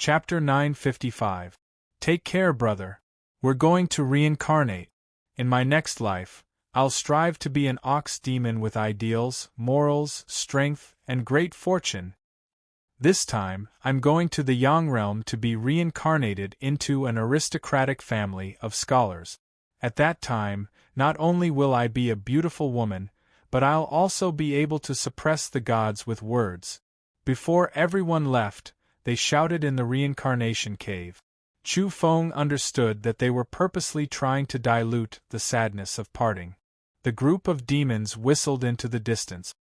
Chapter 955. Take care, brother. We're going to reincarnate. In my next life, I'll strive to be an ox demon with ideals, morals, strength, and great fortune. This time, I'm going to the Yang realm to be reincarnated into an aristocratic family of scholars. At that time, not only will I be a beautiful woman, but I'll also be able to suppress the gods with words. Before everyone left, they shouted in the reincarnation cave. Chu Feng understood that they were purposely trying to dilute the sadness of parting. The group of demons whistled into the distance.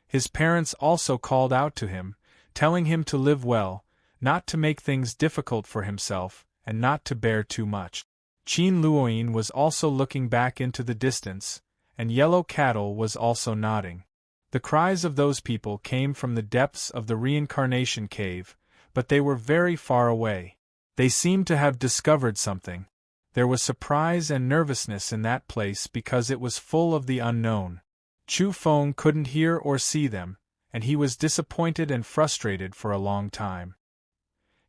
His parents also called out to him, telling him to live well, not to make things difficult for himself, and not to bear too much. Qin Luoyin was also looking back into the distance, and Yellow Cattle was also nodding. The cries of those people came from the depths of the reincarnation cave, but they were very far away. They seemed to have discovered something. There was surprise and nervousness in that place because it was full of the unknown. Chu Feng couldn't hear or see them, and he was disappointed and frustrated for a long time.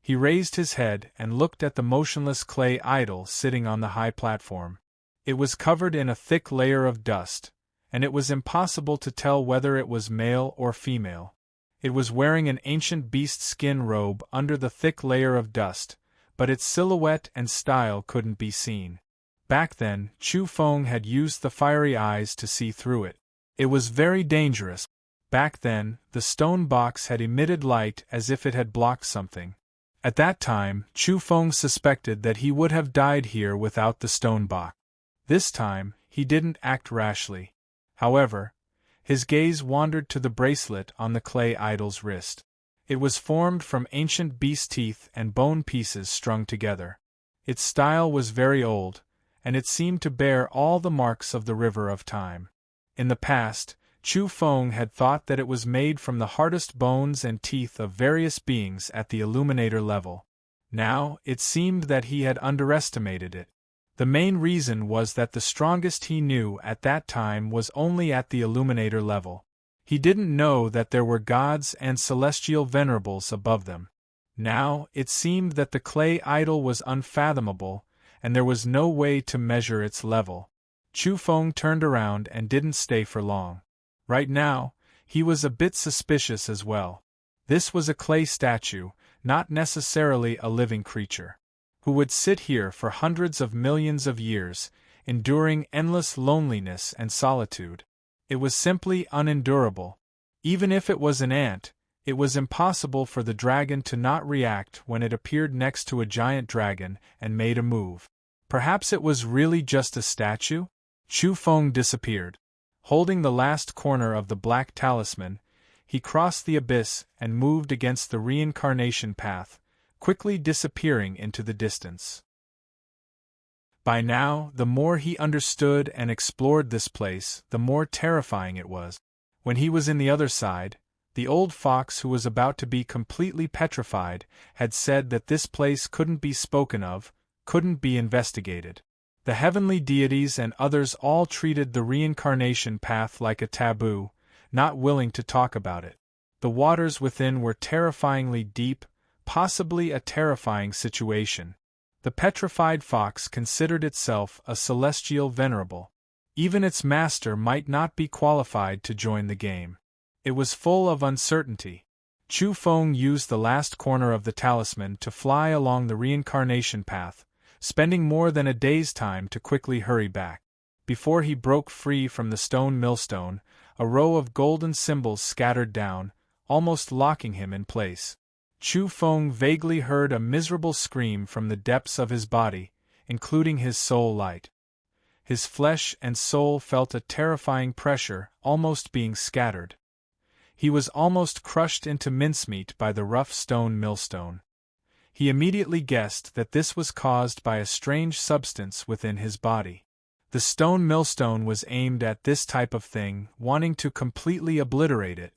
He raised his head and looked at the motionless clay idol sitting on the high platform. It was covered in a thick layer of dust, and it was impossible to tell whether it was male or female. It was wearing an ancient beast skin robe under the thick layer of dust, but its silhouette and style couldn't be seen. Back then, Chu Feng had used the fiery eyes to see through it. It was very dangerous. Back then, the stone box had emitted light as if it had blocked something. At that time, Chu Feng suspected that he would have died here without the stone box. This time, he didn't act rashly. However, his gaze wandered to the bracelet on the clay idol's wrist. It was formed from ancient beast teeth and bone pieces strung together. Its style was very old, and it seemed to bear all the marks of the river of time. In the past, Chu Feng had thought that it was made from the hardest bones and teeth of various beings at the Illuminator level. Now, it seemed that he had underestimated it. The main reason was that the strongest he knew at that time was only at the Illuminator level. He didn't know that there were gods and celestial venerables above them. Now, it seemed that the clay idol was unfathomable, and there was no way to measure its level. Chu Feng turned around and didn't stay for long. Right now, he was a bit suspicious as well. This was a clay statue, not necessarily a living creature. Who would sit here for hundreds of millions of years, enduring endless loneliness and solitude? It was simply unendurable. Even if it was an ant, it was impossible for the dragon to not react when it appeared next to a giant dragon and made a move. Perhaps it was really just a statue? Chu Feng disappeared. Holding the last corner of the black talisman, he crossed the abyss and moved against the reincarnation path, quickly disappearing into the distance. By now, the more he understood and explored this place, the more terrifying it was. When he was in the other side, the old fox who was about to be completely petrified had said that this place couldn't be spoken of, couldn't be investigated. The heavenly deities and others all treated the reincarnation path like a taboo, not willing to talk about it. The waters within were terrifyingly deep, possibly a terrifying situation. The petrified fox considered itself a celestial venerable. Even its master might not be qualified to join the game. It was full of uncertainty. Chu Feng used the last corner of the talisman to fly along the reincarnation path, spending more than a day's time to quickly hurry back. Before he broke free from the stone millstone, a row of golden symbols scattered down, almost locking him in place. Chu Feng vaguely heard a miserable scream from the depths of his body, including his soul light. His flesh and soul felt a terrifying pressure, almost being scattered. He was almost crushed into mincemeat by the rough stone millstone. He immediately guessed that this was caused by a strange substance within his body. The stone millstone was aimed at this type of thing, wanting to completely obliterate it.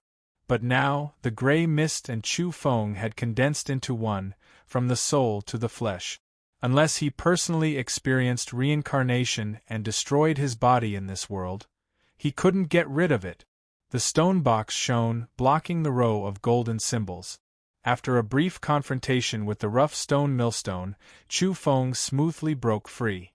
But now, the gray mist and Chu Feng had condensed into one, from the soul to the flesh. Unless he personally experienced reincarnation and destroyed his body in this world, he couldn't get rid of it. The stone box shone, blocking the row of golden symbols. After a brief confrontation with the rough stone millstone, Chu Feng smoothly broke free.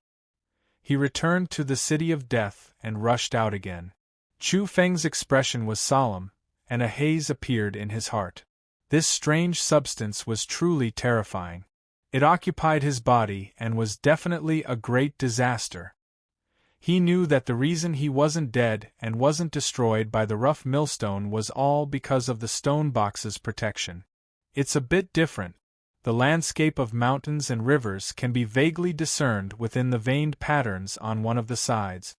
He returned to the city of death and rushed out again. Chu Feng's expression was solemn, and a haze appeared in his heart. This strange substance was truly terrifying. It occupied his body and was definitely a great disaster. He knew that the reason he wasn't dead and wasn't destroyed by the rough millstone was all because of the stone box's protection. It's a bit different. The landscape of mountains and rivers can be vaguely discerned within the veined patterns on one of the sides.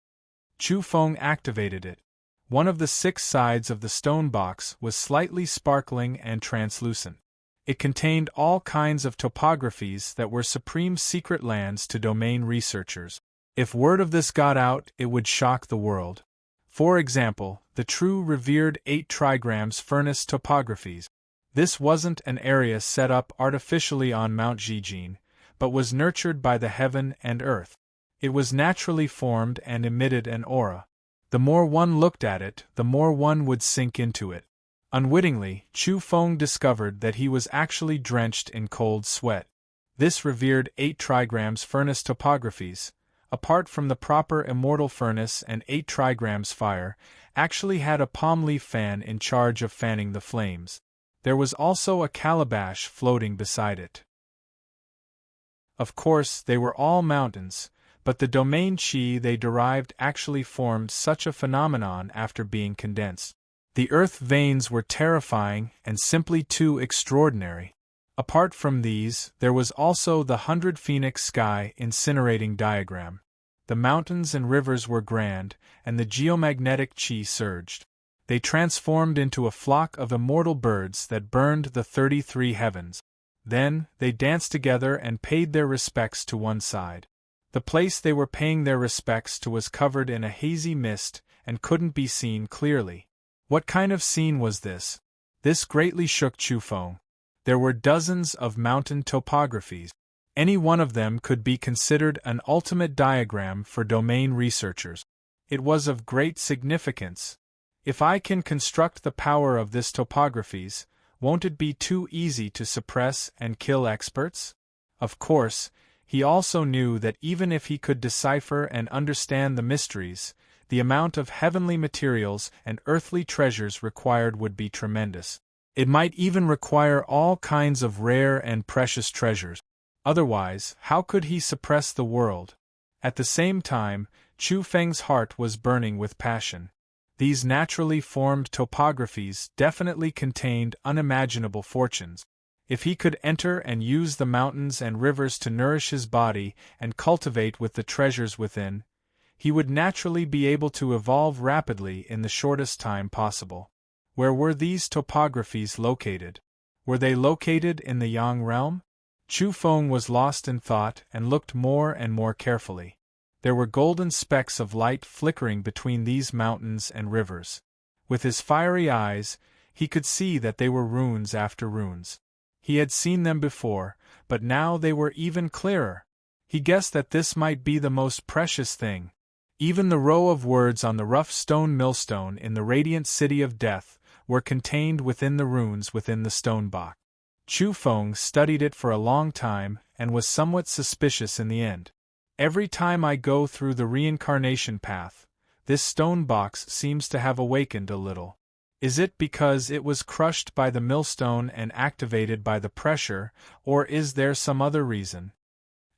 Chu Feng activated it. One of the 6 sides of the stone box was slightly sparkling and translucent. It contained all kinds of topographies that were supreme secret lands to domain researchers. If word of this got out, it would shock the world. For example, the true revered 8 trigrams furnace topographies. This wasn't an area set up artificially on Mount Zhijin, but was nurtured by the heaven and earth. It was naturally formed and emitted an aura. The more one looked at it, the more one would sink into it. Unwittingly, Chu Feng discovered that he was actually drenched in cold sweat. This revered 8 trigrams furnace topographies, apart from the proper immortal furnace and 8 trigrams fire, actually had a palm leaf fan in charge of fanning the flames. There was also a calabash floating beside it. Of course, they were all mountains, but the domain chi they derived actually formed such a phenomenon after being condensed. The earth veins were terrifying and simply too extraordinary. Apart from these, there was also the 100 phoenix sky incinerating diagram. The mountains and rivers were grand, and the geomagnetic chi surged. They transformed into a flock of immortal birds that burned the 33 heavens. Then, they danced together and paid their respects to one side. The place they were paying their respects to was covered in a hazy mist and couldn't be seen clearly. What kind of scene was this? This greatly shook Chu Feng. There were dozens of mountain topographies. Any one of them could be considered an ultimate diagram for domain researchers. It was of great significance. If I can construct the power of this topographies, won't it be too easy to suppress and kill experts? Of course, he also knew that even if he could decipher and understand the mysteries, the amount of heavenly materials and earthly treasures required would be tremendous. It might even require all kinds of rare and precious treasures. Otherwise, how could he suppress the world? At the same time, Chu Feng's heart was burning with passion. These naturally formed topographies definitely contained unimaginable fortunes. If he could enter and use the mountains and rivers to nourish his body and cultivate with the treasures within, he would naturally be able to evolve rapidly in the shortest time possible. Where were these topographies located? Were they located in the Yang realm? Chu Feng was lost in thought and looked more and more carefully. There were golden specks of light flickering between these mountains and rivers. With his fiery eyes, he could see that they were runes after runes. He had seen them before, but now they were even clearer. He guessed that this might be the most precious thing. Even the row of words on the rough stone millstone in the radiant city of death were contained within the runes within the stone box. Chu Feng studied it for a long time and was somewhat suspicious in the end. Every time I go through the reincarnation path, this stone box seems to have awakened a little. Is it because it was crushed by the millstone and activated by the pressure, or is there some other reason?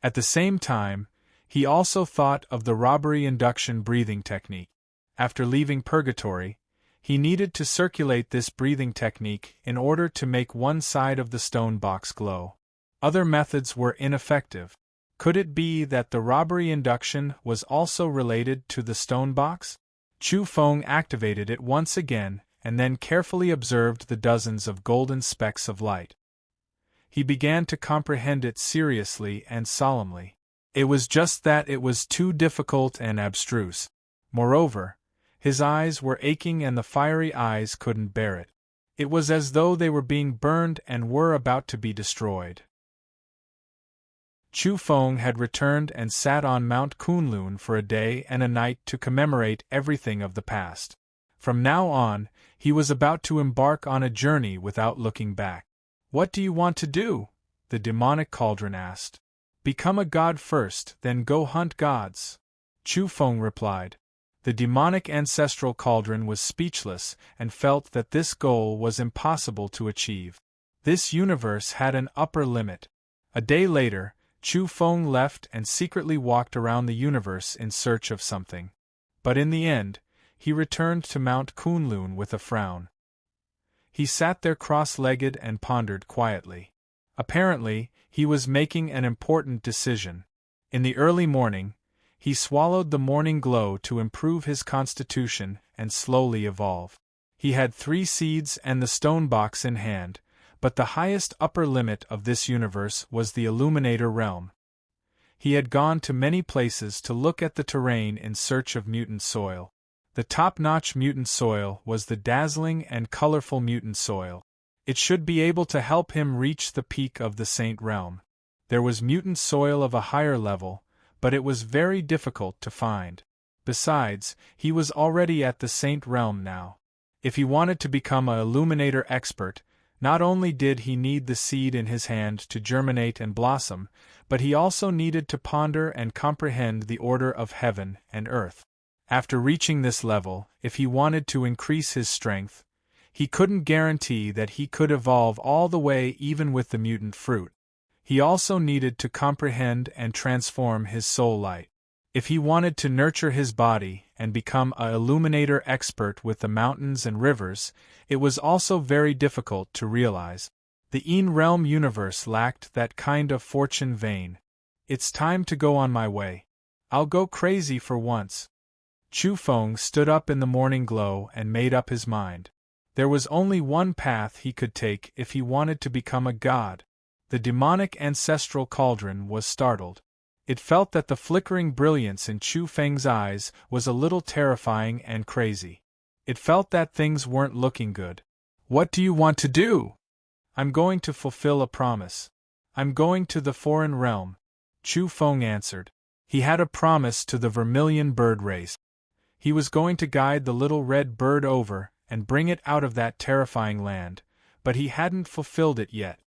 At the same time, he also thought of the robbery induction breathing technique. After leaving purgatory, he needed to circulate this breathing technique in order to make one side of the stone box glow. Other methods were ineffective. Could it be that the robbery induction was also related to the stone box? Chu Feng activated it once again and then carefully observed the dozens of golden specks of light. He began to comprehend it seriously and solemnly. It was just that it was too difficult and abstruse. Moreover, his eyes were aching and the fiery eyes couldn't bear it. It was as though they were being burned and were about to be destroyed. Chu Feng had returned and sat on Mount Kunlun for a day and a night to commemorate everything of the past. From now on, he was about to embark on a journey without looking back. What do you want to do? The demonic cauldron asked. Become a god first, then go hunt gods. Chu Feng replied. The demonic ancestral cauldron was speechless and felt that this goal was impossible to achieve. This universe had an upper limit. A day later, Chu Feng left and secretly walked around the universe in search of something. But in the end, he returned to Mount Kunlun with a frown. He sat there cross-legged and pondered quietly. Apparently, he was making an important decision. In the early morning, he swallowed the morning glow to improve his constitution and slowly evolve. He had 3 seeds and the stone box in hand, but the highest upper limit of this universe was the Illuminator realm. He had gone to many places to look at the terrain in search of mutant soil. The top-notch mutant soil was the dazzling and colorful mutant soil. It should be able to help him reach the peak of the Saint realm. There was mutant soil of a higher level, but it was very difficult to find. Besides, he was already at the Saint realm now. If he wanted to become an Illuminator expert, not only did he need the seed in his hand to germinate and blossom, but he also needed to ponder and comprehend the order of heaven and earth. After reaching this level, if he wanted to increase his strength, he couldn't guarantee that he could evolve all the way even with the mutant fruit. He also needed to comprehend and transform his soul light. If he wanted to nurture his body and become an Illuminator expert with the mountains and rivers, it was also very difficult to realize. The Een realm universe lacked that kind of fortune vein. It's time to go on my way. I'll go crazy for once. Chu Feng stood up in the morning glow and made up his mind. There was only one path he could take if he wanted to become a god. The demonic ancestral cauldron was startled. It felt that the flickering brilliance in Chu Feng's eyes was a little terrifying and crazy. It felt that things weren't looking good. What do you want to do? I'm going to fulfill a promise. I'm going to the foreign realm, Chu Feng answered. He had a promise to the vermilion bird race. He was going to guide the little red bird over and bring it out of that terrifying land, but he hadn't fulfilled it yet.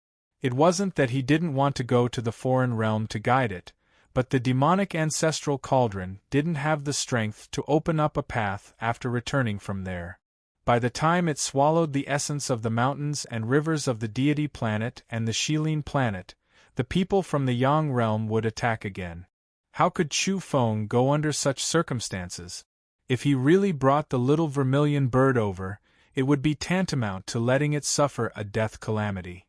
It wasn't that he didn't want to go to the foreign realm to guide it, but the demonic ancestral cauldron didn't have the strength to open up a path after returning from there. By the time it swallowed the essence of the mountains and rivers of the deity planet and the Shilin planet, the people from the Yang realm would attack again. How could Chu Feng go under such circumstances? If he really brought the little vermilion bird over, it would be tantamount to letting it suffer a death calamity.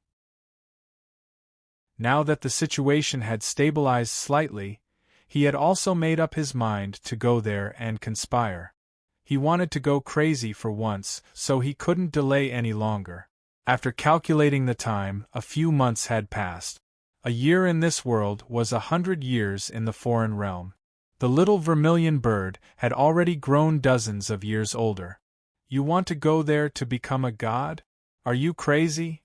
Now that the situation had stabilized slightly, he had also made up his mind to go there and conspire. He wanted to go crazy for once, so he couldn't delay any longer. After calculating the time, a few months had passed. A year in this world was 100 years in the foreign realm. The little vermilion bird had already grown dozens of years older. You want to go there to become a god? Are you crazy?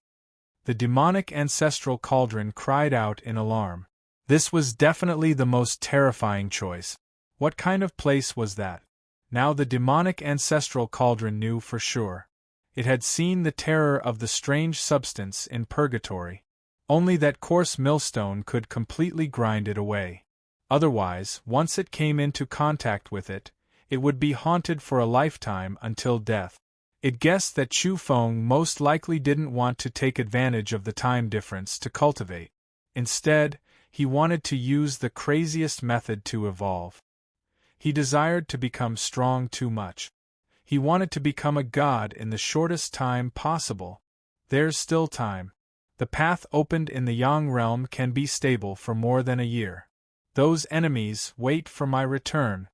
The demonic ancestral cauldron cried out in alarm. This was definitely the most terrifying choice. What kind of place was that? Now the demonic ancestral cauldron knew for sure. It had seen the terror of the strange substance in purgatory. Only that coarse millstone could completely grind it away. Otherwise, once it came into contact with it, it would be haunted for a lifetime until death. It guessed that Chu Feng most likely didn't want to take advantage of the time difference to cultivate. Instead, he wanted to use the craziest method to evolve. He desired to become strong too much. He wanted to become a god in the shortest time possible. There's still time. The path opened in the Yang realm can be stable for more than a year. Those enemies wait for my return.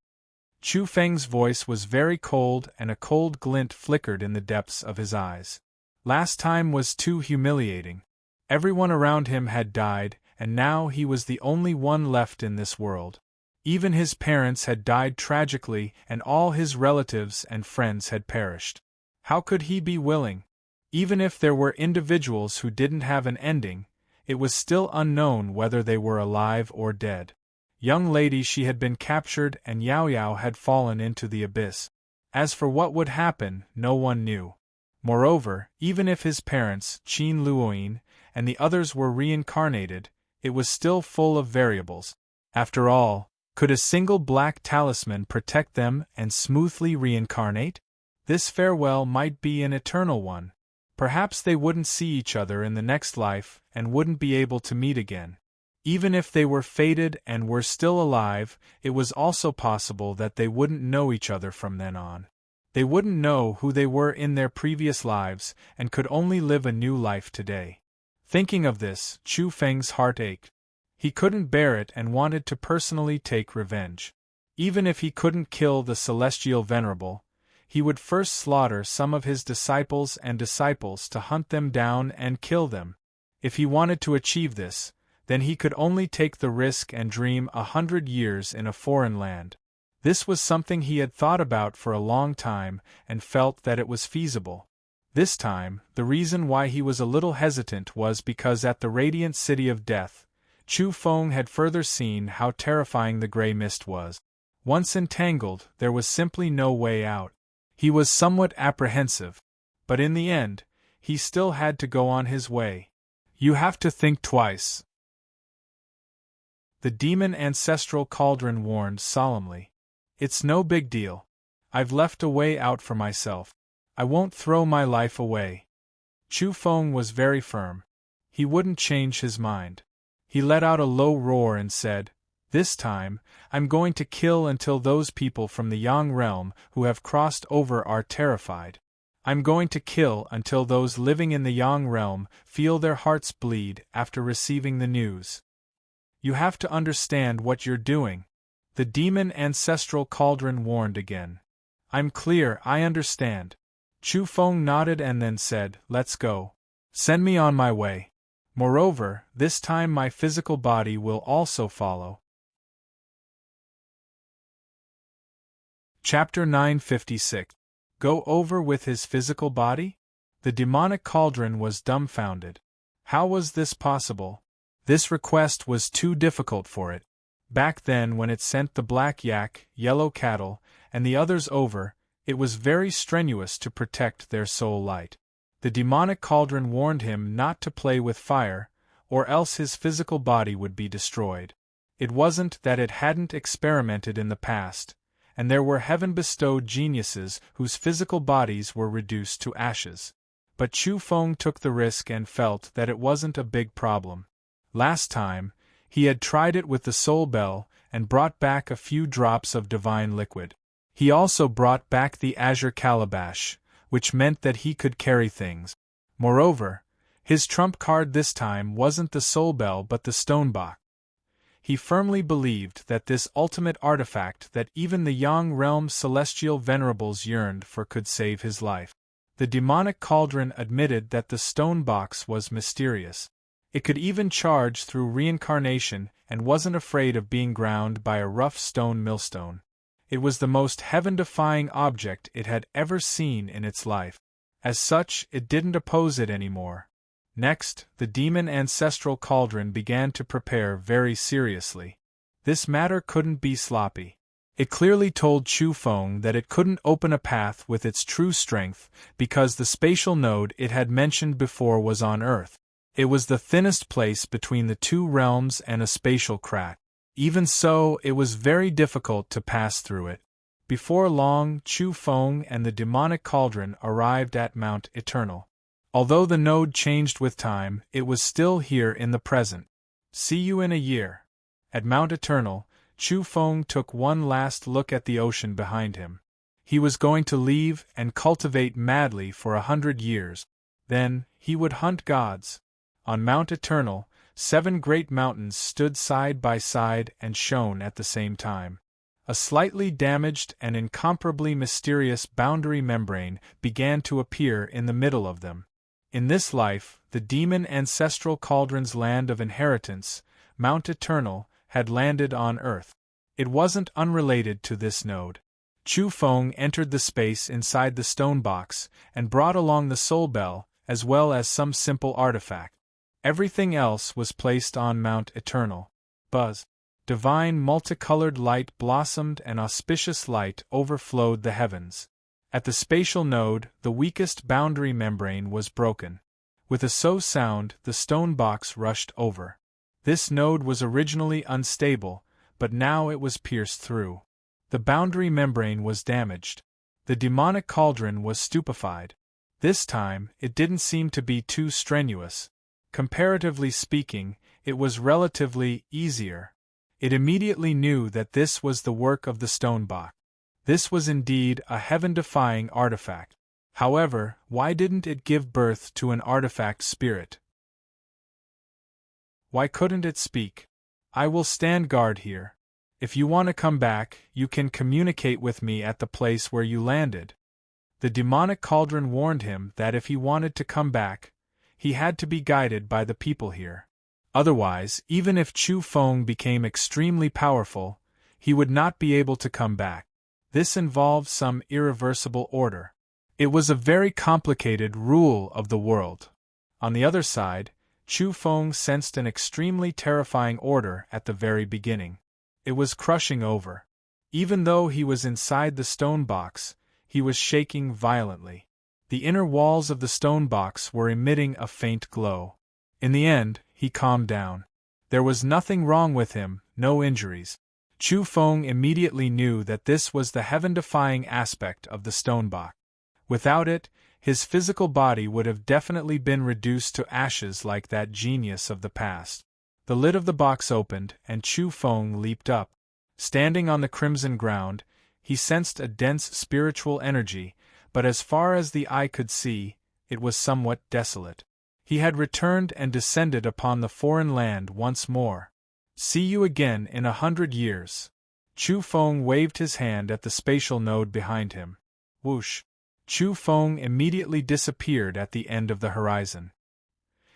Chu Feng's voice was very cold and a cold glint flickered in the depths of his eyes. Last time was too humiliating. Everyone around him had died, and now he was the only one left in this world. Even his parents had died tragically and all his relatives and friends had perished. How could he be willing? Even if there were individuals who didn't have an ending, it was still unknown whether they were alive or dead. Young lady, she had been captured and Yao Yao had fallen into the abyss. As for what would happen, no one knew. Moreover, even if his parents, Qin Luoyin, and the others were reincarnated, it was still full of variables. After all, could a single black talisman protect them and smoothly reincarnate? This farewell might be an eternal one. Perhaps they wouldn't see each other in the next life and wouldn't be able to meet again. Even if they were fated and were still alive, it was also possible that they wouldn't know each other from then on. They wouldn't know who they were in their previous lives and could only live a new life today. Thinking of this, Chu Feng's heart ached. He couldn't bear it and wanted to personally take revenge. Even if he couldn't kill the celestial venerable, he would first slaughter some of his disciples to hunt them down and kill them. If he wanted to achieve this, then he could only take the risk and dream 100 years in a foreign land. This was something he had thought about for a long time and felt that it was feasible. This time, the reason why he was a little hesitant was because at the radiant city of death, Chu Feng had further seen how terrifying the gray mist was. Once entangled, there was simply no way out. He was somewhat apprehensive, but in the end, he still had to go on his way. You have to think twice. The demon ancestral cauldron warned solemnly. It's no big deal. I've left a way out for myself. I won't throw my life away. Chu Feng was very firm. He wouldn't change his mind. He let out a low roar and said, "This time, I'm going to kill until those people from the Yang realm who have crossed over are terrified. I'm going to kill until those living in the Yang realm feel their hearts bleed after receiving the news. You have to understand what you're doing." The demon ancestral cauldron warned again. "I'm clear, I understand." Chu Feng nodded and then said, "Let's go. Send me on my way. Moreover, this time my physical body will also follow." Chapter 956. Go over with his physical body? The demonic cauldron was dumbfounded. How was this possible? This request was too difficult for it. Back then, when it sent the black yak, yellow cattle, and the others over, it was very strenuous to protect their soul light. The demonic cauldron warned him not to play with fire, or else his physical body would be destroyed. It wasn't that it hadn't experimented in the past, and there were heaven-bestowed geniuses whose physical bodies were reduced to ashes. But Chu Feng took the risk and felt that it wasn't a big problem. Last time, he had tried it with the soul bell and brought back a few drops of divine liquid. He also brought back the azure calabash, which meant that he could carry things. Moreover, his trump card this time wasn't the soul bell but the stone box. He firmly believed that this ultimate artifact that even the Yang realm celestial venerables yearned for could save his life. The demonic cauldron admitted that the stone box was mysterious. It could even charge through reincarnation and wasn't afraid of being ground by a rough stone millstone. It was the most heaven-defying object it had ever seen in its life. As such, it didn't oppose it anymore. Next, the demon ancestral cauldron began to prepare very seriously. This matter couldn't be sloppy. It clearly told Chu Feng that it couldn't open a path with its true strength because the spatial node it had mentioned before was on Earth. It was the thinnest place between the two realms and a spatial crack. Even so, it was very difficult to pass through it. Before long, Chu Feng and the demonic cauldron arrived at Mount Eternal. Although the node changed with time, it was still here in the present. See you in a year. At Mount Eternal, Chu Feng took one last look at the ocean behind him. He was going to leave and cultivate madly for 100 years. Then, he would hunt gods. On Mount Eternal, 7 great mountains stood side by side and shone at the same time. A slightly damaged and incomparably mysterious boundary membrane began to appear in the middle of them. In this life, the demon ancestral cauldron's land of inheritance, Mount Eternal, had landed on Earth. It wasn't unrelated to this node. Chu Feng entered the space inside the stone box and brought along the soul bell, as well as some simple artifact. Everything else was placed on Mount Eternal. Buzz. Divine multicolored light blossomed and auspicious light overflowed the heavens. At the spatial node, the weakest boundary membrane was broken. With a so sound, the stone box rushed over. This node was originally unstable, but now it was pierced through. The boundary membrane was damaged. The demonic cauldron was stupefied. This time, it didn't seem to be too strenuous. Comparatively speaking, it was relatively easier. It immediately knew that this was the work of the stone box. This was indeed a heaven-defying artifact. However, why didn't it give birth to an artifact spirit? Why couldn't it speak? I will stand guard here. If you want to come back, you can communicate with me at the place where you landed. The demonic cauldron warned him that if he wanted to come back, he had to be guided by the people here. Otherwise, even if Chu Feng became extremely powerful, he would not be able to come back. This involved some irreversible order. It was a very complicated rule of the world. On the other side, Chu Feng sensed an extremely terrifying order at the very beginning. It was crushing over. Even though he was inside the stone box, he was shaking violently. The inner walls of the stone box were emitting a faint glow. In the end, he calmed down. There was nothing wrong with him, no injuries. Chu Feng immediately knew that this was the heaven-defying aspect of the stone box. Without it, his physical body would have definitely been reduced to ashes like that genius of the past. The lid of the box opened, and Chu Feng leaped up. Standing on the crimson ground, he sensed a dense spiritual energy, but as far as the eye could see, it was somewhat desolate. He had returned and descended upon the foreign land once more. See you again in 100 years. Chu Feng waved his hand at the spatial node behind him. Whoosh! Chu Feng immediately disappeared at the end of the horizon.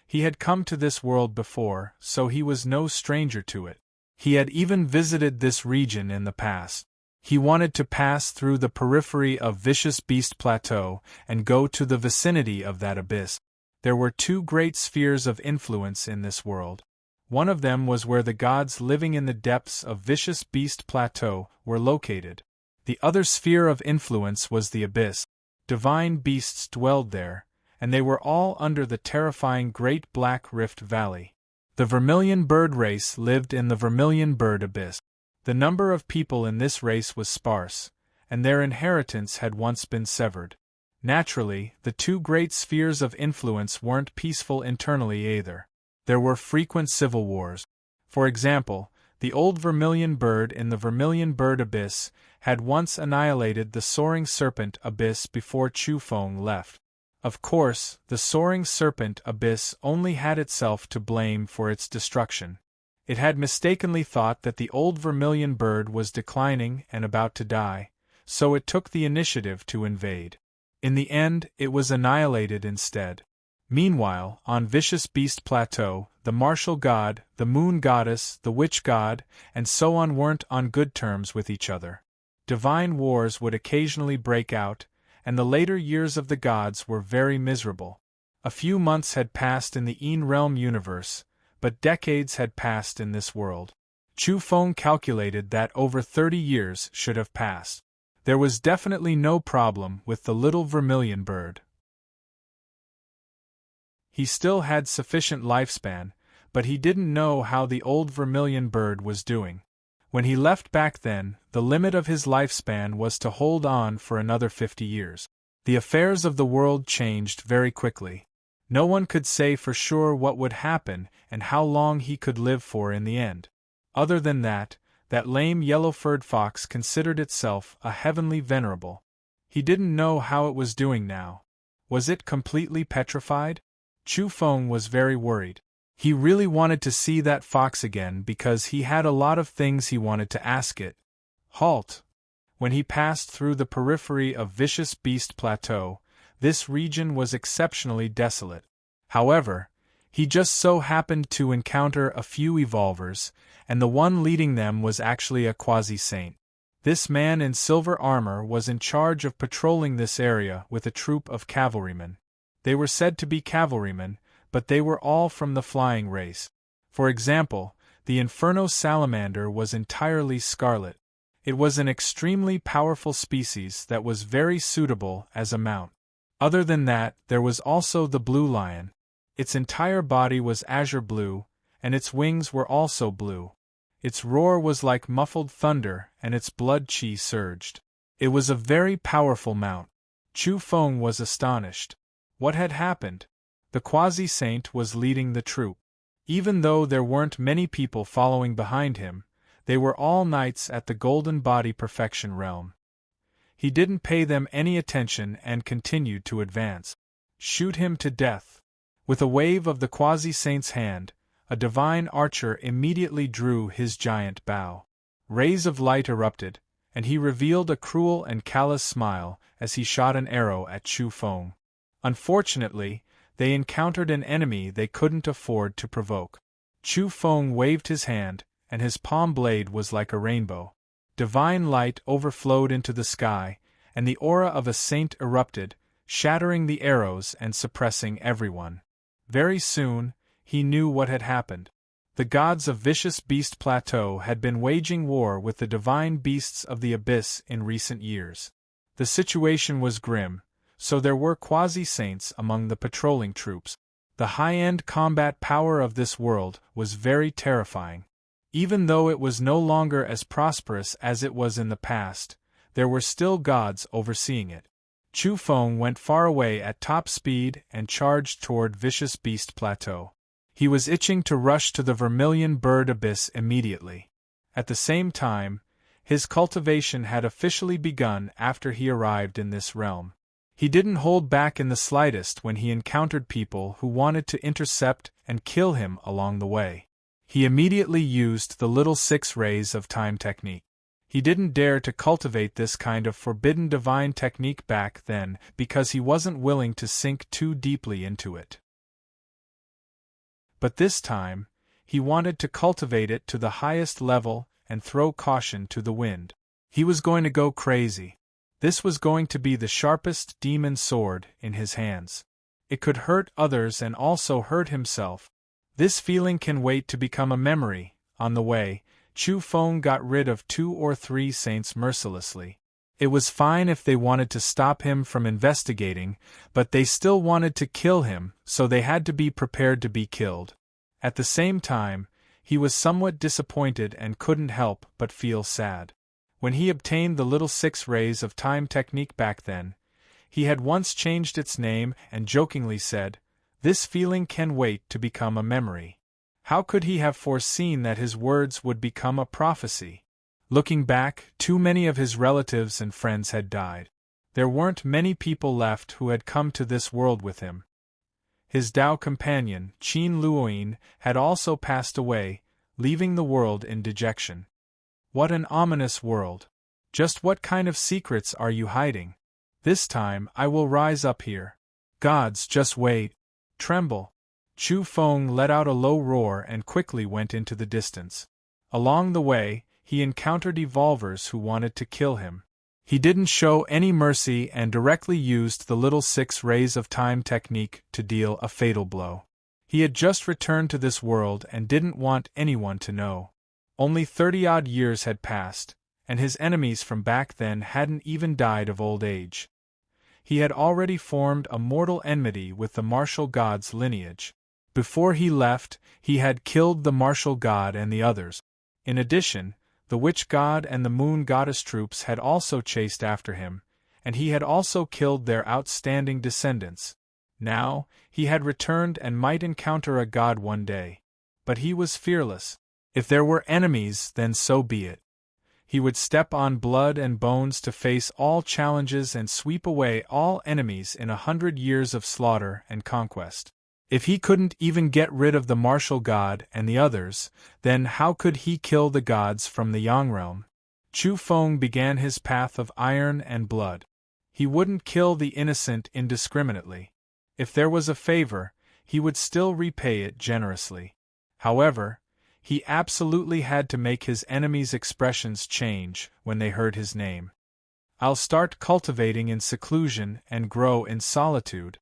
He had come to this world before, so he was no stranger to it. He had even visited this region in the past. He wanted to pass through the periphery of Vicious Beast Plateau and go to the vicinity of that abyss. There were two great spheres of influence in this world. One of them was where the gods living in the depths of Vicious Beast Plateau were located. The other sphere of influence was the abyss. Divine beasts dwelled there, and they were all under the terrifying Great Black Rift Valley. The vermilion bird race lived in the vermilion bird abyss. The number of people in this race was sparse, and their inheritance had once been severed. Naturally, the two great spheres of influence weren't peaceful internally either. There were frequent civil wars. For example, the old vermilion bird in the vermilion bird abyss had once annihilated the soaring serpent abyss before Chu Feng left. Of course, the soaring serpent abyss only had itself to blame for its destruction. It had mistakenly thought that the old vermilion bird was declining and about to die, so it took the initiative to invade. In the end, it was annihilated instead. Meanwhile, on Vicious Beast Plateau, the martial god, the moon goddess, the witch god, and so on weren't on good terms with each other. Divine wars would occasionally break out, and the later years of the gods were very miserable. A few months had passed in the Een Realm universe, but decades had passed in this world. Chu Feng calculated that over 30 years should have passed. There was definitely no problem with the little vermilion bird. He still had sufficient lifespan, but he didn't know how the old vermilion bird was doing. When he left back then, the limit of his lifespan was to hold on for another 50 years. The affairs of the world changed very quickly. No one could say for sure what would happen and how long he could live for in the end. Other than that lame yellow-furred fox considered itself a heavenly venerable. He didn't know how it was doing now. Was it completely petrified? Chu Feng was very worried. He really wanted to see that fox again because he had a lot of things he wanted to ask it. Halt! When he passed through the periphery of Vicious Beast Plateau, this region was exceptionally desolate. However, he just so happened to encounter a few evolvers, and the one leading them was actually a quasi-saint. This man in silver armor was in charge of patrolling this area with a troop of cavalrymen. They were said to be cavalrymen, but they were all from the flying race. For example, the Inferno salamander was entirely scarlet. It was an extremely powerful species that was very suitable as a mount. Other than that, there was also the blue lion. Its entire body was azure blue, and its wings were also blue. Its roar was like muffled thunder, and its blood chi surged. It was a very powerful mount. Chu Feng was astonished. What had happened? The quasi-saint was leading the troop. Even though there weren't many people following behind him, they were all knights at the Golden Body Perfection realm. He didn't pay them any attention and continued to advance. Shoot him to death. With a wave of the quasi-saint's hand, a divine archer immediately drew his giant bow. Rays of light erupted, and he revealed a cruel and callous smile as he shot an arrow at Chu Feng. Unfortunately, they encountered an enemy they couldn't afford to provoke. Chu Feng waved his hand, and his palm blade was like a rainbow. Divine light overflowed into the sky, and the aura of a saint erupted, shattering the arrows and suppressing everyone. Very soon, he knew what had happened. The gods of Vicious Beast Plateau had been waging war with the divine beasts of the abyss in recent years. The situation was grim, so there were quasi-saints among the patrolling troops. The high-end combat power of this world was very terrifying. Even though it was no longer as prosperous as it was in the past, there were still gods overseeing it. Chu Feng went far away at top speed and charged toward Vicious Beast Plateau. He was itching to rush to the Vermilion Bird Abyss immediately. At the same time, his cultivation had officially begun after he arrived in this realm. He didn't hold back in the slightest when he encountered people who wanted to intercept and kill him along the way. He immediately used the little 6 rays of time technique. He didn't dare to cultivate this kind of forbidden divine technique back then because he wasn't willing to sink too deeply into it. But this time, he wanted to cultivate it to the highest level and throw caution to the wind. He was going to go crazy. This was going to be the sharpest demon sword in his hands. It could hurt others and also hurt himself. This feeling can wait to become a memory. On the way, Chu Feng got rid of 2 or 3 saints mercilessly. It was fine if they wanted to stop him from investigating, but they still wanted to kill him, so they had to be prepared to be killed. At the same time, he was somewhat disappointed and couldn't help but feel sad. When he obtained the little 6 rays of time technique back then, he had once changed its name and jokingly said, "This feeling can wait to become a memory." How could he have foreseen that his words would become a prophecy? Looking back, too many of his relatives and friends had died. There weren't many people left who had come to this world with him. His Dao companion, Qin Luoyin, had also passed away, leaving the world in dejection. What an ominous world. Just what kind of secrets are you hiding? This time I will rise up here. Gods, just wait. Tremble. Chu Feng let out a low roar and quickly went into the distance. Along the way, he encountered evolvers who wanted to kill him. He didn't show any mercy and directly used the little 6 rays of time technique to deal a fatal blow. He had just returned to this world and didn't want anyone to know. Only 30-odd years had passed, and his enemies from back then hadn't even died of old age. He had already formed a mortal enmity with the martial god's lineage. Before he left, he had killed the martial god and the others. In addition, the witch god and the moon goddess troops had also chased after him, and he had also killed their outstanding descendants. Now, he had returned and might encounter a god one day. But he was fearless. If there were enemies, then so be it. He would step on blood and bones to face all challenges and sweep away all enemies in 100 years of slaughter and conquest. If he couldn't even get rid of the martial god and the others, then how could he kill the gods from the Yang realm? Chu Feng began his path of iron and blood. He wouldn't kill the innocent indiscriminately. If there was a favor, he would still repay it generously. However, he absolutely had to make his enemies' expressions change when they heard his name. I'll start cultivating in seclusion and grow in solitude.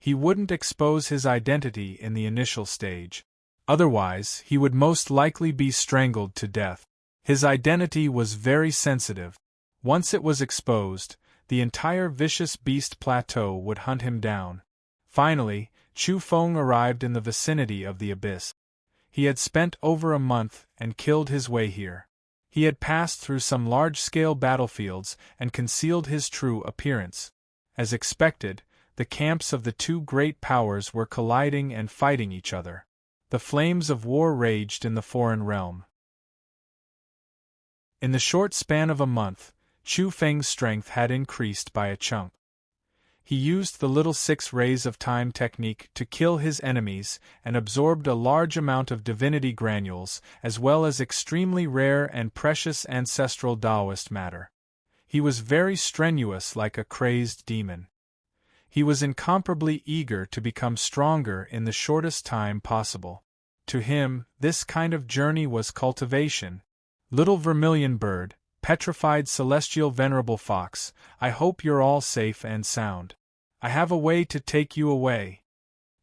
He wouldn't expose his identity in the initial stage. Otherwise, he would most likely be strangled to death. His identity was very sensitive. Once it was exposed, the entire Vicious Beast Plateau would hunt him down. Finally, Chu Feng arrived in the vicinity of the abyss. He had spent over a month and killed his way here. He had passed through some large-scale battlefields and concealed his true appearance. As expected, the camps of the two great powers were colliding and fighting each other. The flames of war raged in the foreign realm. In the short span of a month, Chu Feng's strength had increased by a chunk. He used the little 6 rays of time technique to kill his enemies and absorbed a large amount of divinity granules, as well as extremely rare and precious ancestral Taoist matter. He was very strenuous, like a crazed demon. He was incomparably eager to become stronger in the shortest time possible. To him, this kind of journey was cultivation. Little vermilion bird, petrified celestial venerable fox, I hope you're all safe and sound. I have a way to take you away.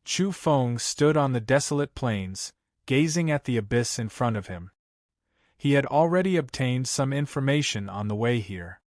Chu Feng stood on the desolate plains, gazing at the abyss in front of him. He had already obtained some information on the way here.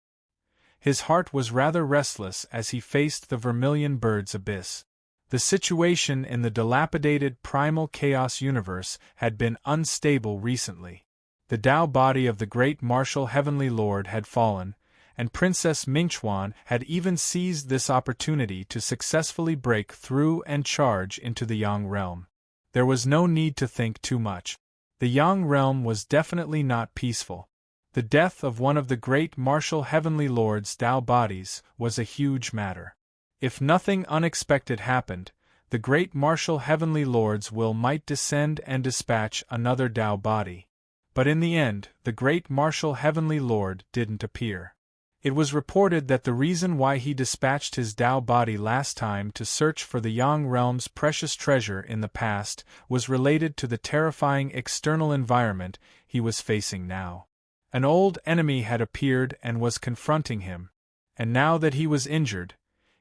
His heart was rather restless as he faced the vermilion bird's abyss. The situation in the dilapidated primal chaos universe had been unstable recently. The Tao body of the great martial heavenly lord had fallen, and Princess Mingchuan had even seized this opportunity to successfully break through and charge into the Yang realm. There was no need to think too much. The Yang realm was definitely not peaceful. The death of one of the great martial heavenly lord's Tao bodies was a huge matter. If nothing unexpected happened, the great martial heavenly lord's will might descend and dispatch another Tao body. But in the end, the great martial heavenly lord didn't appear. It was reported that the reason why he dispatched his Tao body last time to search for the Yang realm's precious treasure in the past was related to the terrifying external environment he was facing now. An old enemy had appeared and was confronting him, and now that he was injured,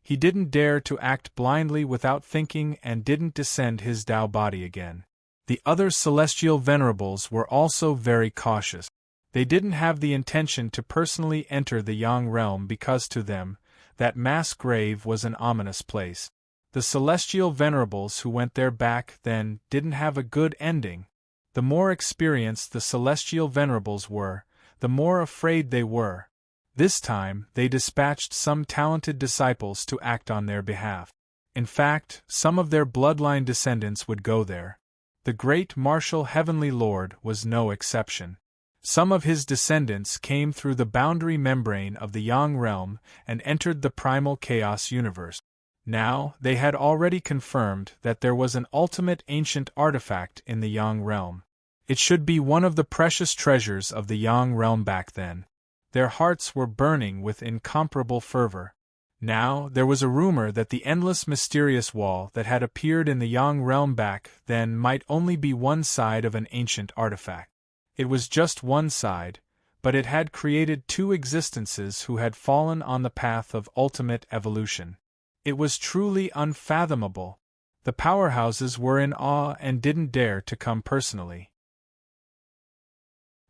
he didn't dare to act blindly without thinking and didn't descend his Tao body again. The other celestial venerables were also very cautious. They didn't have the intention to personally enter the Yang realm because to them, that mass grave was an ominous place. The celestial venerables who went there back then didn't have a good ending. The more experienced the celestial venerables were, the more afraid they were. This time, they dispatched some talented disciples to act on their behalf. In fact, some of their bloodline descendants would go there. The great martial heavenly lord was no exception. Some of his descendants came through the boundary membrane of the Yang realm and entered the primal chaos universe. Now, they had already confirmed that there was an ultimate ancient artifact in the Yang realm. It should be one of the precious treasures of the Yang realm back then. Their hearts were burning with incomparable fervor. Now, there was a rumor that the endless mysterious wall that had appeared in the Yang realm back then might only be one side of an ancient artifact. It was just one side, but it had created two existences who had fallen on the path of ultimate evolution. It was truly unfathomable. The powerhouses were in awe and didn't dare to come personally.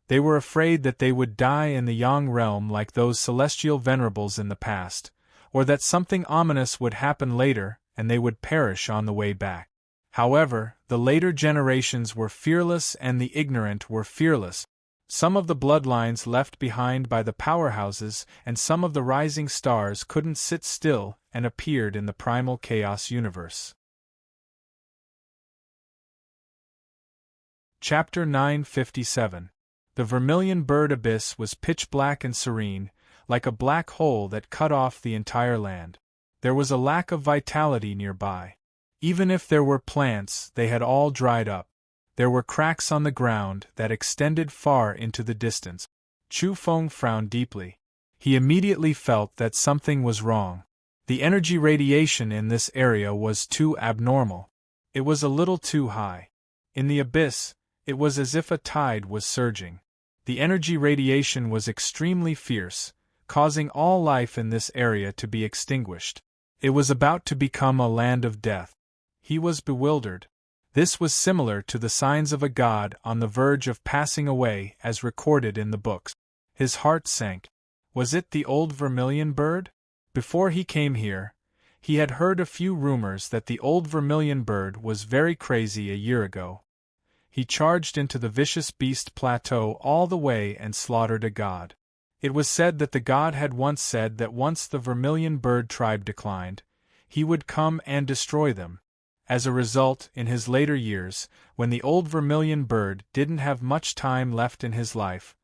They were afraid that they would die in the Yang realm like those celestial venerables in the past, or that something ominous would happen later and they would perish on the way back. However, the later generations were fearless and the ignorant were fearless. Some of the bloodlines left behind by the powerhouses and some of the rising stars couldn't sit still and appeared in the primal chaos universe. Chapter 957. The vermilion bird abyss was pitch black and serene, like a black hole that cut off the entire land. There was a lack of vitality nearby. Even if there were plants, they had all dried up. There were cracks on the ground that extended far into the distance. Chu Feng frowned deeply. He immediately felt that something was wrong. The energy radiation in this area was too abnormal. It was a little too high. In the abyss, it was as if a tide was surging. The energy radiation was extremely fierce, causing all life in this area to be extinguished. It was about to become a land of death. He was bewildered. This was similar to the signs of a god on the verge of passing away as recorded in the books. His heart sank. Was it the old vermilion bird? Before he came here, He had heard a few rumors that the old vermilion bird was very crazy a year ago. He charged into the vicious beast plateau all the way and slaughtered a god. It was said that the god had once said that once the vermilion bird tribe declined, he would come and destroy them. As a result, in his later years, when the old vermilion bird didn't have much time left in his life,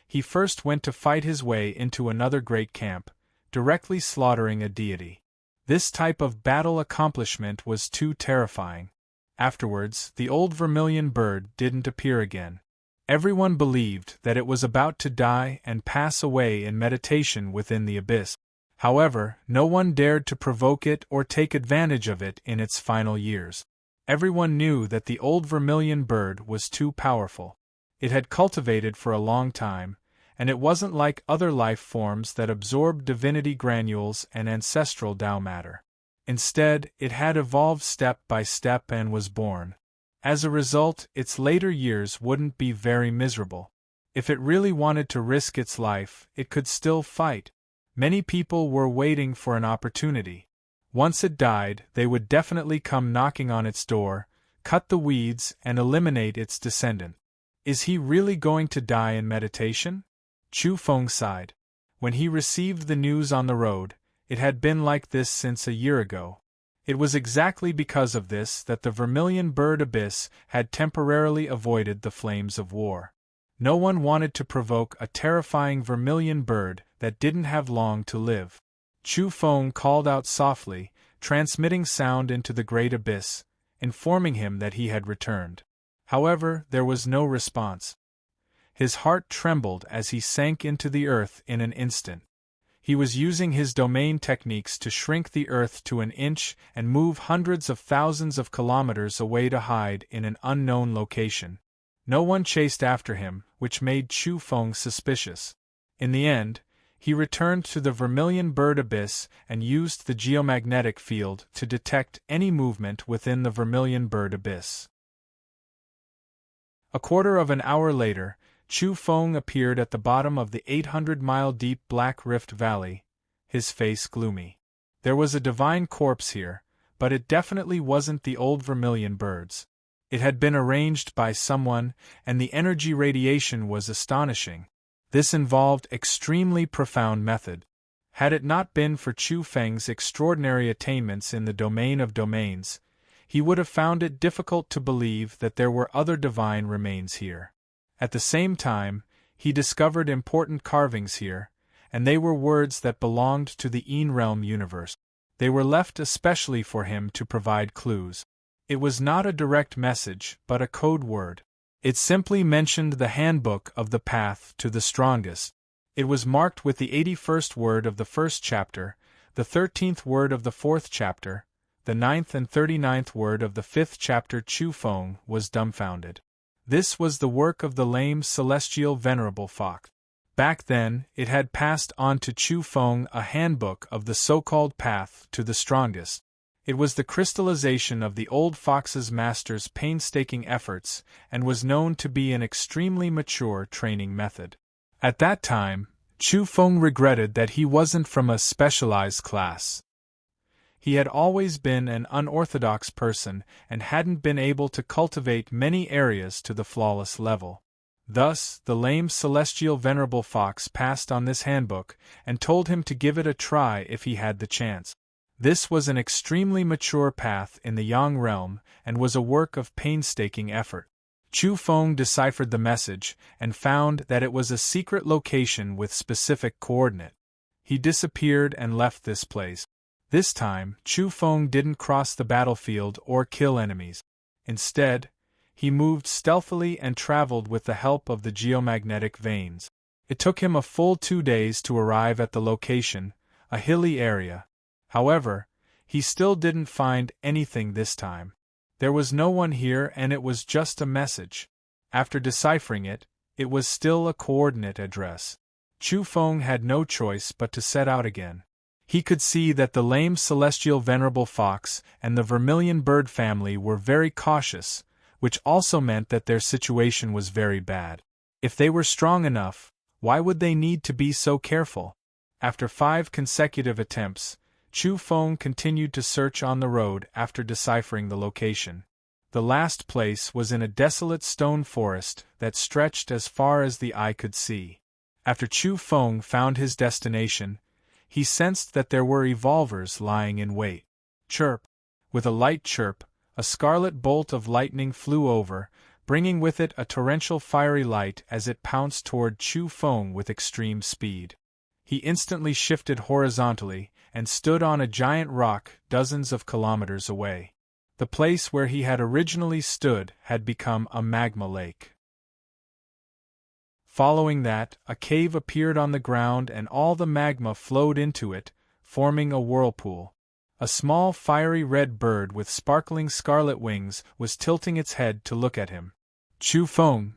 he first went to fight his way into another great camp, directly slaughtering a deity. This type of battle accomplishment was too terrifying. Afterwards, the old vermilion bird didn't appear again. Everyone believed that it was about to die and pass away in meditation within the abyss. However, no one dared to provoke it or take advantage of it in its final years. Everyone knew that the old vermilion bird was too powerful. It had cultivated for a long time, and it wasn't like other life forms that absorbed divinity granules and ancestral Tao matter. Instead, it had evolved step by step and was born. As a result, its later years wouldn't be very miserable. If it really wanted to risk its life, it could still fight. Many people were waiting for an opportunity. Once it died, they would definitely come knocking on its door, cut the weeds, and eliminate its descendant. Is he really going to die in meditation? Chu Feng sighed. When he received the news on the road, it had been like this since a year ago. It was exactly because of this that the vermilion bird abyss had temporarily avoided the flames of war. No one wanted to provoke a terrifying vermilion bird that didn't have long to live. Chu Feng called out softly, transmitting sound into the great abyss, informing him that he had returned. However, there was no response. His heart trembled as he sank into the earth in an instant. He was using his domain techniques to shrink the earth to an inch and move hundreds of thousands of kilometers away to hide in an unknown location. No one chased after him, which made Chu Feng suspicious. In the end, he returned to the vermilion bird abyss and used the geomagnetic field to detect any movement within the vermilion bird abyss. A quarter of an hour later, Chu Feng appeared at the bottom of the 800-mile-deep Black Rift Valley, his face gloomy. There was a divine corpse here, but it definitely wasn't the old vermilion bird's. It had been arranged by someone, and the energy radiation was astonishing. This involved extremely profound method. Had it not been for Chu Feng's extraordinary attainments in the domain of domains, he would have found it difficult to believe that there were other divine remains here. At the same time, he discovered important carvings here, and they were words that belonged to the Een realm universe. They were left especially for him to provide clues. It was not a direct message, but a code word. It simply mentioned the handbook of the path to the strongest. It was marked with the 81st word of the first chapter, the 13th word of the fourth chapter, the 9th and 39th word of the fifth chapter. Chu Feng was dumbfounded. This was the work of the lame celestial venerable fox. Back then, it had passed on to Chu Feng a handbook of the so-called path to the strongest. It was the crystallization of the old fox's master's painstaking efforts and was known to be an extremely mature training method. At that time, Chu Feng regretted that he wasn't from a specialized class. He had always been an unorthodox person and hadn't been able to cultivate many areas to the flawless level. Thus, the lame celestial venerable fox passed on this handbook and told him to give it a try if he had the chance. This was an extremely mature path in the Yang realm and was a work of painstaking effort. Chu Feng deciphered the message and found that it was a secret location with specific coordinate. He disappeared and left this place. This time, Chu Feng didn't cross the battlefield or kill enemies. Instead, he moved stealthily and traveled with the help of the geomagnetic veins. It took him a full 2 days to arrive at the location, a hilly area. However, he still didn't find anything this time. There was no one here and it was just a message. After deciphering it, it was still a coordinate address. Chu Feng had no choice but to set out again. He could see that the lame celestial venerable fox and the vermilion bird family were very cautious, which also meant that their situation was very bad. If they were strong enough, why would they need to be so careful? After 5 consecutive attempts, Chu Feng continued to search on the road after deciphering the location. The last place was in a desolate stone forest that stretched as far as the eye could see. After Chu Feng found his destination, he sensed that there were evolvers lying in wait. Chirp! With a light chirp, a scarlet bolt of lightning flew over, bringing with it a torrential fiery light as it pounced toward Chu Feng with extreme speed. He instantly shifted horizontally and stood on a giant rock dozens of kilometers away. The place where he had originally stood had become a magma lake. Following that, a cave appeared on the ground and all the magma flowed into it, forming a whirlpool. A small fiery red bird with sparkling scarlet wings was tilting its head to look at him. Chu Feng!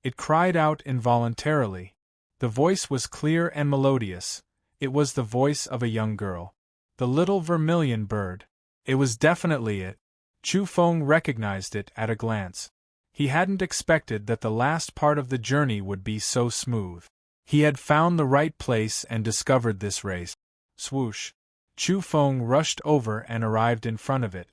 It cried out involuntarily. The voice was clear and melodious. It was the voice of a young girl. The little vermilion bird. It was definitely it. Chu Feng recognized it at a glance. He hadn't expected that the last part of the journey would be so smooth. He had found the right place and discovered this race. Swoosh! Chu Feng rushed over and arrived in front of it.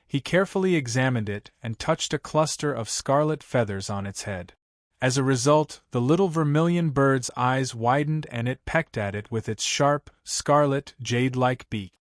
He carefully examined it and touched a cluster of scarlet feathers on its head. As a result, the little vermilion bird's eyes widened and it pecked at it with its sharp, scarlet, jade-like beak.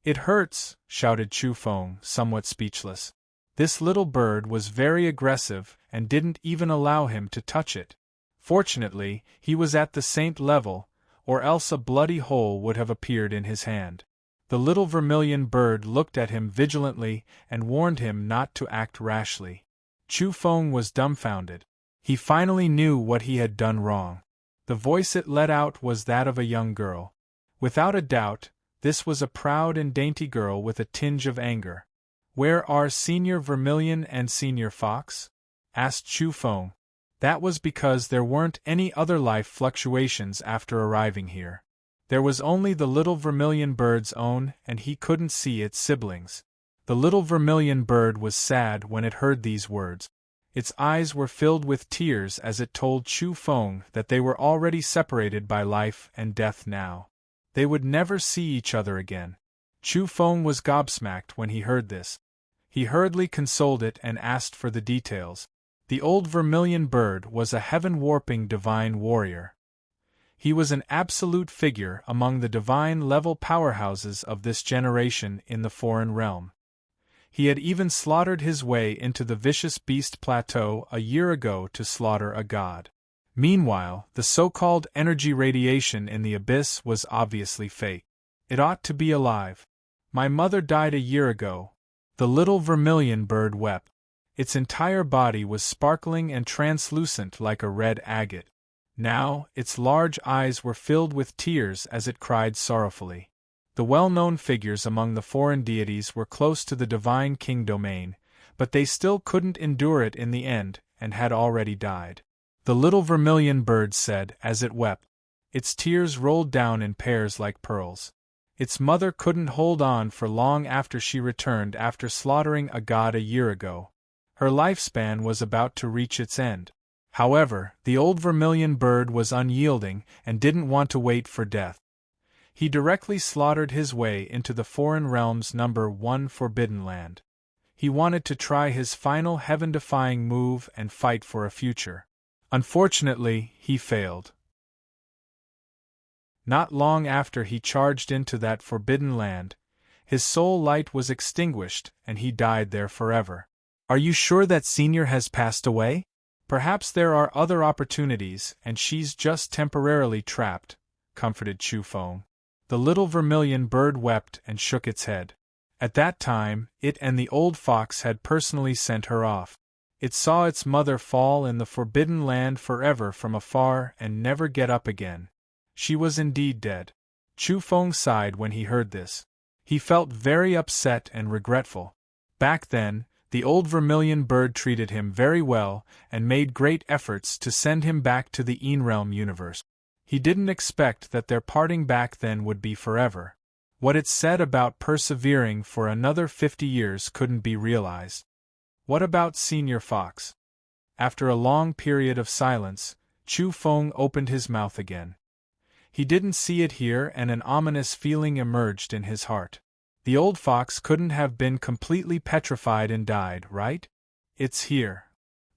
"It hurts," shouted Chu Feng, somewhat speechless. This little bird was very aggressive and didn't even allow him to touch it. Fortunately, he was at the saint level, or else a bloody hole would have appeared in his hand. The little vermilion bird looked at him vigilantly and warned him not to act rashly. Chu Feng was dumbfounded. He finally knew what he had done wrong. The voice it let out was that of a young girl. Without a doubt, this was a proud and dainty girl with a tinge of anger. "Where are Senior Vermilion and Senior Fox?" asked Chu Feng. That was because there weren't any other life fluctuations after arriving here. There was only the little vermilion bird's own, and he couldn't see its siblings. The little vermilion bird was sad when it heard these words. Its eyes were filled with tears as it told Chu Feng that they were already separated by life and death now. They would never see each other again. Chu Feng was gobsmacked when he heard this. He hurriedly consoled it and asked for the details. The old vermilion bird was a heaven-warping divine warrior. He was an absolute figure among the divine-level powerhouses of this generation in the foreign realm. He had even slaughtered his way into the Vicious Beast Plateau a year ago to slaughter a god. Meanwhile, the so-called energy radiation in the abyss was obviously fake. It ought to be alive. "My mother died a year ago." The little vermilion bird wept. Its entire body was sparkling and translucent like a red agate. Now, its large eyes were filled with tears as it cried sorrowfully. The well-known figures among the foreign deities were close to the divine king domain, but they still couldn't endure it in the end, and had already died. The little vermilion bird said as it wept. Its tears rolled down in pairs like pearls. Its mother couldn't hold on for long after she returned after slaughtering a god a year ago. Her lifespan was about to reach its end. However, the old vermilion bird was unyielding and didn't want to wait for death. He directly slaughtered his way into the foreign realm's #1 forbidden land. He wanted to try his final heaven-defying move and fight for a future. Unfortunately, he failed. Not long after he charged into that forbidden land, his soul light was extinguished and he died there forever. "Are you sure that Senior has passed away? Perhaps there are other opportunities and she's just temporarily trapped," comforted Chu Feng. The little vermilion bird wept and shook its head. At that time, it and the old fox had personally sent her off. It saw its mother fall in the forbidden land forever from afar and never get up again. She was indeed dead. Chu Feng sighed when he heard this. He felt very upset and regretful. Back then, the old vermilion bird treated him very well and made great efforts to send him back to the Realm universe. He didn't expect that their parting back then would be forever. What it said about persevering for another 50 years couldn't be realized. What about Senior Fox? After a long period of silence, Chu Feng opened his mouth again. He didn't see it here, and an ominous feeling emerged in his heart. The old fox couldn't have been completely petrified and died, right? It's here.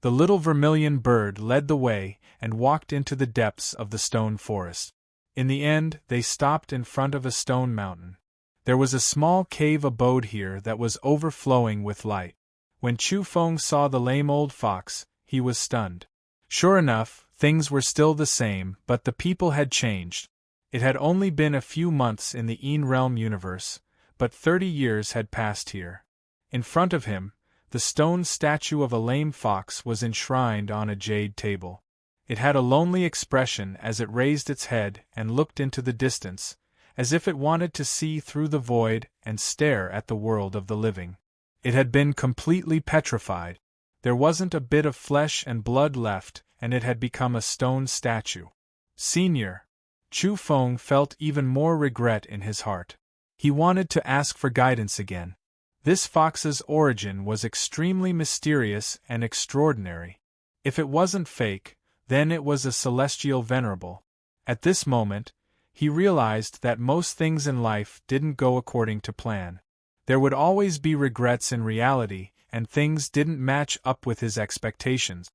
The little vermilion bird led the way and walked into the depths of the stone forest. In the end, they stopped in front of a stone mountain. There was a small cave abode here that was overflowing with light. When Chu Feng saw the lame old fox, he was stunned. Sure enough, things were still the same, but the people had changed. It had only been a few months in the Een Realm universe, but 30 years had passed here. In front of him, the stone statue of a lame fox was enshrined on a jade table. It had a lonely expression as it raised its head and looked into the distance, as if it wanted to see through the void and stare at the world of the living. It had been completely petrified. There wasn't a bit of flesh and blood left, and it had become a stone statue. Senior. Chu Feng felt even more regret in his heart. He wanted to ask for guidance again. This fox's origin was extremely mysterious and extraordinary. If it wasn't fake, then it was a celestial venerable. At this moment, he realized that most things in life didn't go according to plan. There would always be regrets in reality, and things didn't match up with his expectations.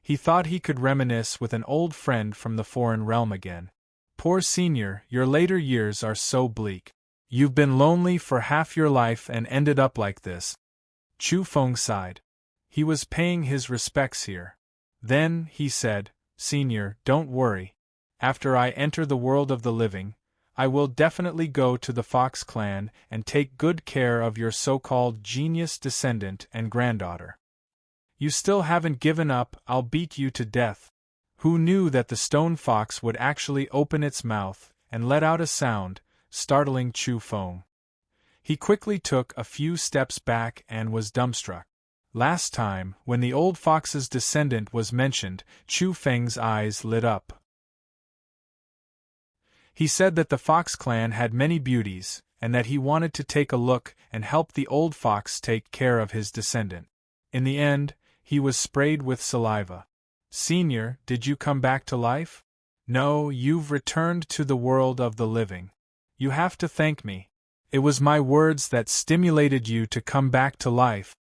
He thought he could reminisce with an old friend from the foreign realm again. Poor Senior, your later years are so bleak. You've been lonely for half your life and ended up like this. Chu Feng sighed. He was paying his respects here. Then, he said, Senior, don't worry. After I enter the world of the living, I will definitely go to the Fox clan and take good care of your so-called genius descendant and granddaughter. You still haven't given up, I'll beat you to death. Who knew that the stone fox would actually open its mouth and let out a sound, startling Chu Feng. He quickly took a few steps back and was dumbstruck. Last time, when the old fox's descendant was mentioned, Chu Feng's eyes lit up. He said that the Fox clan had many beauties, and that he wanted to take a look and help the old fox take care of his descendant. In the end, he was sprayed with saliva. Senior, did you come back to life? No, you've returned to the world of the living. You have to thank me. It was my words that stimulated you to come back to life.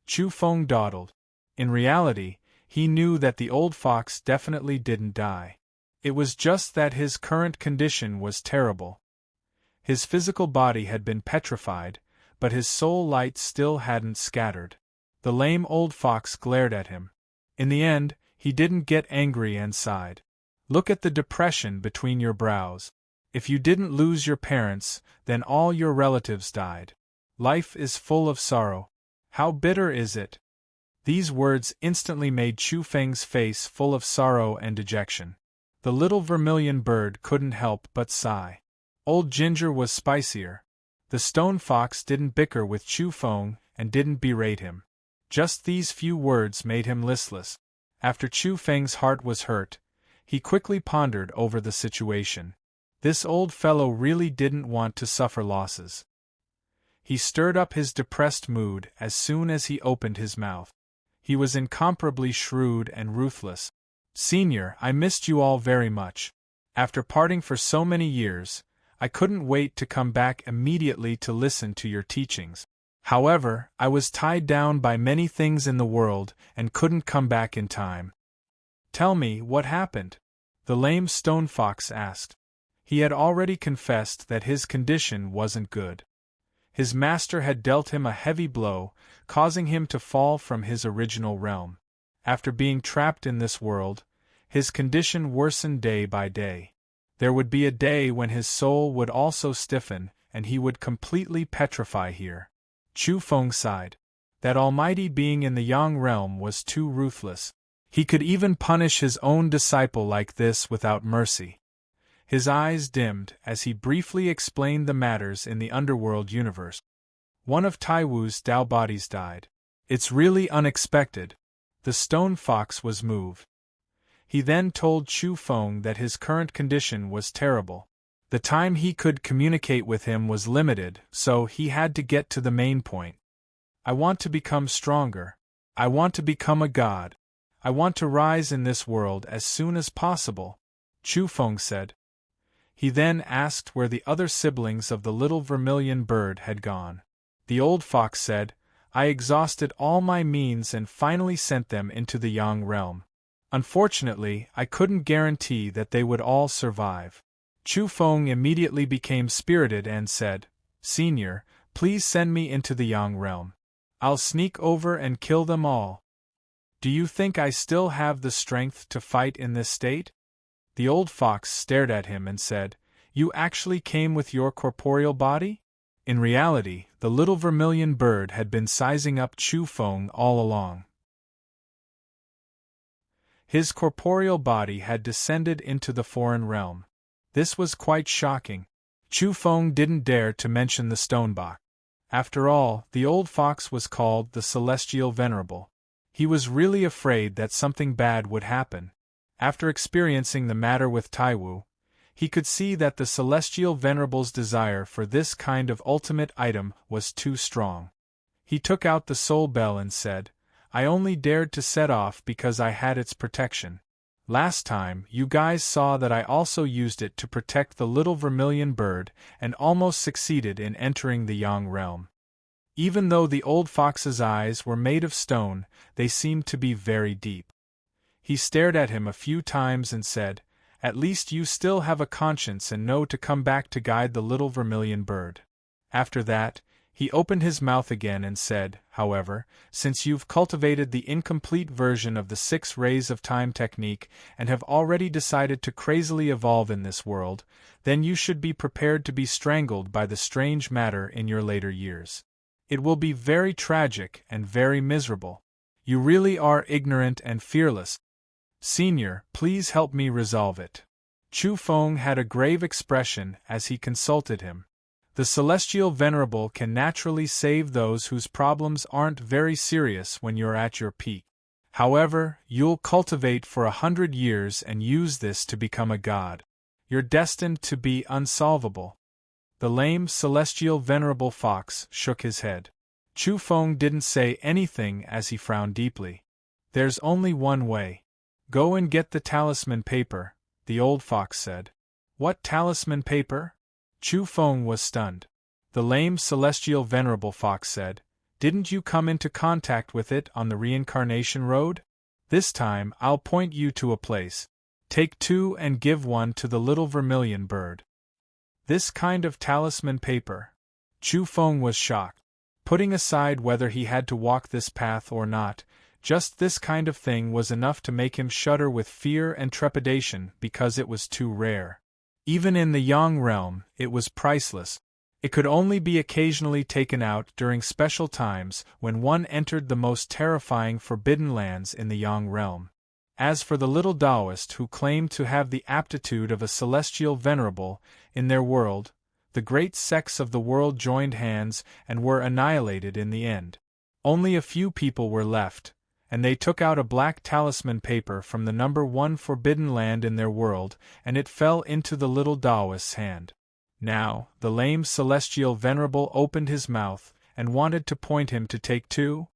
Chu Feng dawdled. In reality, he knew that the old fox definitely didn't die. It was just that his current condition was terrible. His physical body had been petrified, but his soul light still hadn't scattered. The lame old fox glared at him. In the end, he didn't get angry and sighed. Look at the depression between your brows. If you didn't lose your parents, then all your relatives died. Life is full of sorrow. How bitter is it? These words instantly made Chu Feng's face full of sorrow and dejection. The little vermilion bird couldn't help but sigh. Old Ginger was spicier. The stone fox didn't bicker with Chu Feng and didn't berate him. Just these few words made him listless. After Chu Feng's heart was hurt, he quickly pondered over the situation. This old fellow really didn't want to suffer losses. He stirred up his depressed mood as soon as he opened his mouth. He was incomparably shrewd and ruthless. Senior, I missed you all very much. After parting for so many years, I couldn't wait to come back immediately to listen to your teachings. However, I was tied down by many things in the world and couldn't come back in time. Tell me, what happened? The lame stone fox asked. He had already confessed that his condition wasn't good. His master had dealt him a heavy blow, causing him to fall from his original realm. After being trapped in this world, his condition worsened day by day. There would be a day when his soul would also stiffen, and he would completely petrify here. Chu Feng sighed. That almighty being in the Yang realm was too ruthless. He could even punish his own disciple like this without mercy. His eyes dimmed as he briefly explained the matters in the underworld universe. One of Taiwu's Dao bodies died. It's really unexpected. The stone fox was moved. He then told Chu Feng that his current condition was terrible. The time he could communicate with him was limited, so he had to get to the main point. I want to become stronger. I want to become a god. I want to rise in this world as soon as possible, Chu Feng said. He then asked where the other siblings of the little vermilion bird had gone. The old fox said, I exhausted all my means and finally sent them into the Yang realm. Unfortunately, I couldn't guarantee that they would all survive. Chu Feng immediately became spirited and said, Senior, please send me into the Yang realm. I'll sneak over and kill them all. Do you think I still have the strength to fight in this state? The old fox stared at him and said, You actually came with your corporeal body? In reality, the little vermilion bird had been sizing up Chu Feng all along. His corporeal body had descended into the foreign realm. This was quite shocking. Chu Feng didn't dare to mention the stone box. After all, the old fox was called the Celestial Venerable. He was really afraid that something bad would happen. After experiencing the matter with Taiwu, he could see that the Celestial Venerable's desire for this kind of ultimate item was too strong. He took out the soul bell and said, I only dared to set off because I had its protection. Last time, you guys saw that I also used it to protect the little vermilion bird and almost succeeded in entering the Yang realm. Even though the old fox's eyes were made of stone, they seemed to be very deep. He stared at him a few times and said, At least you still have a conscience and know to come back to guide the little vermilion bird. After that, he opened his mouth again and said, However, since you've cultivated the incomplete version of the 6 rays of time technique and have already decided to crazily evolve in this world, then you should be prepared to be strangled by the strange matter in your later years. It will be very tragic and very miserable. You really are ignorant and fearless. Senior, please help me resolve it. Chu Feng had a grave expression as he consulted him. The Celestial Venerable can naturally save those whose problems aren't very serious when you're at your peak. However, you'll cultivate for 100 years and use this to become a god. You're destined to be unsolvable. The lame Celestial Venerable Fox shook his head. Chu Feng didn't say anything as he frowned deeply. There's only one way. Go and get the talisman paper, the old fox said. What talisman paper? Chu Feng was stunned. The lame Celestial Venerable Fox said, Didn't you come into contact with it on the reincarnation road? This time I'll point you to a place. Take 2 and give 1 to the little vermilion bird. This kind of talisman paper. Chu Feng was shocked. Putting aside whether he had to walk this path or not, just this kind of thing was enough to make him shudder with fear and trepidation because it was too rare. Even in the Yang realm, it was priceless. It could only be occasionally taken out during special times when one entered the most terrifying forbidden lands in the Yang realm. As for the little Taoist who claimed to have the aptitude of a celestial venerable in their world, the great sects of the world joined hands and were annihilated in the end. Only a few people were left, and they took out a black talisman paper from the number 1 forbidden land in their world, and it fell into the little Taoist's hand. Now, the lame celestial venerable opened his mouth and wanted to point him to take 2.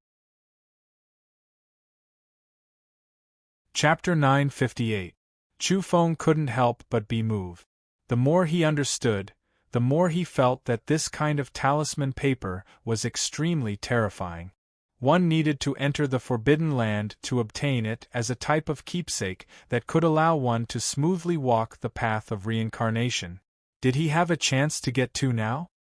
Chapter 958. Chu Feng couldn't help but be moved. The more he understood, the more he felt that this kind of talisman paper was extremely terrifying. One needed to enter the Forbidden Land to obtain it as a type of keepsake that could allow one to smoothly walk the path of reincarnation. Did he have a chance to get 2 now?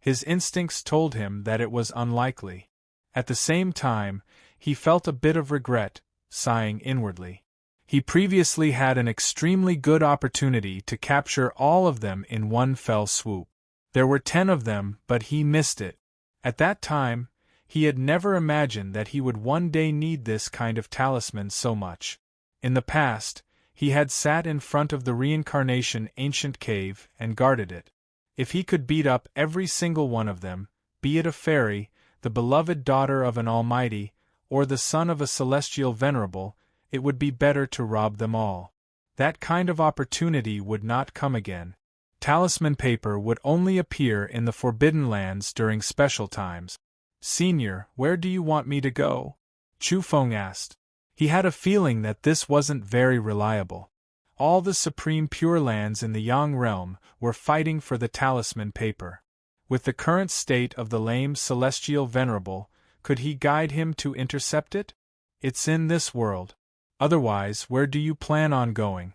His instincts told him that it was unlikely. At the same time, he felt a bit of regret, sighing inwardly. He previously had an extremely good opportunity to capture all of them in one fell swoop. There were 10 of them, but he missed it. At that time, he had never imagined that he would one day need this kind of talisman so much. In the past, he had sat in front of the reincarnation ancient cave and guarded it. If he could beat up every single one of them, be it a fairy, the beloved daughter of an almighty, or the son of a celestial venerable, it would be better to rob them all. That kind of opportunity would not come again. Talisman paper would only appear in the Forbidden Lands during special times. Senior, where do you want me to go? Chu Feng asked. He had a feeling that this wasn't very reliable. All the supreme Pure Lands in the Yang realm were fighting for the talisman paper. With the current state of the lame celestial venerable, could he guide him to intercept it? It's in this world. Otherwise, where do you plan on going?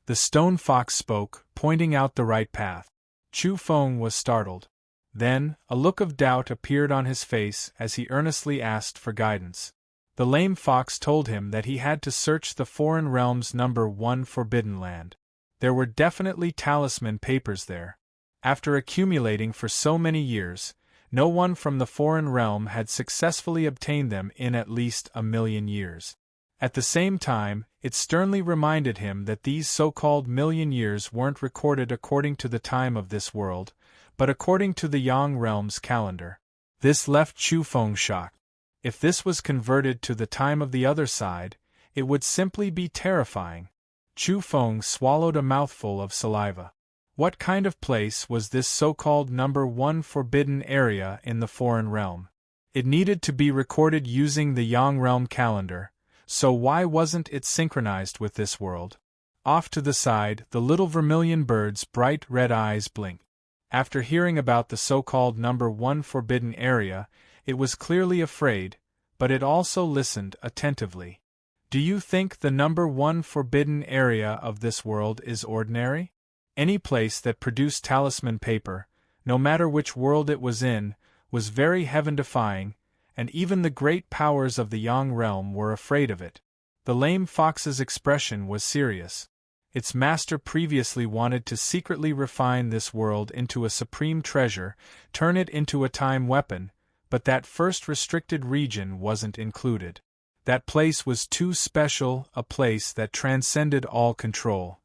The stone fox spoke, pointing out the right path. Chu Feng was startled. Then, a look of doubt appeared on his face as he earnestly asked for guidance. The lame fox told him that he had to search the foreign realm's number 1 forbidden land. There were definitely talisman papers there. After accumulating for so many years, no one from the foreign realm had successfully obtained them in at least 1,000,000 years. At the same time, it sternly reminded him that these so-called 1,000,000 years weren't recorded according to the time of this world, but according to the Yang realm's calendar. This left Chu Feng shocked. If this was converted to the time of the other side, it would simply be terrifying. Chu Feng swallowed a mouthful of saliva. What kind of place was this so-called number 1 forbidden area in the foreign realm? It needed to be recorded using the Yang realm calendar, so why wasn't it synchronized with this world? Off to the side, the little vermilion bird's bright red eyes blinked. After hearing about the so-called number 1 forbidden area, it was clearly afraid, but it also listened attentively. Do you think the number 1 forbidden area of this world is ordinary? Any place that produced talisman paper, no matter which world it was in, was very heaven-defying, and even the great powers of the Yang realm were afraid of it. The lame fox's expression was serious. Its master previously wanted to secretly refine this world into a supreme treasure, turn it into a time weapon, but that first restricted region wasn't included. That place was too special, a place that transcended all control.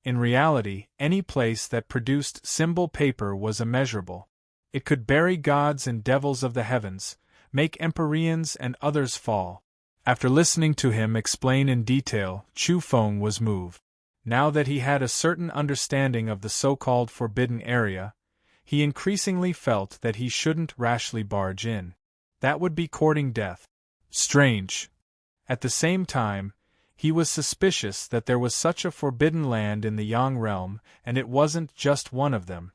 In reality, any place that produced symbol paper was immeasurable. It could bury gods and devils of the heavens, make empyreans and others fall. After listening to him explain in detail, Chu Feng was moved. Now that he had a certain understanding of the so-called forbidden area, he increasingly felt that he shouldn't rashly barge in. That would be courting death. Strange. At the same time, he was suspicious that there was such a forbidden land in the Yang realm, and it wasn't just one of them.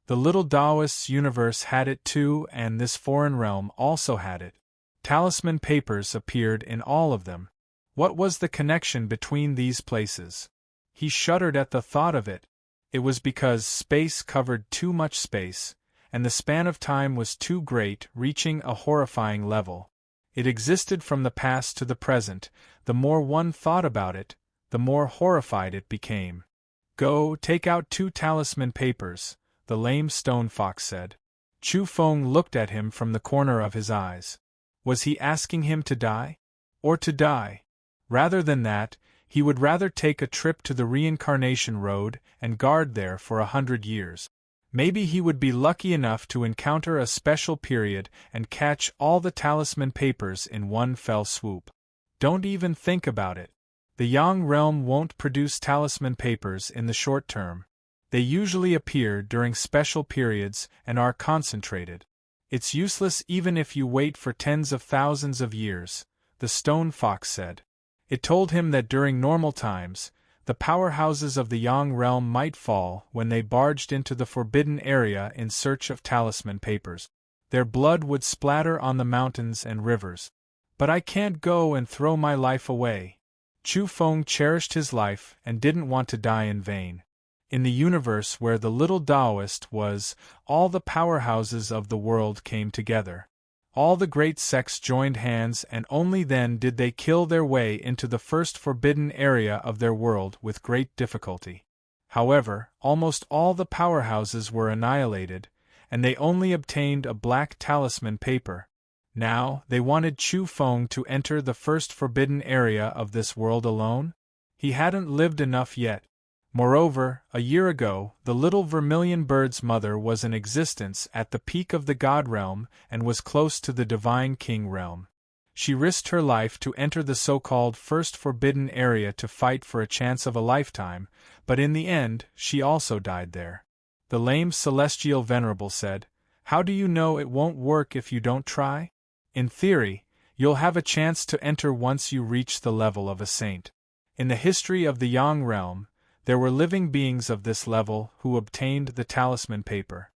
The little Taoist's universe had it too, and this foreign realm also had it. Talisman papers appeared in all of them. What was the connection between these places? He shuddered at the thought of it. It was because space covered too much space, and the span of time was too great, reaching a horrifying level. It existed from the past to the present. The more one thought about it, the more horrified it became. Go, take out 2 talisman papers, the lame stone fox said. Chu Feng looked at him from the corner of his eyes. Was he asking him to die? Or to die? Rather than that, he would rather take a trip to the reincarnation road and guard there for 100 years. Maybe he would be lucky enough to encounter a special period and catch all the talisman papers in one fell swoop. Don't even think about it. The Yang realm won't produce talisman papers in the short term. They usually appear during special periods and are concentrated. It's useless even if you wait for tens of thousands of years, the stone fox said. It told him that during normal times, the powerhouses of the Yang realm might fall when they barged into the forbidden area in search of talisman papers. Their blood would splatter on the mountains and rivers. But I can't go and throw my life away. Chu Feng cherished his life and didn't want to die in vain. In the universe where the little Taoist was, all the powerhouses of the world came together. All the great sects joined hands, and only then did they kill their way into the first forbidden area of their world with great difficulty. However, almost all the powerhouses were annihilated, and they only obtained a black talisman paper. Now, they wanted Chu Feng to enter the first forbidden area of this world alone? He hadn't lived enough yet. Moreover, a year ago, the little vermilion bird's mother was in existence at the peak of the God realm and was close to the divine king realm. She risked her life to enter the so-called first forbidden area to fight for a chance of a lifetime, but in the end, she also died there. The lame celestial venerable said, "How do you know it won't work if you don't try? In theory, you'll have a chance to enter once you reach the level of a saint. In the history of the Yang realm, there were living beings of this level who obtained the talisman paper.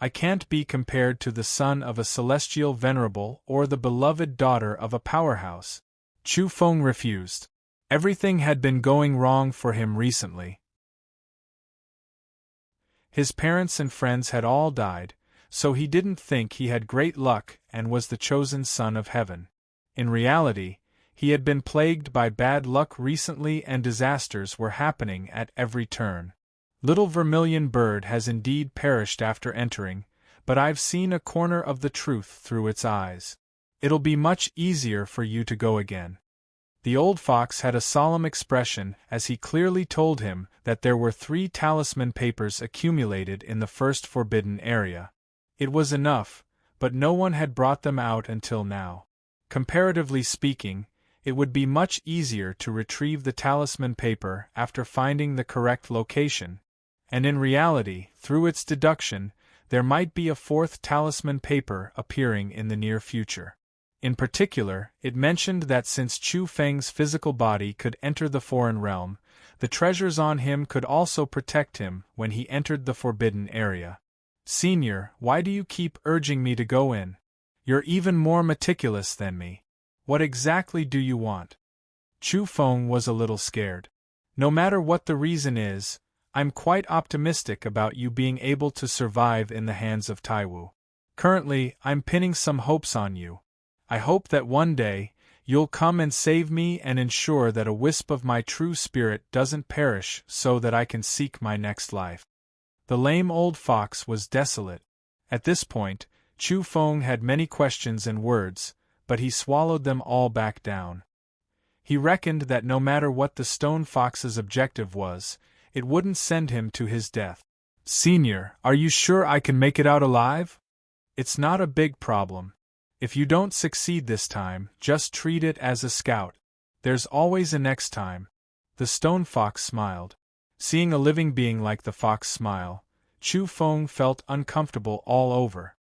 I can't be compared to the son of a celestial venerable or the beloved daughter of a powerhouse. Chu Feng refused. Everything had been going wrong for him recently. His parents and friends had all died, so he didn't think he had great luck and was the chosen son of heaven. In reality, he had been plagued by bad luck recently and disasters were happening at every turn. Little Vermilion Bird has indeed perished after entering, but I've seen a corner of the truth through its eyes. It'll be much easier for you to go again. The old fox had a solemn expression as he clearly told him that there were 3 talisman papers accumulated in the first forbidden area. It was enough, but no one had brought them out until now. Comparatively speaking, it would be much easier to retrieve the talisman paper after finding the correct location, and in reality, through its deduction, there might be a 4th talisman paper appearing in the near future. In particular, it mentioned that since Chu Feng's physical body could enter the foreign realm, the treasures on him could also protect him when he entered the forbidden area. Senior, why do you keep urging me to go in? You're even more meticulous than me. What exactly do you want? Chu Feng was a little scared. No matter what the reason is, I'm quite optimistic about you being able to survive in the hands of Taiwu. Currently, I'm pinning some hopes on you. I hope that one day, you'll come and save me and ensure that a wisp of my true spirit doesn't perish so that I can seek my next life. The lame old fox was desolate. At this point, Chu Feng had many questions and words, but he swallowed them all back down. He reckoned that no matter what the stone fox's objective was, it wouldn't send him to his death. Senior, are you sure I can make it out alive? It's not a big problem. If you don't succeed this time, just treat it as a scout. There's always a next time. The stone fox smiled. Seeing a living being like the fox smile, Chu Feng felt uncomfortable all over.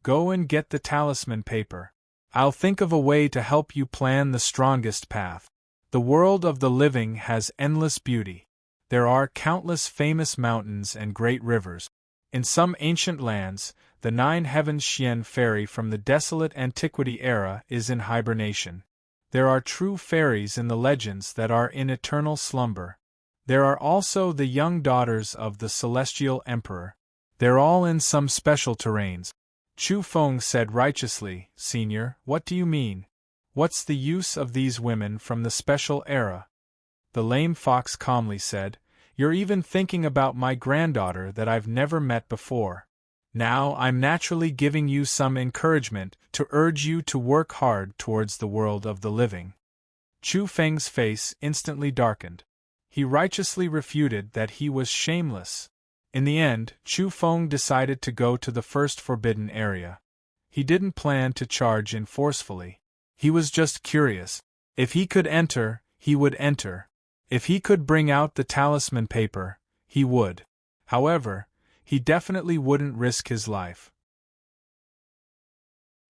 Go and get the talisman paper. I'll think of a way to help you plan the strongest path. The world of the living has endless beauty. There are countless famous mountains and great rivers. In some ancient lands, the 9 Heavens Xian fairy from the desolate antiquity era is in hibernation. There are true fairies in the legends that are in eternal slumber. There are also the young daughters of the celestial emperor. They're all in some special terrains. Chu Feng said righteously, Senior, what do you mean? What's the use of these women from the special era? The lame fox calmly said, You're even thinking about my granddaughter that I've never met before. Now I'm naturally giving you some encouragement to urge you to work hard towards the world of the living. Chu Feng's face instantly darkened. He righteously refuted that he was shameless. In the end, Chu Feng decided to go to the first forbidden area. He didn't plan to charge in forcefully. He was just curious. If he could enter, he would enter. If he could bring out the talisman paper, he would. However, he definitely wouldn't risk his life.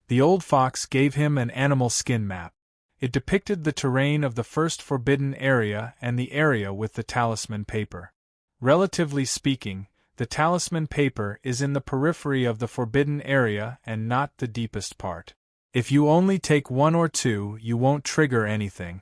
The old fox gave him an animal skin map. It depicted the terrain of the first forbidden area and the area with the talisman paper. Relatively speaking, the talisman paper is in the periphery of the forbidden area and not the deepest part. If you only take 1 or 2, you won't trigger anything.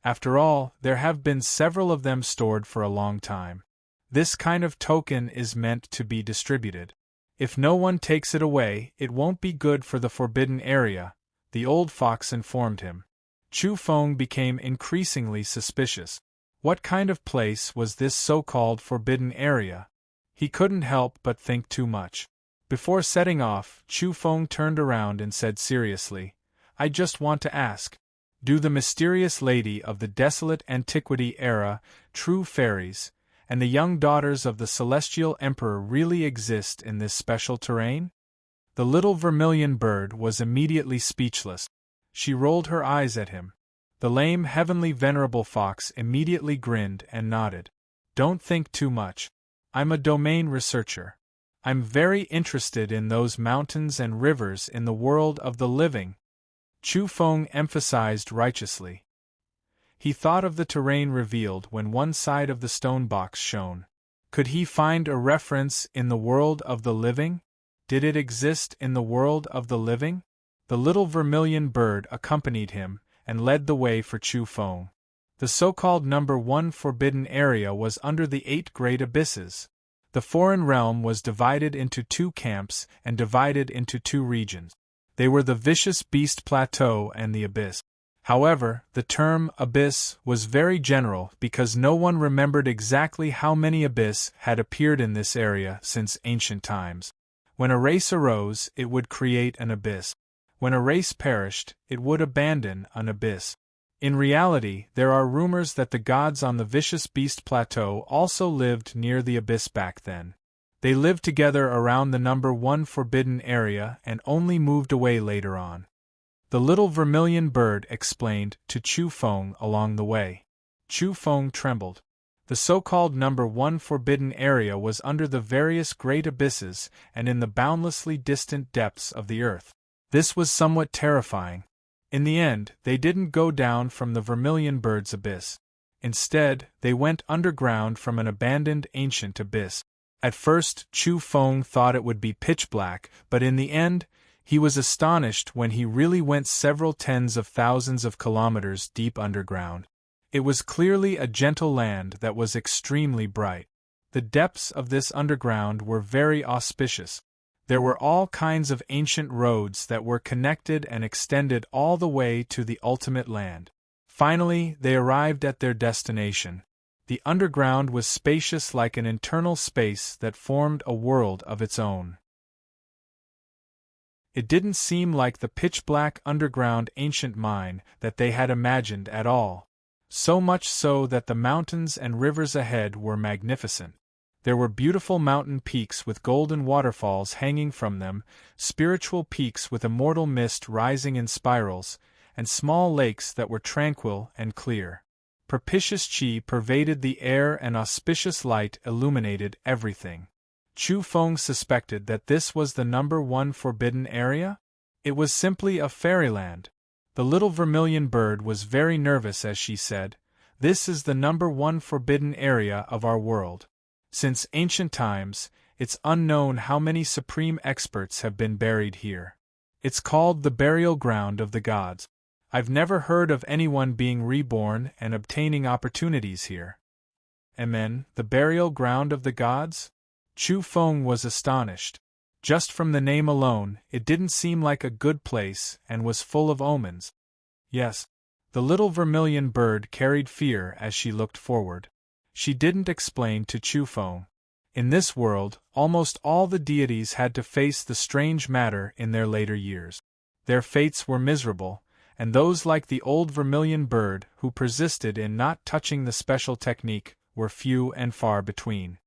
After all, there have been several of them stored for a long time. This kind of token is meant to be distributed. If no one takes it away, it won't be good for the forbidden area, the old fox informed him. Chu Feng became increasingly suspicious. What kind of place was this so-called forbidden area? He couldn't help but think too much. Before setting off, Chu Feng turned around and said seriously, I just want to ask, do the mysterious lady of the desolate antiquity era, true fairies, and the young daughters of the celestial emperor really exist in this special terrain? The little vermilion bird was immediately speechless. She rolled her eyes at him. The lame heavenly venerable fox immediately grinned and nodded. Don't think too much. I'm a domain researcher. I'm very interested in those mountains and rivers in the world of the living. Chu Feng emphasized righteously. He thought of the terrain revealed when one side of the stone box shone. Could he find a reference in the world of the living? Did it exist in the world of the living? The little vermilion bird accompanied him, and led the way for Chu Feng. The so-called number 1 forbidden area was under the 8 great abysses. The foreign realm was divided into 2 camps and divided into 2 regions. They were the Vicious Beast Plateau and the Abyss. However, the term abyss was very general because no one remembered exactly how many abyss had appeared in this area since ancient times. When a race arose, it would create an abyss. When a race perished, it would abandon an abyss. In reality, there are rumors that the gods on the Vicious Beast Plateau also lived near the abyss back then. They lived together around the number 1 forbidden area and only moved away later on. The little vermilion bird explained to Chu Feng along the way. Chu Feng trembled. The so-called number 1 forbidden area was under the various great abysses and in the boundlessly distant depths of the earth. This was somewhat terrifying. In the end, they didn't go down from the vermilion bird's abyss. Instead, they went underground from an abandoned ancient abyss. At first, Chu Feng thought it would be pitch black, but in the end, he was astonished when he really went several tens of thousands of kilometers deep underground. It was clearly a gentle land that was extremely bright. The depths of this underground were very auspicious. There were all kinds of ancient roads that were connected and extended all the way to the ultimate land. Finally, they arrived at their destination. The underground was spacious like an internal space that formed a world of its own. It didn't seem like the pitch-black underground ancient mine that they had imagined at all. So much so that the mountains and rivers ahead were magnificent. There were beautiful mountain peaks with golden waterfalls hanging from them, spiritual peaks with immortal mist rising in spirals, and small lakes that were tranquil and clear. Propitious qi pervaded the air and auspicious light illuminated everything. Chu Feng suspected that this was the number 1 forbidden area? It was simply a fairyland. The little vermilion bird was very nervous as she said, "This is the number 1 forbidden area of our world. Since ancient times, it's unknown how many supreme experts have been buried here. It's called the burial ground of the gods. I've never heard of anyone being reborn and obtaining opportunities here." Amen, the burial ground of the gods? Chu Feng was astonished. Just from the name alone, it didn't seem like a good place and was full of omens. Yes. The little vermilion bird carried fear as she looked forward. She didn't explain to Chu Feng. In this world, almost all the deities had to face the strange matter in their later years. Their fates were miserable, and those like the old vermilion bird who persisted in not touching the special technique were few and far between.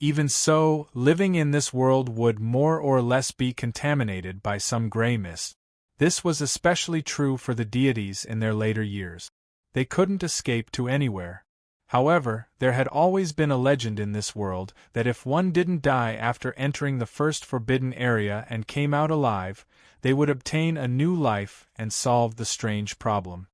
Even so, living in this world would more or less be contaminated by some gray mist. This was especially true for the deities in their later years. They couldn't escape to anywhere. However, there had always been a legend in this world that if one didn't die after entering the first forbidden area and came out alive, they would obtain a new life and solve the strange problem.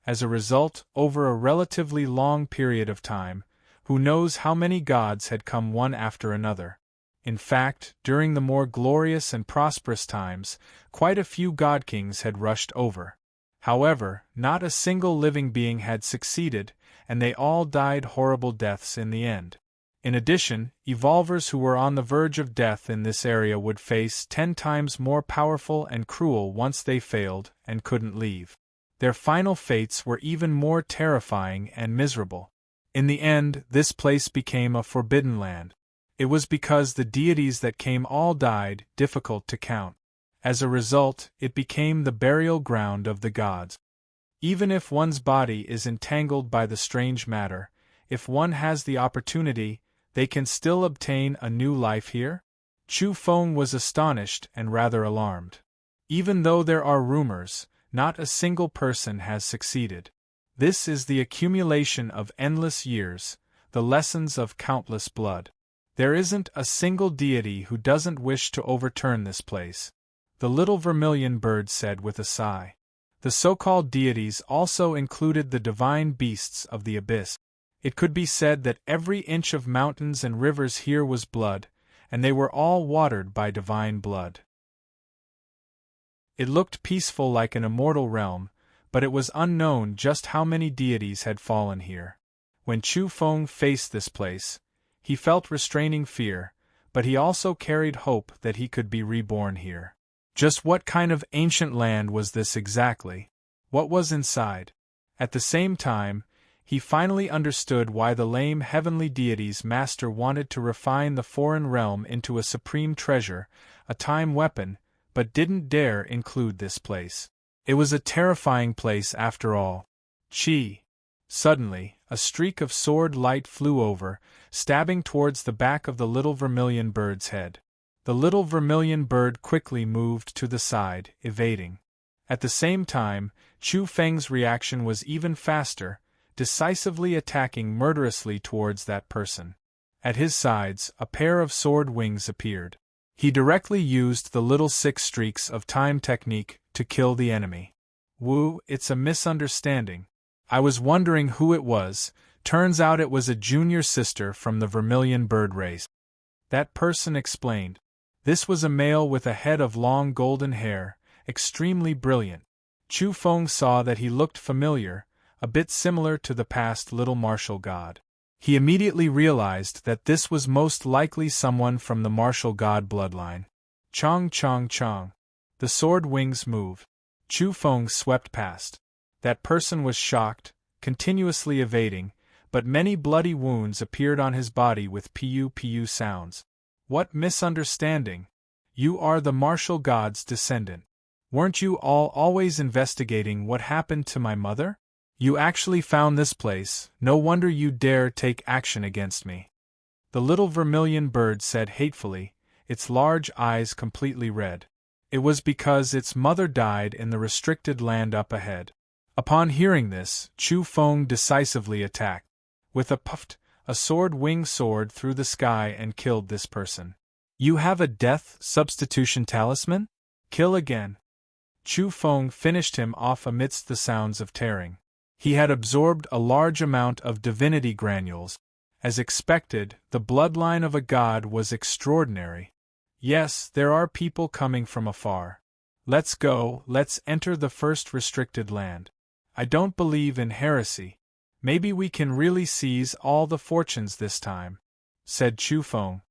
As a result, over a relatively long period of time, who knows how many gods had come one after another. In fact, during the more glorious and prosperous times, quite a few god-kings had rushed over. However, not a single living being had succeeded, and they all died horrible deaths in the end. In addition, evolvers who were on the verge of death in this area would face 10 times more powerful and cruel once they failed and couldn't leave. Their final fates were even more terrifying and miserable. In the end, this place became a forbidden land. It was because the deities that came all died, difficult to count. As a result, it became the burial ground of the gods. Even if one's body is entangled by the strange matter, if one has the opportunity, they can still obtain a new life here? Chu Feng was astonished and rather alarmed. Even though there are rumors, not a single person has succeeded. This is the accumulation of endless years, the lessons of countless blood. There isn't a single deity who doesn't wish to overturn this place. The little vermilion bird said with a sigh. The so-called deities also included the divine beasts of the abyss. It could be said that every inch of mountains and rivers here was blood, and they were all watered by divine blood. It looked peaceful like an immortal realm, but it was unknown just how many deities had fallen here. When Chu Feng faced this place, he felt restraining fear, but he also carried hope that he could be reborn here. Just what kind of ancient land was this exactly? What was inside? At the same time, he finally understood why the lame heavenly deity's master wanted to refine the foreign realm into a supreme treasure, a time weapon, but didn't dare include this place. It was a terrifying place after all. Chi! Suddenly, a streak of sword light flew over, stabbing towards the back of the little vermilion bird's head. The little vermilion bird quickly moved to the side, evading. At the same time, Chu Feng's reaction was even faster, decisively attacking murderously towards that person. At his sides, a pair of sword wings appeared. He directly used the little 6 streaks of time technique to kill the enemy. Wu, it's a misunderstanding. I was wondering who it was. Turns out it was a junior sister from the vermilion bird race. That person explained. This was a male with a head of long golden hair, extremely brilliant. Chu Feng saw that he looked familiar, a bit similar to the past little martial god. He immediately realized that this was most likely someone from the martial god bloodline. Chong chong chong. The sword wings moved. Chu Feng swept past. That person was shocked, continuously evading, but many bloody wounds appeared on his body with pu sounds. What misunderstanding! You are the martial god's descendant. Weren't you all always investigating what happened to my mother? You actually found this place, no wonder you dare take action against me. The little vermilion bird said hatefully, its large eyes completely red. It was because its mother died in the restricted land up ahead. Upon hearing this, Chu Feng decisively attacked. With a puff, a sword winged soared through the sky and killed this person. You have a death substitution talisman? Kill again. Chu Feng finished him off amidst the sounds of tearing. He had absorbed a large amount of divinity granules. As expected, the bloodline of a god was extraordinary. Yes, there are people coming from afar. Let's go, let's enter the first restricted land. I don't believe in heresy. Maybe we can really seize all the fortunes this time, said Chu Feng.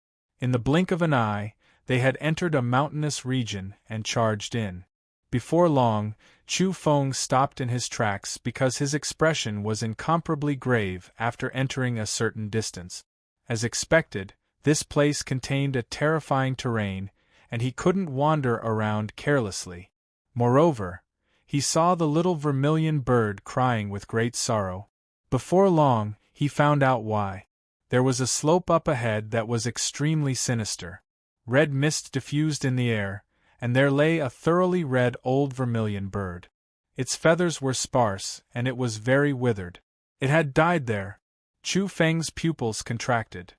In the blink of an eye, they had entered a mountainous region and charged in. Before long, Chu Feng stopped in his tracks because his expression was incomparably grave after entering a certain distance. As expected, this place contained a terrifying terrain, and he couldn't wander around carelessly. Moreover, he saw the little vermilion bird crying with great sorrow. Before long, he found out why. There was a slope up ahead that was extremely sinister. Red mist diffused in the air, and there lay a thoroughly red old vermilion bird. Its feathers were sparse, and it was very withered. It had died there. Chu Feng's pupils contracted.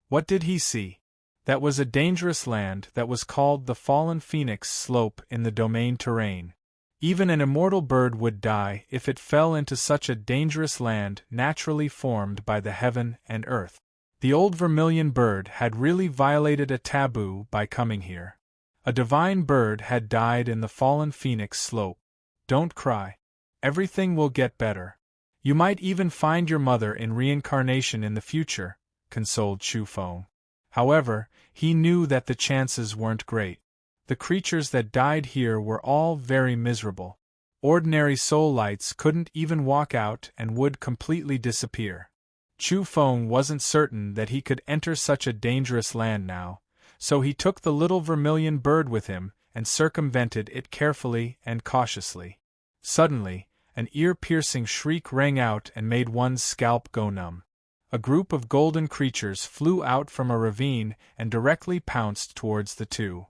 What did he see? That was a dangerous land that was called the Fallen Phoenix Slope in the domain terrain. Even an immortal bird would die if it fell into such a dangerous land naturally formed by the heaven and earth. The old vermilion bird had really violated a taboo by coming here. A divine bird had died in the Fallen Phoenix Slope. Don't cry. Everything will get better. You might even find your mother in reincarnation in the future, consoled Chu Feng. However, he knew that the chances weren't great. The creatures that died here were all very miserable. Ordinary soul lights couldn't even walk out and would completely disappear. Chu Feng wasn't certain that he could enter such a dangerous land now, so he took the little vermilion bird with him and circumvented it carefully and cautiously. Suddenly, an ear-piercing shriek rang out and made one's scalp go numb. A group of golden creatures flew out from a ravine and directly pounced towards the two.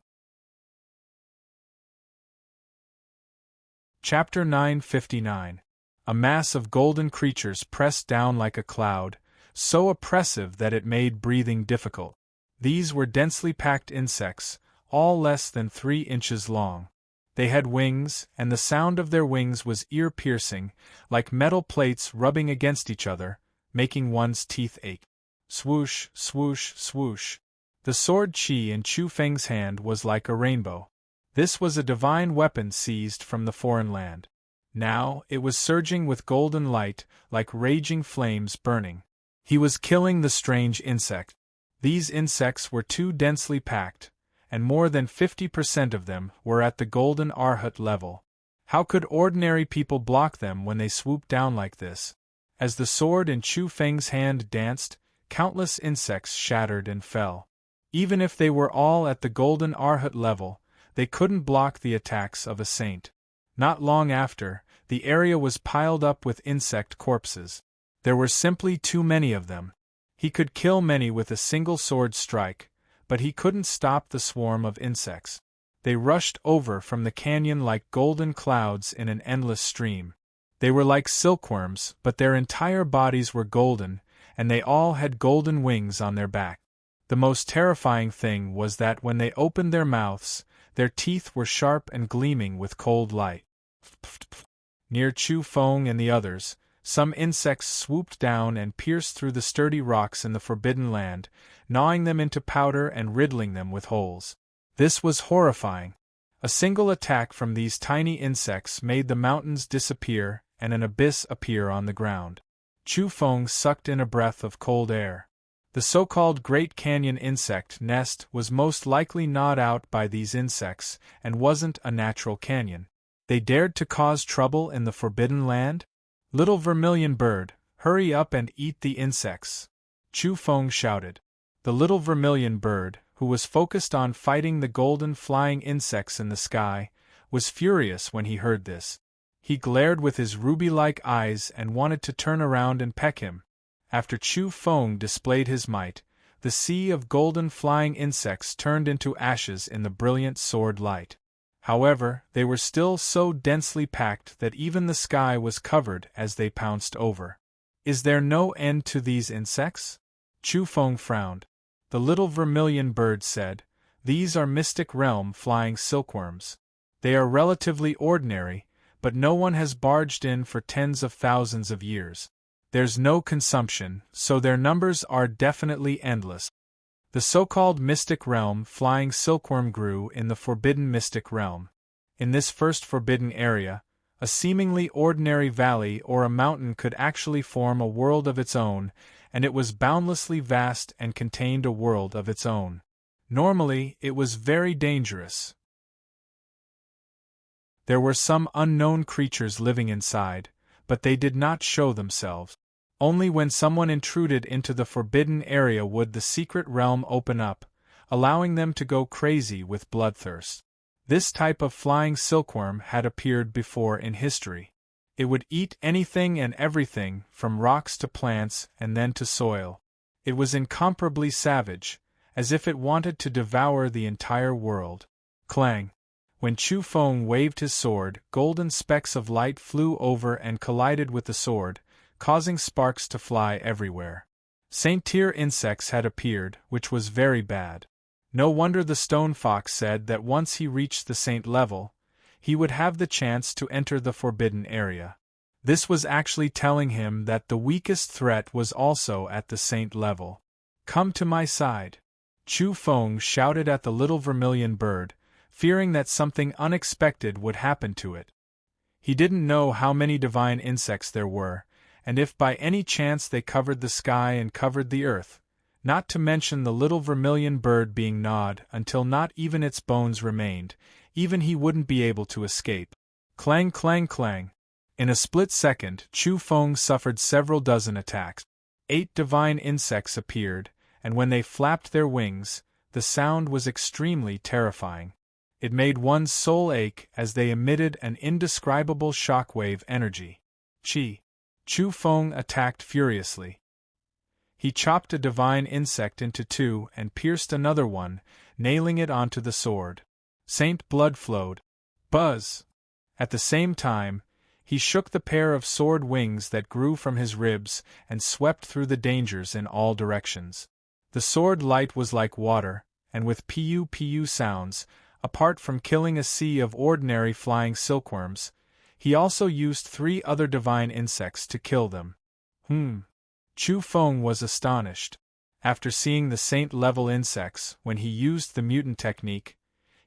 Chapter 959. A mass of golden creatures pressed down like a cloud, so oppressive that it made breathing difficult. These were densely packed insects, all less than 3 inches long. They had wings, and the sound of their wings was ear-piercing, like metal plates rubbing against each other, making one's teeth ache. Swoosh, swoosh, swoosh. The sword Qi in Chu Feng's hand was like a rainbow. This was a divine weapon seized from the foreign land. Now, it was surging with golden light, like raging flames burning. He was killing the strange insect. These insects were too densely packed, and more than 50% of them were at the golden arhat level. How could ordinary people block them when they swooped down like this? As the sword in Chu Feng's hand danced, countless insects shattered and fell. Even if they were all at the golden arhat level, they couldn't block the attacks of a saint. Not long after, the area was piled up with insect corpses. There were simply too many of them. He could kill many with a single sword strike, but he couldn't stop the swarm of insects. They rushed over from the canyon like golden clouds in an endless stream. They were like silkworms, but their entire bodies were golden, and they all had golden wings on their back. The most terrifying thing was that when they opened their mouths, their teeth were sharp and gleaming with cold light. Near Chu Feng and the others, some insects swooped down and pierced through the sturdy rocks in the Forbidden Land, gnawing them into powder and riddling them with holes. This was horrifying. A single attack from these tiny insects made the mountains disappear and an abyss appear on the ground. Chu Feng sucked in a breath of cold air. The so-called Great Canyon insect nest was most likely gnawed out by these insects and wasn't a natural canyon. They dared to cause trouble in the Forbidden Land? Little vermilion bird, hurry up and eat the insects! Chu Feng shouted. The little vermilion bird, who was focused on fighting the golden flying insects in the sky, was furious when he heard this. He glared with his ruby-like eyes and wanted to turn around and peck him. After Chu Feng displayed his might, the sea of golden flying insects turned into ashes in the brilliant sword light. However, they were still so densely packed that even the sky was covered as they pounced over. Is there no end to these insects? Chu Feng frowned. The little vermilion bird said, "These are mystic realm flying silkworms. They are relatively ordinary, but no one has barged in for tens of thousands of years. There's no consumption, so their numbers are definitely endless." The so-called mystic realm flying silkworm grew in the forbidden mystic realm. In this first forbidden area, a seemingly ordinary valley or a mountain could actually form a world of its own, and it was boundlessly vast and contained a world of its own. Normally, it was very dangerous. There were some unknown creatures living inside, but they did not show themselves. Only when someone intruded into the forbidden area would the secret realm open up, allowing them to go crazy with bloodthirst. This type of flying silkworm had appeared before in history. It would eat anything and everything, from rocks to plants and then to soil. It was incomparably savage, as if it wanted to devour the entire world. Clang! When Chu Feng waved his sword, golden specks of light flew over and collided with the sword, causing sparks to fly everywhere. Saint-tier insects had appeared, which was very bad. No wonder the stone fox said that once he reached the saint level, he would have the chance to enter the forbidden area. This was actually telling him that the weakest threat was also at the saint level. "Come to my side!" Chu Feng shouted at the little vermilion bird, fearing that something unexpected would happen to it. He didn't know how many divine insects there were, and if by any chance they covered the sky and covered the earth, not to mention the little vermilion bird being gnawed until not even its bones remained, even he wouldn't be able to escape. Clang, clang, clang. In a split second, Chu Feng suffered several dozen attacks. 8 divine insects appeared, and when they flapped their wings, the sound was extremely terrifying. It made one's soul ache as they emitted an indescribable shockwave energy. Chu Feng attacked furiously. He chopped a divine insect into 2 and pierced another one, nailing it onto the sword. Saint blood flowed. Buzz! At the same time, he shook the pair of sword wings that grew from his ribs and swept through the dangers in all directions. The sword light was like water, and with piu-piu sounds, Apart from killing a sea of ordinary flying silkworms, he also used 3 other divine insects to kill them. Chu Feng was astonished. After seeing the saint-level insects, when he used the mutant technique,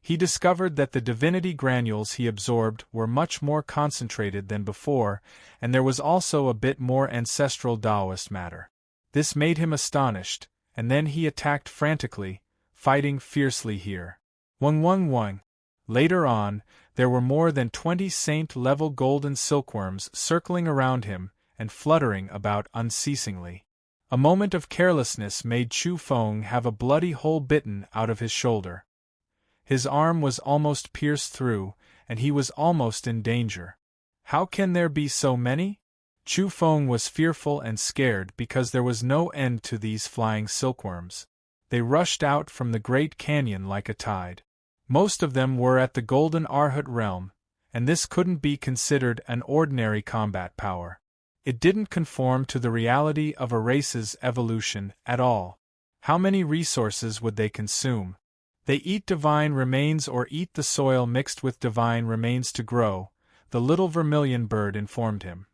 he discovered that the divinity granules he absorbed were much more concentrated than before, and there was also a bit more ancestral Taoist matter. This made him astonished, and then he attacked frantically, fighting fiercely here. Wang. Later on, there were more than 20 saint-level golden silkworms circling around him and fluttering about unceasingly. A moment of carelessness made Chu Feng have a bloody hole bitten out of his shoulder. His arm was almost pierced through, and he was almost in danger. How can there be so many? Chu Feng was fearful and scared because there was no end to these flying silkworms. They rushed out from the great canyon like a tide. Most of them were at the Golden Arhat realm, and this couldn't be considered an ordinary combat power. It didn't conform to the reality of a race's evolution at all. How many resources would they consume? They eat divine remains or eat the soil mixed with divine remains to grow, the little vermilion bird informed him.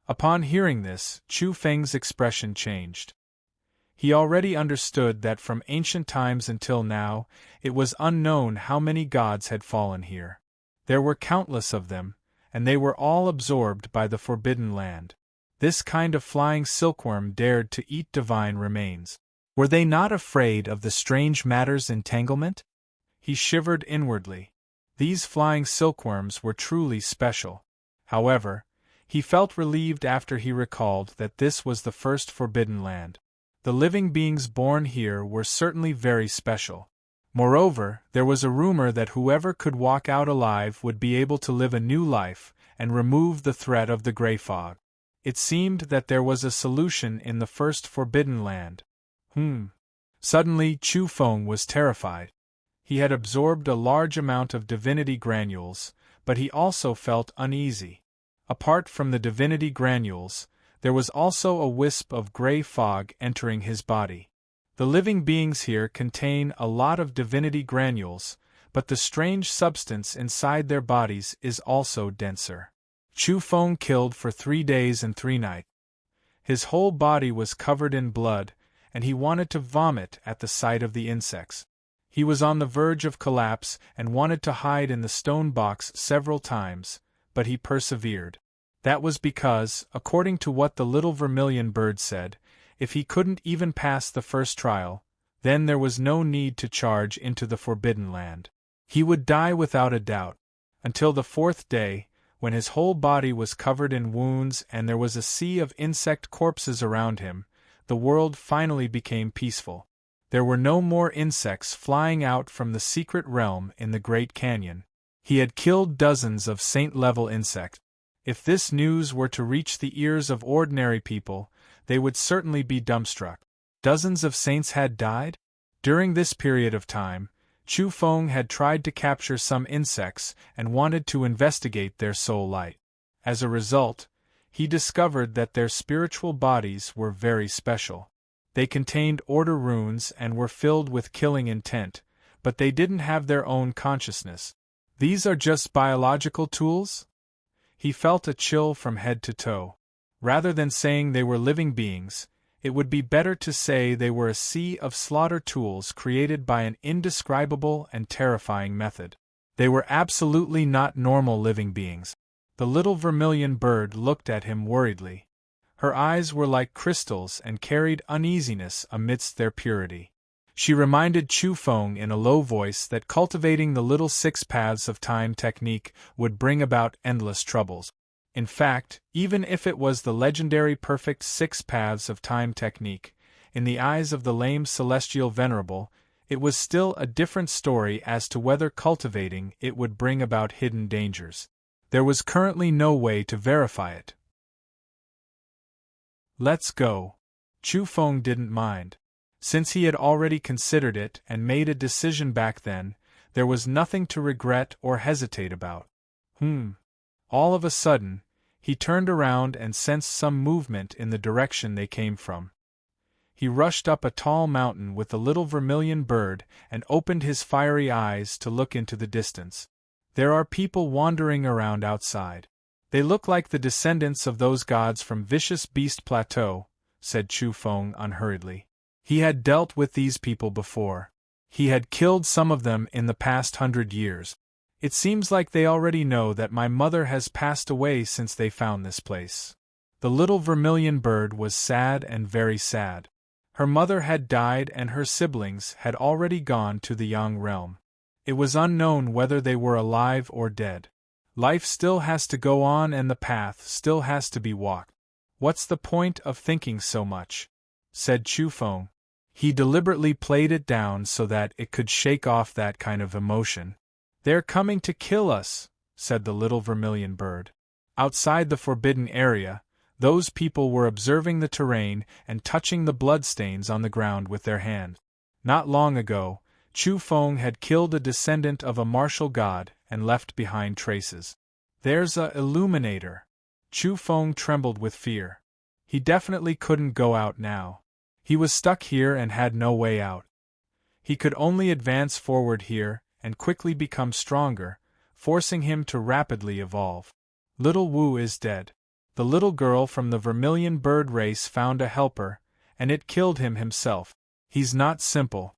Upon hearing this, Chu Feng's expression changed. He already understood that from ancient times until now, it was unknown how many gods had fallen here. There were countless of them, and they were all absorbed by the Forbidden Land. This kind of flying silkworm dared to eat divine remains. Were they not afraid of the strange matter's entanglement? He shivered inwardly. These flying silkworms were truly special. However, he felt relieved after he recalled that this was the first Forbidden Land. The living beings born here were certainly very special. Moreover, there was a rumor that whoever could walk out alive would be able to live a new life and remove the threat of the gray fog. It seemed that there was a solution in the first Forbidden Land. Suddenly, Chu Feng was terrified. He had absorbed a large amount of divinity granules, but he also felt uneasy. Apart from the divinity granules, there was also a wisp of gray fog entering his body. The living beings here contain a lot of divinity granules, but the strange substance inside their bodies is also denser. Chu Feng killed for 3 days and 3 nights. His whole body was covered in blood, and he wanted to vomit at the sight of the insects. He was on the verge of collapse and wanted to hide in the stone box several times, but he persevered. That was because, according to what the little vermilion bird said, if he couldn't even pass the first trial, then there was no need to charge into the Forbidden Land. He would die without a doubt. Until the 4th day, when his whole body was covered in wounds and there was a sea of insect corpses around him, the world finally became peaceful. There were no more insects flying out from the secret realm in the Great Canyon. He had killed dozens of saint-level insects. If this news were to reach the ears of ordinary people, they would certainly be dumbstruck. Dozens of saints had died? During this period of time, Chu Feng had tried to capture some insects and wanted to investigate their soul light. As a result, he discovered that their spiritual bodies were very special. They contained order runes and were filled with killing intent, but they didn't have their own consciousness. These are just biological tools? He felt a chill from head to toe. Rather than saying they were living beings, it would be better to say they were a sea of slaughter tools created by an indescribable and terrifying method. They were absolutely not normal living beings. The little vermilion bird looked at him worriedly. Her eyes were like crystals and carried uneasiness amidst their purity. She reminded Chu Feng in a low voice that cultivating the little 6 paths of time technique would bring about endless troubles. In fact, even if it was the legendary perfect 6 paths of time technique, in the eyes of the lame celestial venerable, it was still a different story as to whether cultivating it would bring about hidden dangers. There was currently no way to verify it. Let's go. Chu Feng didn't mind. Since he had already considered it and made a decision back then, there was nothing to regret or hesitate about. All of a sudden, he turned around and sensed some movement in the direction they came from. He rushed up a tall mountain with the little vermilion bird and opened his fiery eyes to look into the distance. There are people wandering around outside. They look like the descendants of those gods from Vicious Beast Plateau, said Chu Feng unhurriedly. He had dealt with these people before. He had killed some of them in the past 100 years. It seems like they already know that my mother has passed away since they found this place. The little vermilion bird was sad and very sad. Her mother had died and her siblings had already gone to the Yang realm. It was unknown whether they were alive or dead. Life still has to go on and the path still has to be walked. What's the point of thinking so much? Said Chu Feng. He deliberately played it down so that it could shake off that kind of emotion. They're coming to kill us, said the little vermilion bird. Outside the forbidden area, those people were observing the terrain and touching the bloodstains on the ground with their hands. Not long ago, Chu Feng had killed a descendant of a martial god and left behind traces. There's a illuminator. Chu Feng trembled with fear. He definitely couldn't go out now. He was stuck here and had no way out. He could only advance forward here and quickly become stronger, forcing him to rapidly evolve. Little Wu is dead. The little girl from the vermilion bird race found a helper, and it killed him himself. He's not simple.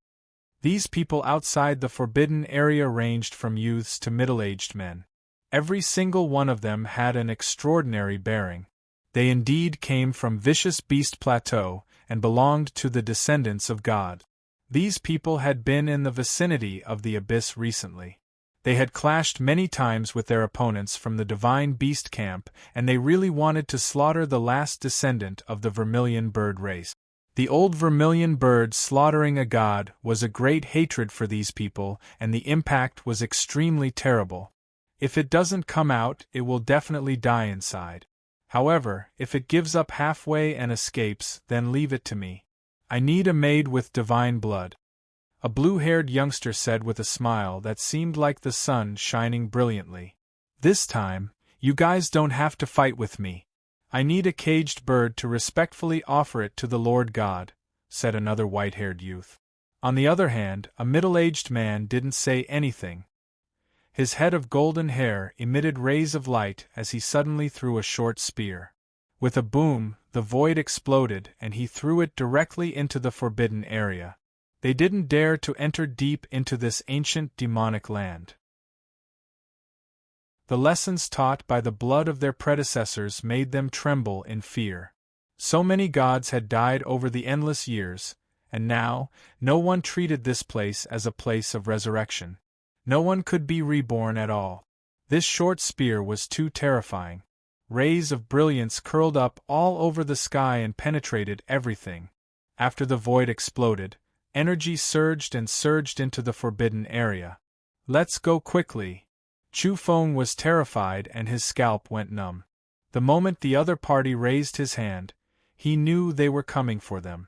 These people outside the forbidden area ranged from youths to middle-aged men. Every single one of them had an extraordinary bearing. They indeed came from Vicious Beast Plateau and belonged to the descendants of God. These people had been in the vicinity of the abyss recently. They had clashed many times with their opponents from the Divine Beast camp, and they really wanted to slaughter the last descendant of the vermilion bird race. The old vermilion bird slaughtering a god was a great hatred for these people, and the impact was extremely terrible. If it doesn't come out, it will definitely die inside. However, if it gives up halfway and escapes, then leave it to me. I need a maid with divine blood. A blue-haired youngster said with a smile that seemed like the sun shining brilliantly. This time, you guys don't have to fight with me. I need a caged bird to respectfully offer it to the Lord God, said another white-haired youth. On the other hand, a middle-aged man didn't say anything. His head of golden hair emitted rays of light as he suddenly threw a short spear. With a boom, the void exploded and he threw it directly into the forbidden area. They didn't dare to enter deep into this ancient demonic land. The lessons taught by the blood of their predecessors made them tremble in fear. So many gods had died over the endless years, and now, no one treated this place as a place of resurrection. No one could be reborn at all. This short spear was too terrifying. Rays of brilliance curled up all over the sky and penetrated everything. After the void exploded, energy surged and surged into the forbidden area. Let's go quickly. Chu Feng was terrified and his scalp went numb. The moment the other party raised his hand, he knew they were coming for them.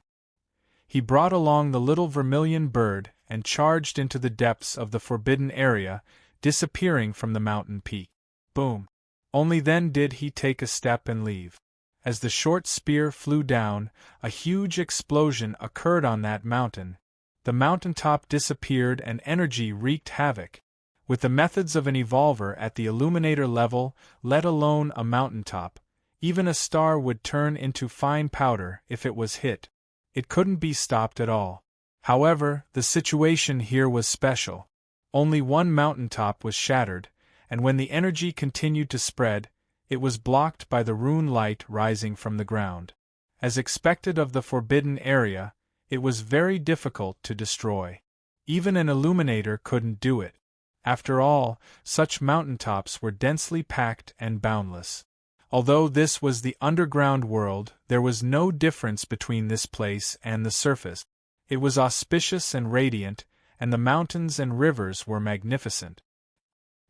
He brought along the little vermilion bird and charged into the depths of the forbidden area, disappearing from the mountain peak. Boom! Only then did he take a step and leave. As the short spear flew down, a huge explosion occurred on that mountain. The mountaintop disappeared and energy wreaked havoc. With the methods of an evolver at the illuminator level, let alone a mountaintop, even a star would turn into fine powder if it was hit. It couldn't be stopped at all. However, the situation here was special. Only one mountaintop was shattered, and when the energy continued to spread, it was blocked by the rune light rising from the ground. As expected of the forbidden area, it was very difficult to destroy. Even an illuminator couldn't do it. After all, such mountaintops were densely packed and boundless. Although this was the underground world, there was no difference between this place and the surface. It was auspicious and radiant, and the mountains and rivers were magnificent.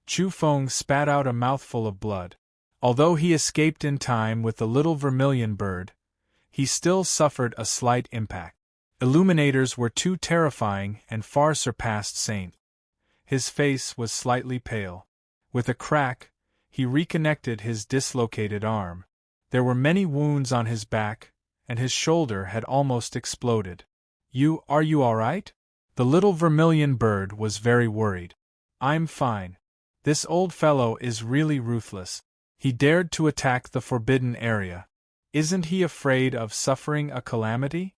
Chu Feng spat out a mouthful of blood. Although he escaped in time with the little vermilion bird, he still suffered a slight impact. Illuminators were too terrifying and far surpassed saints. His face was slightly pale. With a crack, he reconnected his dislocated arm. There were many wounds on his back, and his shoulder had almost exploded. Are you all right? The little vermilion bird was very worried. I'm fine. This old fellow is really ruthless. He dared to attack the forbidden area. Isn't he afraid of suffering a calamity?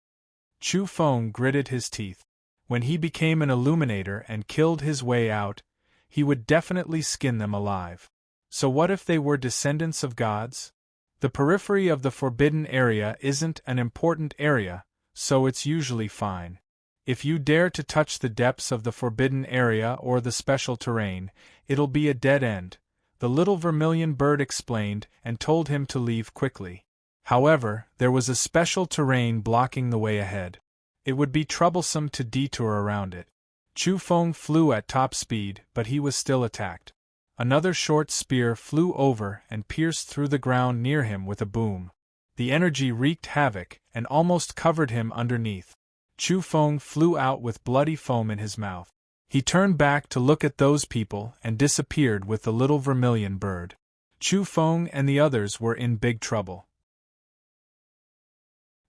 Chu Feng gritted his teeth. When he became an illuminator and killed his way out, he would definitely skin them alive. So what if they were descendants of gods? The periphery of the forbidden area isn't an important area, so it's usually fine. If you dare to touch the depths of the forbidden area or the special terrain, it'll be a dead end, the little vermilion bird explained and told him to leave quickly. However, there was a special terrain blocking the way ahead. It would be troublesome to detour around it. Chu Feng flew at top speed, but he was still attacked. Another short spear flew over and pierced through the ground near him with a boom. The energy wreaked havoc and almost covered him underneath. Chu Feng flew out with bloody foam in his mouth. He turned back to look at those people and disappeared with the little vermilion bird. Chu Feng and the others were in big trouble.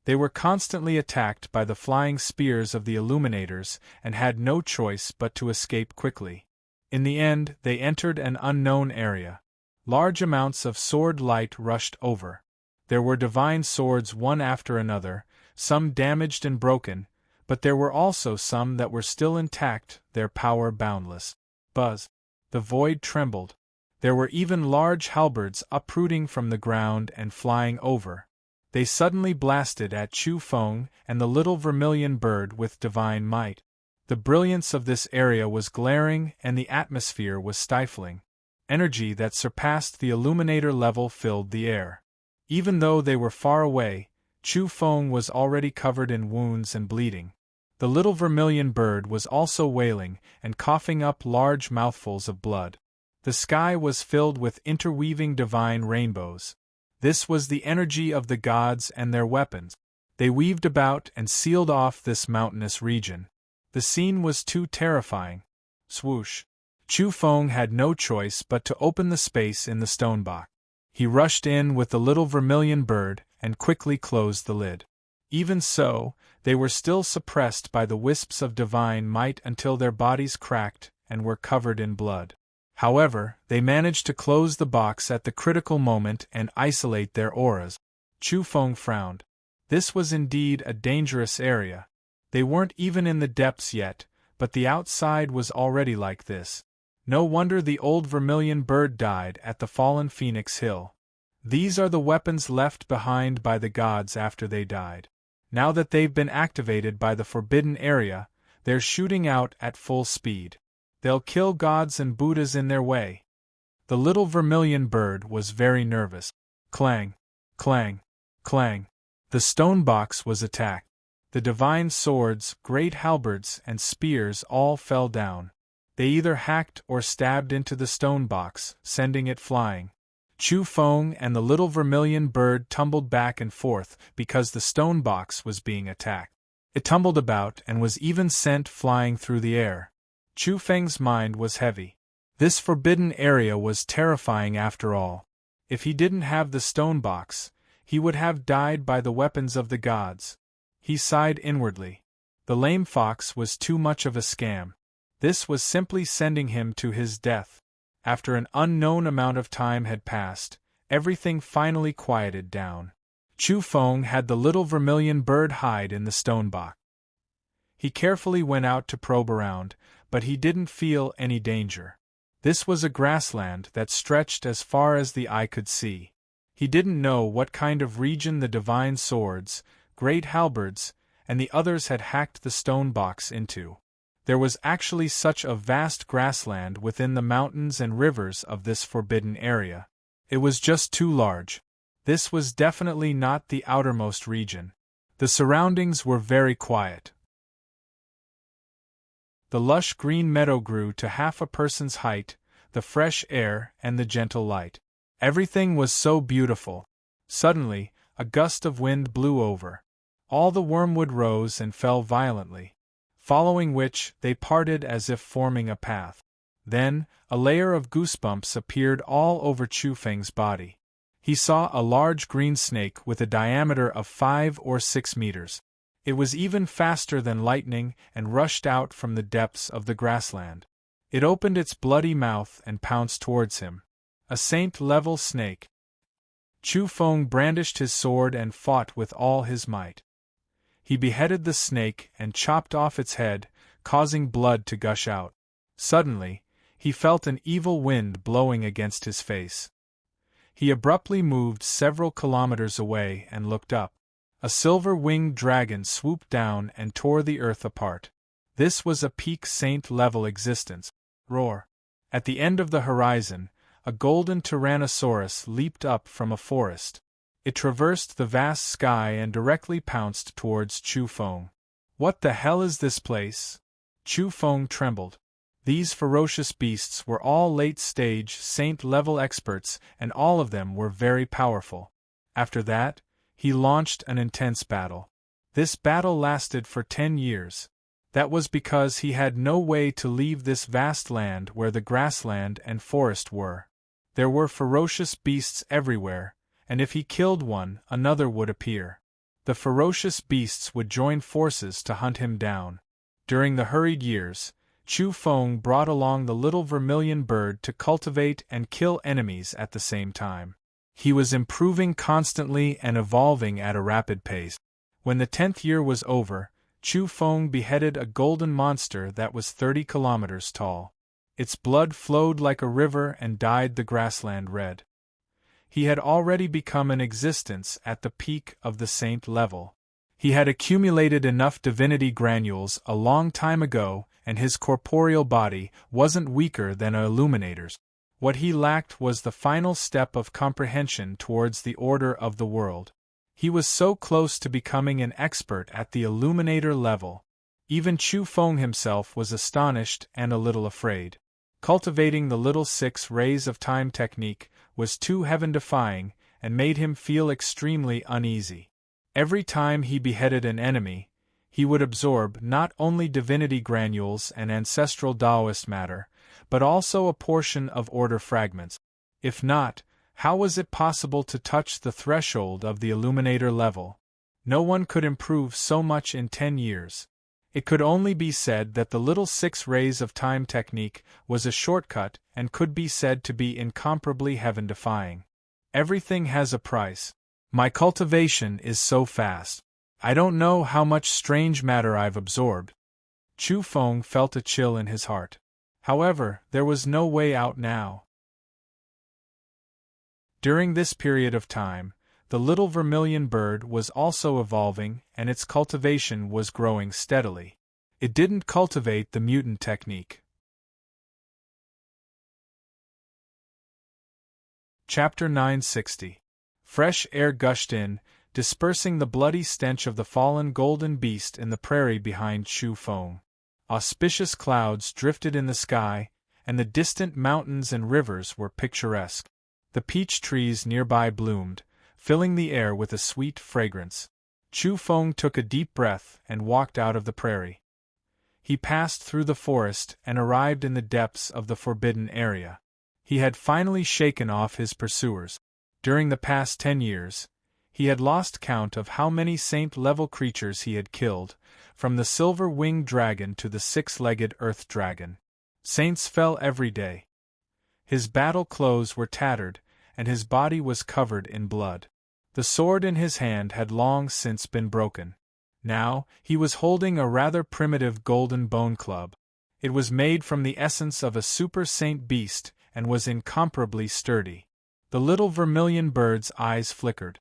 They were constantly attacked by the flying spears of the illuminators and had no choice but to escape quickly. In the end, they entered an unknown area. Large amounts of sword light rushed over. There were divine swords one after another, some damaged and broken, but there were also some that were still intact, their power boundless. Buzz! The void trembled. There were even large halberds uprooting from the ground and flying over. They suddenly blasted at Chu Feng and the little vermilion bird with divine might. The brilliance of this area was glaring and the atmosphere was stifling. Energy that surpassed the illuminator level filled the air. Even though they were far away, Chu Feng was already covered in wounds and bleeding. The little vermilion bird was also wailing and coughing up large mouthfuls of blood. The sky was filled with interweaving divine rainbows. This was the energy of the gods and their weapons. They weaved about and sealed off this mountainous region. The scene was too terrifying. Swoosh! Chu Feng had no choice but to open the space in the stone box. He rushed in with the little vermilion bird and quickly closed the lid. Even so, they were still suppressed by the wisps of divine might until their bodies cracked and were covered in blood. However, they managed to close the box at the critical moment and isolate their auras. Chu Feng frowned. This was indeed a dangerous area. They weren't even in the depths yet, but the outside was already like this. No wonder the old vermilion bird died at the fallen Phoenix Hill. These are the weapons left behind by the gods after they died. Now that they've been activated by the forbidden area, they're shooting out at full speed. They'll kill gods and Buddhas in their way. The little vermilion bird was very nervous. Clang! Clang! Clang! The stone box was attacked. The divine swords, great halberds, and spears all fell down. They either hacked or stabbed into the stone box, sending it flying. Chu Feng and the little vermilion bird tumbled back and forth because the stone box was being attacked. It tumbled about and was even sent flying through the air. Chu Feng's mind was heavy. This forbidden area was terrifying after all. If he didn't have the stone box, he would have died by the weapons of the gods. He sighed inwardly. The lame fox was too much of a scam. This was simply sending him to his death. After an unknown amount of time had passed, everything finally quieted down. Chu Feng had the little vermilion bird hide in the stone box. He carefully went out to probe around, but he didn't feel any danger. This was a grassland that stretched as far as the eye could see. He didn't know what kind of region the divine swords, great halberds, and the others had hacked the stone box into. There was actually such a vast grassland within the mountains and rivers of this forbidden area. It was just too large. This was definitely not the outermost region. The surroundings were very quiet. The lush green meadow grew to half a person's height, the fresh air and the gentle light. Everything was so beautiful. Suddenly, a gust of wind blew over. All the wormwood rose and fell violently, following which they parted as if forming a path. Then, a layer of goosebumps appeared all over Chu Feng's body. He saw a large green snake with a diameter of 5 or 6 meters. It was even faster than lightning and rushed out from the depths of the grassland. It opened its bloody mouth and pounced towards him. A saint-level snake. Chu Feng brandished his sword and fought with all his might. He beheaded the snake and chopped off its head, causing blood to gush out. Suddenly, he felt an evil wind blowing against his face. He abruptly moved several kilometers away and looked up. A silver-winged dragon swooped down and tore the earth apart. This was a peak saint-level existence. Roar! At the end of the horizon, a golden tyrannosaurus leaped up from a forest. It traversed the vast sky and directly pounced towards Chu Feng. What the hell is this place? Chu Feng trembled. These ferocious beasts were all late-stage saint-level experts, and all of them were very powerful. After that, he launched an intense battle. This battle lasted for 10 years. That was because he had no way to leave this vast land where the grassland and forest were. There were ferocious beasts everywhere, and if he killed one, another would appear. The ferocious beasts would join forces to hunt him down. During the hurried years, Chu Feng brought along the little vermilion bird to cultivate and kill enemies at the same time. He was improving constantly and evolving at a rapid pace. When the 10th year was over, Chu Feng beheaded a golden monster that was 30 kilometers tall. Its blood flowed like a river and dyed the grassland red. He had already become an existence at the peak of the saint level. He had accumulated enough divinity granules a long time ago, and his corporeal body wasn't weaker than an illuminator's. What he lacked was the final step of comprehension towards the order of the world. He was so close to becoming an expert at the illuminator level. Even Chu Feng himself was astonished and a little afraid. Cultivating the little 6 rays of time technique was too heaven-defying and made him feel extremely uneasy. Every time he beheaded an enemy, he would absorb not only divinity granules and ancestral Taoist matter, but also a portion of order fragments. If not, how was it possible to touch the threshold of the illuminator level? No one could improve so much in 10 years. It could only be said that the little 6 rays of time technique was a shortcut and could be said to be incomparably heaven-defying. Everything has a price. My cultivation is so fast. I don't know how much strange matter I've absorbed. Chu Feng felt a chill in his heart. However, there was no way out now. During this period of time, the little vermilion bird was also evolving and its cultivation was growing steadily. It didn't cultivate the mutant technique. Chapter 960. Fresh air gushed in, dispersing the bloody stench of the fallen golden beast in the prairie behind Chu Feng. Auspicious clouds drifted in the sky, and the distant mountains and rivers were picturesque. The peach trees nearby bloomed, filling the air with a sweet fragrance. Chu Feng took a deep breath and walked out of the prairie. He passed through the forest and arrived in the depths of the forbidden area. He had finally shaken off his pursuers. During the past 10 years, he had lost count of how many saint-level creatures he had killed, from the silver-winged dragon to the 6-legged earth dragon. Saints fell every day. His battle clothes were tattered, and his body was covered in blood. The sword in his hand had long since been broken. Now, he was holding a rather primitive golden bone club. It was made from the essence of a super saint beast and was incomparably sturdy. The little vermilion bird's eyes flickered.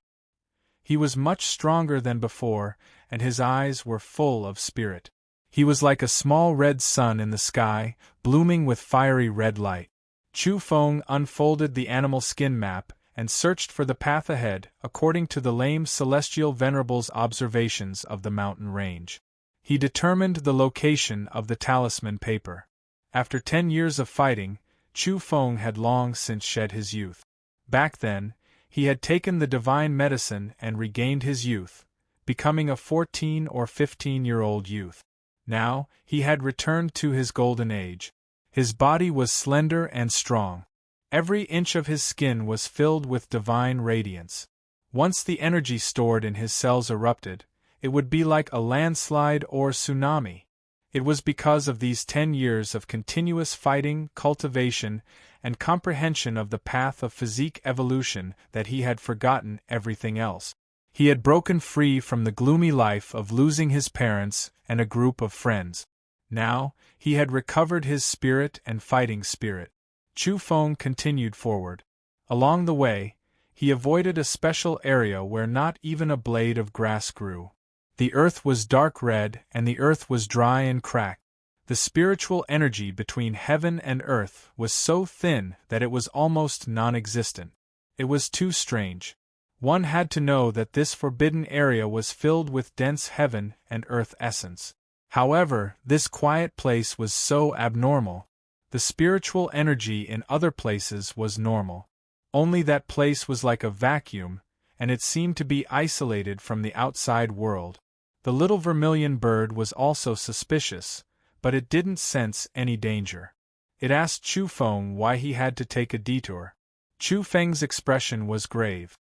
He was much stronger than before, and his eyes were full of spirit. He was like a small red sun in the sky, blooming with fiery red light. Chu Feng unfolded the animal skin map and searched for the path ahead according to the lame celestial venerable's observations of the mountain range. He determined the location of the talisman paper. After 10 years of fighting, Chu Feng had long since shed his youth. Back then, he had taken the divine medicine and regained his youth, becoming a 14 or 15-year-old youth. Now, he had returned to his golden age. His body was slender and strong. Every inch of his skin was filled with divine radiance. Once the energy stored in his cells erupted, it would be like a landslide or tsunami. It was because of these 10 years of continuous fighting, cultivation, and comprehension of the path of physique evolution that he had forgotten everything else. He had broken free from the gloomy life of losing his parents and a group of friends. Now, he had recovered his spirit and fighting spirit. Chu Feng continued forward. Along the way, he avoided a special area where not even a blade of grass grew. The earth was dark red and the earth was dry and cracked. The spiritual energy between heaven and earth was so thin that it was almost non-existent. It was too strange. One had to know that this forbidden area was filled with dense heaven and earth essence. However, this quiet place was so abnormal. The spiritual energy in other places was normal. Only that place was like a vacuum, and it seemed to be isolated from the outside world. The little vermilion bird was also suspicious, but it didn't sense any danger. It asked Chu Feng why he had to take a detour. Chu Feng's expression was grave.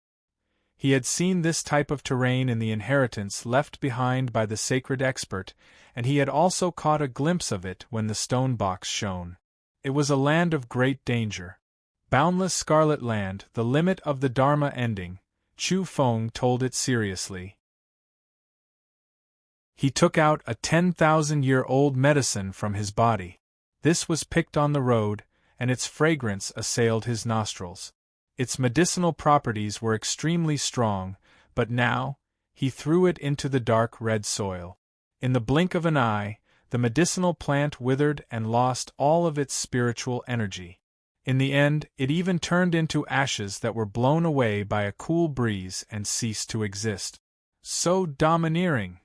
He had seen this type of terrain in the inheritance left behind by the sacred expert, and he had also caught a glimpse of it when the stone box shone. It was a land of great danger. Boundless scarlet land, the limit of the Dharma ending, Chu Feng told it seriously. He took out a 10,000-year-old medicine from his body. This was picked on the road, and its fragrance assailed his nostrils. Its medicinal properties were extremely strong, but now, he threw it into the dark red soil. In the blink of an eye, the medicinal plant withered and lost all of its spiritual energy. In the end, it even turned into ashes that were blown away by a cool breeze and ceased to exist. So domineering!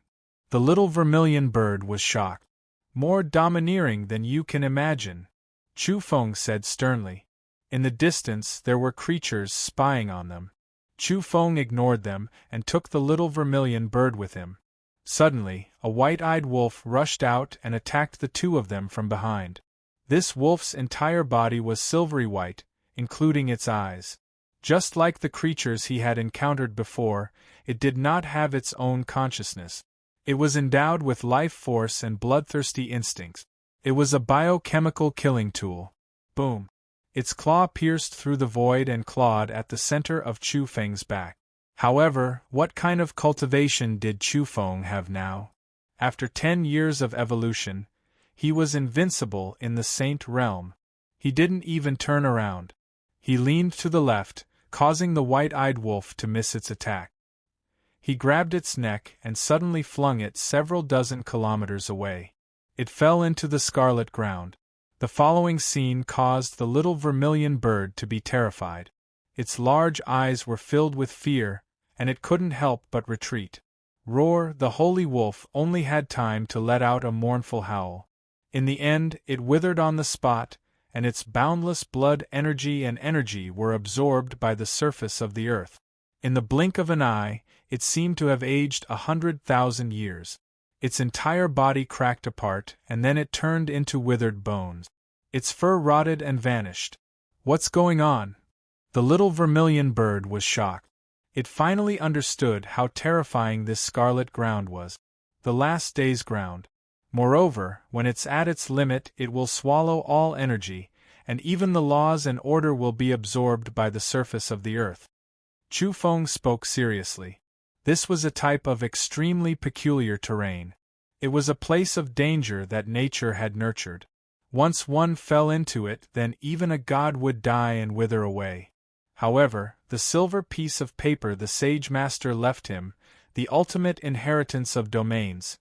The little vermilion bird was shocked. More domineering than you can imagine, Chu Feng said sternly. In the distance there were creatures spying on them. Chu Feng ignored them and took the little vermilion bird with him. Suddenly, a white-eyed wolf rushed out and attacked the two of them from behind. This wolf's entire body was silvery white, including its eyes. Just like the creatures he had encountered before, it did not have its own consciousness. It was endowed with life force and bloodthirsty instincts. It was a biochemical killing tool. Boom! Its claw pierced through the void and clawed at the center of Chu Feng's back. However, what kind of cultivation did Chu Feng have now? After 10 years of evolution, he was invincible in the saint realm. He didn't even turn around. He leaned to the left, causing the white-eyed wolf to miss its attack. He grabbed its neck and suddenly flung it several dozen kilometers away. It fell into the scarlet ground. The following scene caused the little vermilion bird to be terrified. Its large eyes were filled with fear, and it couldn't help but retreat. Roar, the holy wolf, only had time to let out a mournful howl. In the end, it withered on the spot, and its boundless blood energy were absorbed by the surface of the earth. In the blink of an eye, it seemed to have aged 100,000 years. Its entire body cracked apart, and then it turned into withered bones. Its fur rotted and vanished. What's going on? The little vermilion bird was shocked. It finally understood how terrifying this scarlet ground was. The last day's ground. Moreover, when it's at its limit, it will swallow all energy, and even the laws and order will be absorbed by the surface of the earth. Chu Feng spoke seriously. This was a type of extremely peculiar terrain. It was a place of danger that nature had nurtured. Once one fell into it, then even a god would die and wither away. However, the silver piece of paper the sage master left him, the ultimate inheritance of domains,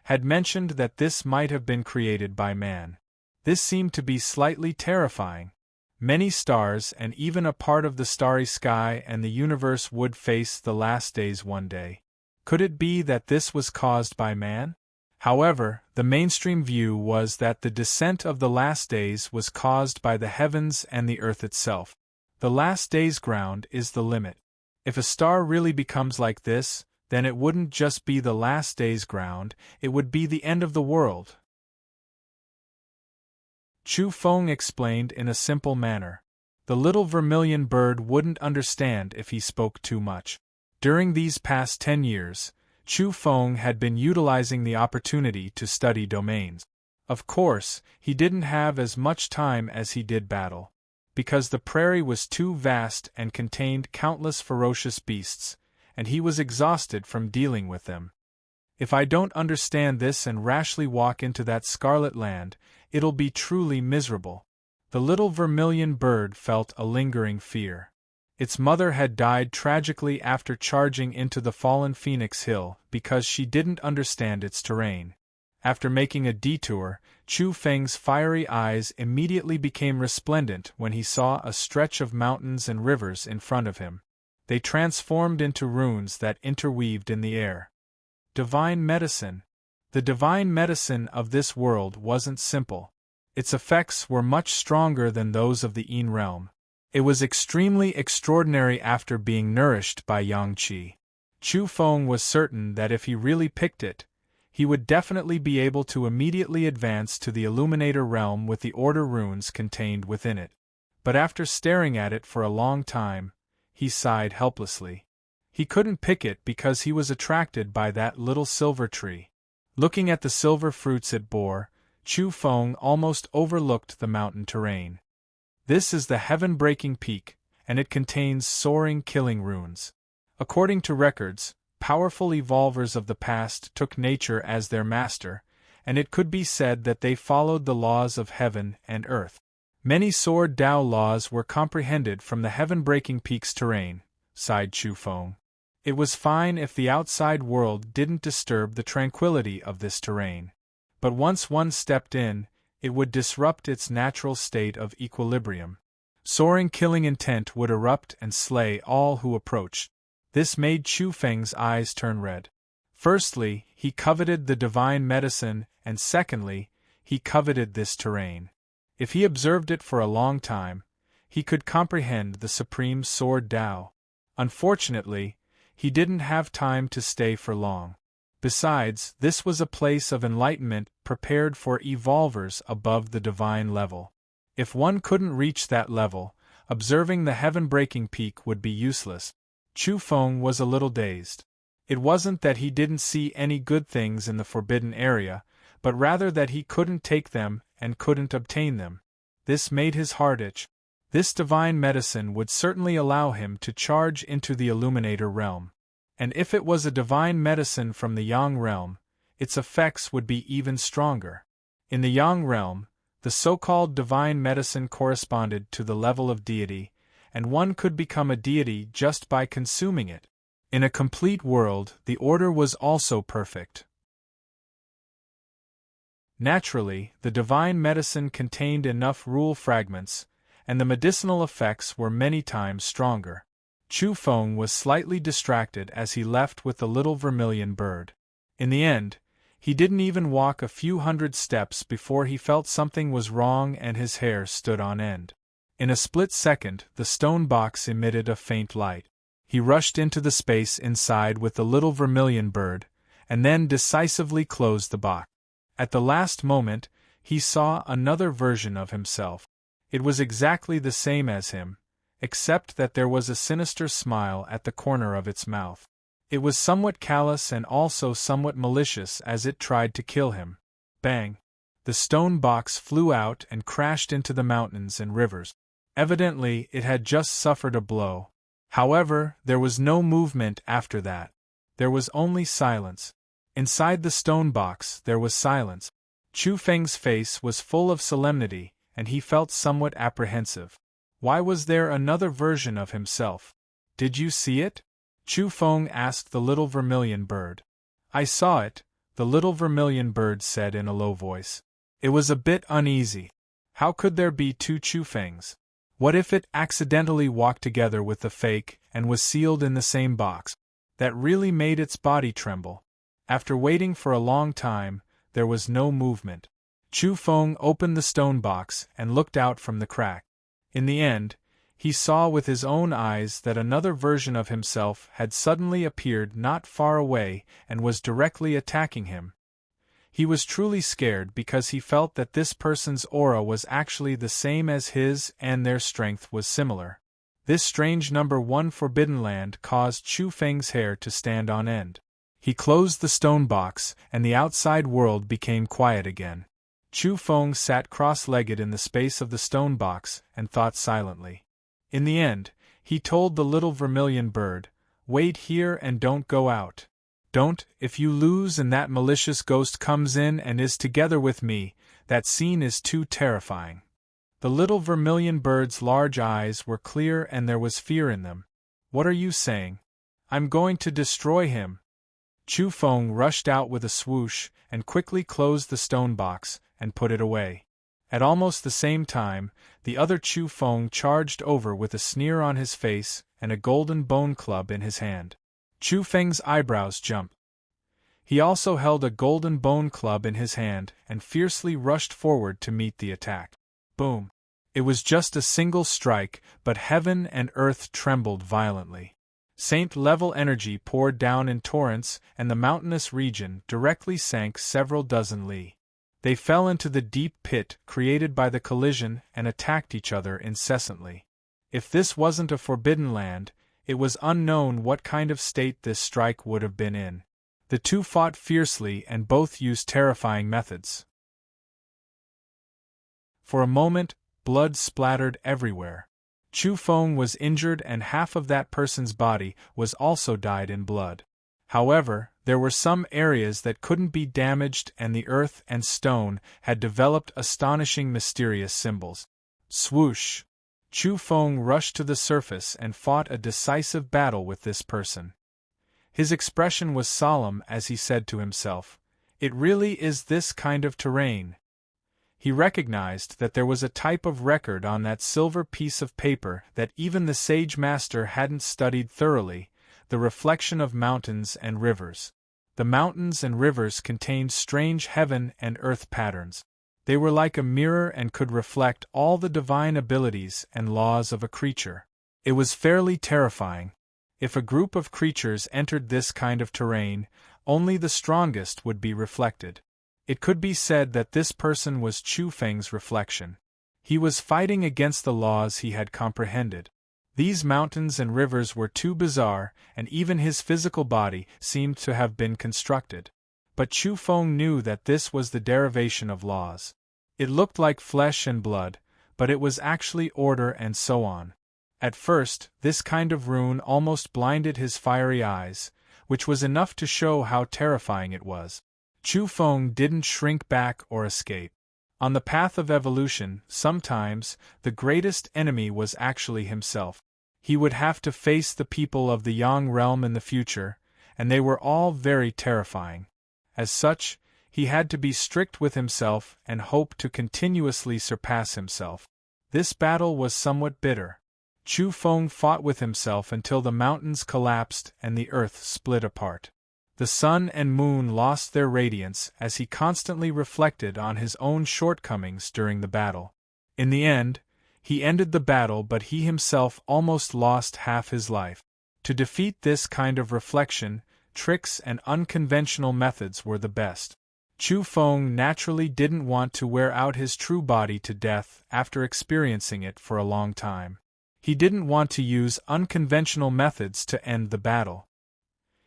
had mentioned that this might have been created by man. This seemed to be slightly terrifying. Many stars and even a part of the starry sky and the universe would face the last days one day. Could it be that this was caused by man? However, the mainstream view was that the descent of the last days was caused by the heavens and the earth itself. The last day's ground is the limit. If a star really becomes like this, then it wouldn't just be the last day's ground, it would be the end of the world. Chu Feng explained in a simple manner. The little vermilion bird wouldn't understand if he spoke too much. During these past 10 years, Chu Feng had been utilizing the opportunity to study domains. Of course, he didn't have as much time as he did battle. Because the prairie was too vast and contained countless ferocious beasts, and he was exhausted from dealing with them. If I don't understand this and rashly walk into that scarlet land, it'll be truly miserable. The little vermilion bird felt a lingering fear. Its mother had died tragically after charging into the fallen Phoenix Hill because she didn't understand its terrain. After making a detour, Chu Feng's fiery eyes immediately became resplendent when he saw a stretch of mountains and rivers in front of him. They transformed into runes that interweaved in the air. Divine medicine. The divine medicine of this world wasn't simple. Its effects were much stronger than those of the Yin realm. It was extremely extraordinary after being nourished by Yang Qi. Chu Feng was certain that if he really picked it, he would definitely be able to immediately advance to the Illuminator realm with the order runes contained within it. But after staring at it for a long time, he sighed helplessly. He couldn't pick it because he was attracted by that little silver tree. Looking at the silver fruits it bore, Chu Feng almost overlooked the mountain terrain. This is the heaven-breaking peak, and it contains soaring killing runes. According to records, powerful evolvers of the past took nature as their master, and it could be said that they followed the laws of heaven and earth. Many Sword Dao laws were comprehended from the heaven-breaking peak's terrain, sighed Chu Feng. It was fine if the outside world didn't disturb the tranquility of this terrain. But once one stepped in, it would disrupt its natural state of equilibrium. Soaring killing intent would erupt and slay all who approached. This made Chu Feng's eyes turn red. Firstly, he coveted the divine medicine, and secondly, he coveted this terrain. If he observed it for a long time, he could comprehend the supreme Sword Dao. Unfortunately, he didn't have time to stay for long. Besides, this was a place of enlightenment prepared for evolvers above the divine level. If one couldn't reach that level, observing the heaven-breaking peak would be useless. Chu Feng was a little dazed. It wasn't that he didn't see any good things in the forbidden area, but rather that he couldn't take them and couldn't obtain them. This made his heart itch. This divine medicine would certainly allow him to charge into the Illuminator realm. And if it was a divine medicine from the Yang realm, its effects would be even stronger. In the Yang realm, the so-called divine medicine corresponded to the level of deity, and one could become a deity just by consuming it. In a complete world, the order was also perfect. Naturally, the divine medicine contained enough rule fragments, and the medicinal effects were many times stronger. Chu Feng was slightly distracted as he left with the little vermilion bird. In the end, he didn't even walk a few hundred steps before he felt something was wrong and his hair stood on end. In a split second, the stone box emitted a faint light. He rushed into the space inside with the little vermilion bird, and then decisively closed the box. At the last moment, he saw another version of himself. It was exactly the same as him, except that there was a sinister smile at the corner of its mouth. It was somewhat callous and also somewhat malicious as it tried to kill him. Bang! The stone box flew out and crashed into the mountains and rivers. Evidently, it had just suffered a blow. However, there was no movement after that. There was only silence. Inside the stone box, there was silence. Chu Feng's face was full of solemnity, and he felt somewhat apprehensive. Why was there another version of himself? Did you see it? Chu Feng asked the little vermilion bird. I saw it, the little vermilion bird said in a low voice. It was a bit uneasy. How could there be two Chu Fengs? What if it accidentally walked together with the fake and was sealed in the same box? That really made its body tremble. After waiting for a long time, there was no movement. Chu Feng opened the stone box and looked out from the crack. In the end, he saw with his own eyes that another version of himself had suddenly appeared not far away and was directly attacking him. He was truly scared because he felt that this person's aura was actually the same as his and their strength was similar. This strange number 1 forbidden land caused Chu Feng's hair to stand on end. He closed the stone box, and the outside world became quiet again. Chu Feng sat cross-legged in the space of the stone box and thought silently. In the end, he told the little vermilion bird, "Wait here and don't go out. Don't, if you lose and that malicious ghost comes in and is together with me, that scene is too terrifying." The little vermilion bird's large eyes were clear and there was fear in them. "What are you saying? I'm going to destroy him." Chu Feng rushed out with a swoosh and quickly closed the stone box and put it away. At almost the same time, the other Chu Feng charged over with a sneer on his face and a golden bone club in his hand. Chu Feng's eyebrows jumped. He also held a golden bone club in his hand and fiercely rushed forward to meet the attack. Boom! It was just a single strike, but heaven and earth trembled violently. Saint-level energy poured down in torrents, and the mountainous region directly sank several dozen li. They fell into the deep pit created by the collision and attacked each other incessantly. If this wasn't a forbidden land, it was unknown what kind of state this strike would have been in. The two fought fiercely and both used terrifying methods. For a moment, blood splattered everywhere. Chu Feng was injured and half of that person's body was also dyed in blood. However, there were some areas that couldn't be damaged and the earth and stone had developed astonishing mysterious symbols. Swoosh! Chu Feng rushed to the surface and fought a decisive battle with this person. His expression was solemn as he said to himself, "It really is this kind of terrain." He recognized that there was a type of record on that silver piece of paper that even the sage master hadn't studied thoroughly, the reflection of mountains and rivers. The mountains and rivers contained strange heaven and earth patterns. They were like a mirror and could reflect all the divine abilities and laws of a creature. It was fairly terrifying. If a group of creatures entered this kind of terrain, only the strongest would be reflected. It could be said that this person was Chu Feng's reflection. He was fighting against the laws he had comprehended. These mountains and rivers were too bizarre, and even his physical body seemed to have been constructed. But Chu Feng knew that this was the derivation of laws. It looked like flesh and blood, but it was actually order and so on. At first, this kind of rune almost blinded his fiery eyes, which was enough to show how terrifying it was. Chu Feng didn't shrink back or escape. On the path of evolution, sometimes, the greatest enemy was actually himself. He would have to face the people of the Yang realm in the future, and they were all very terrifying. As such, he had to be strict with himself and hope to continuously surpass himself. This battle was somewhat bitter. Chu Feng fought with himself until the mountains collapsed and the earth split apart. The sun and moon lost their radiance as he constantly reflected on his own shortcomings during the battle. In the end, he ended the battle, but he himself almost lost half his life. To defeat this kind of reflection, tricks and unconventional methods were the best. Chu Feng naturally didn't want to wear out his true body to death after experiencing it for a long time. He didn't want to use unconventional methods to end the battle.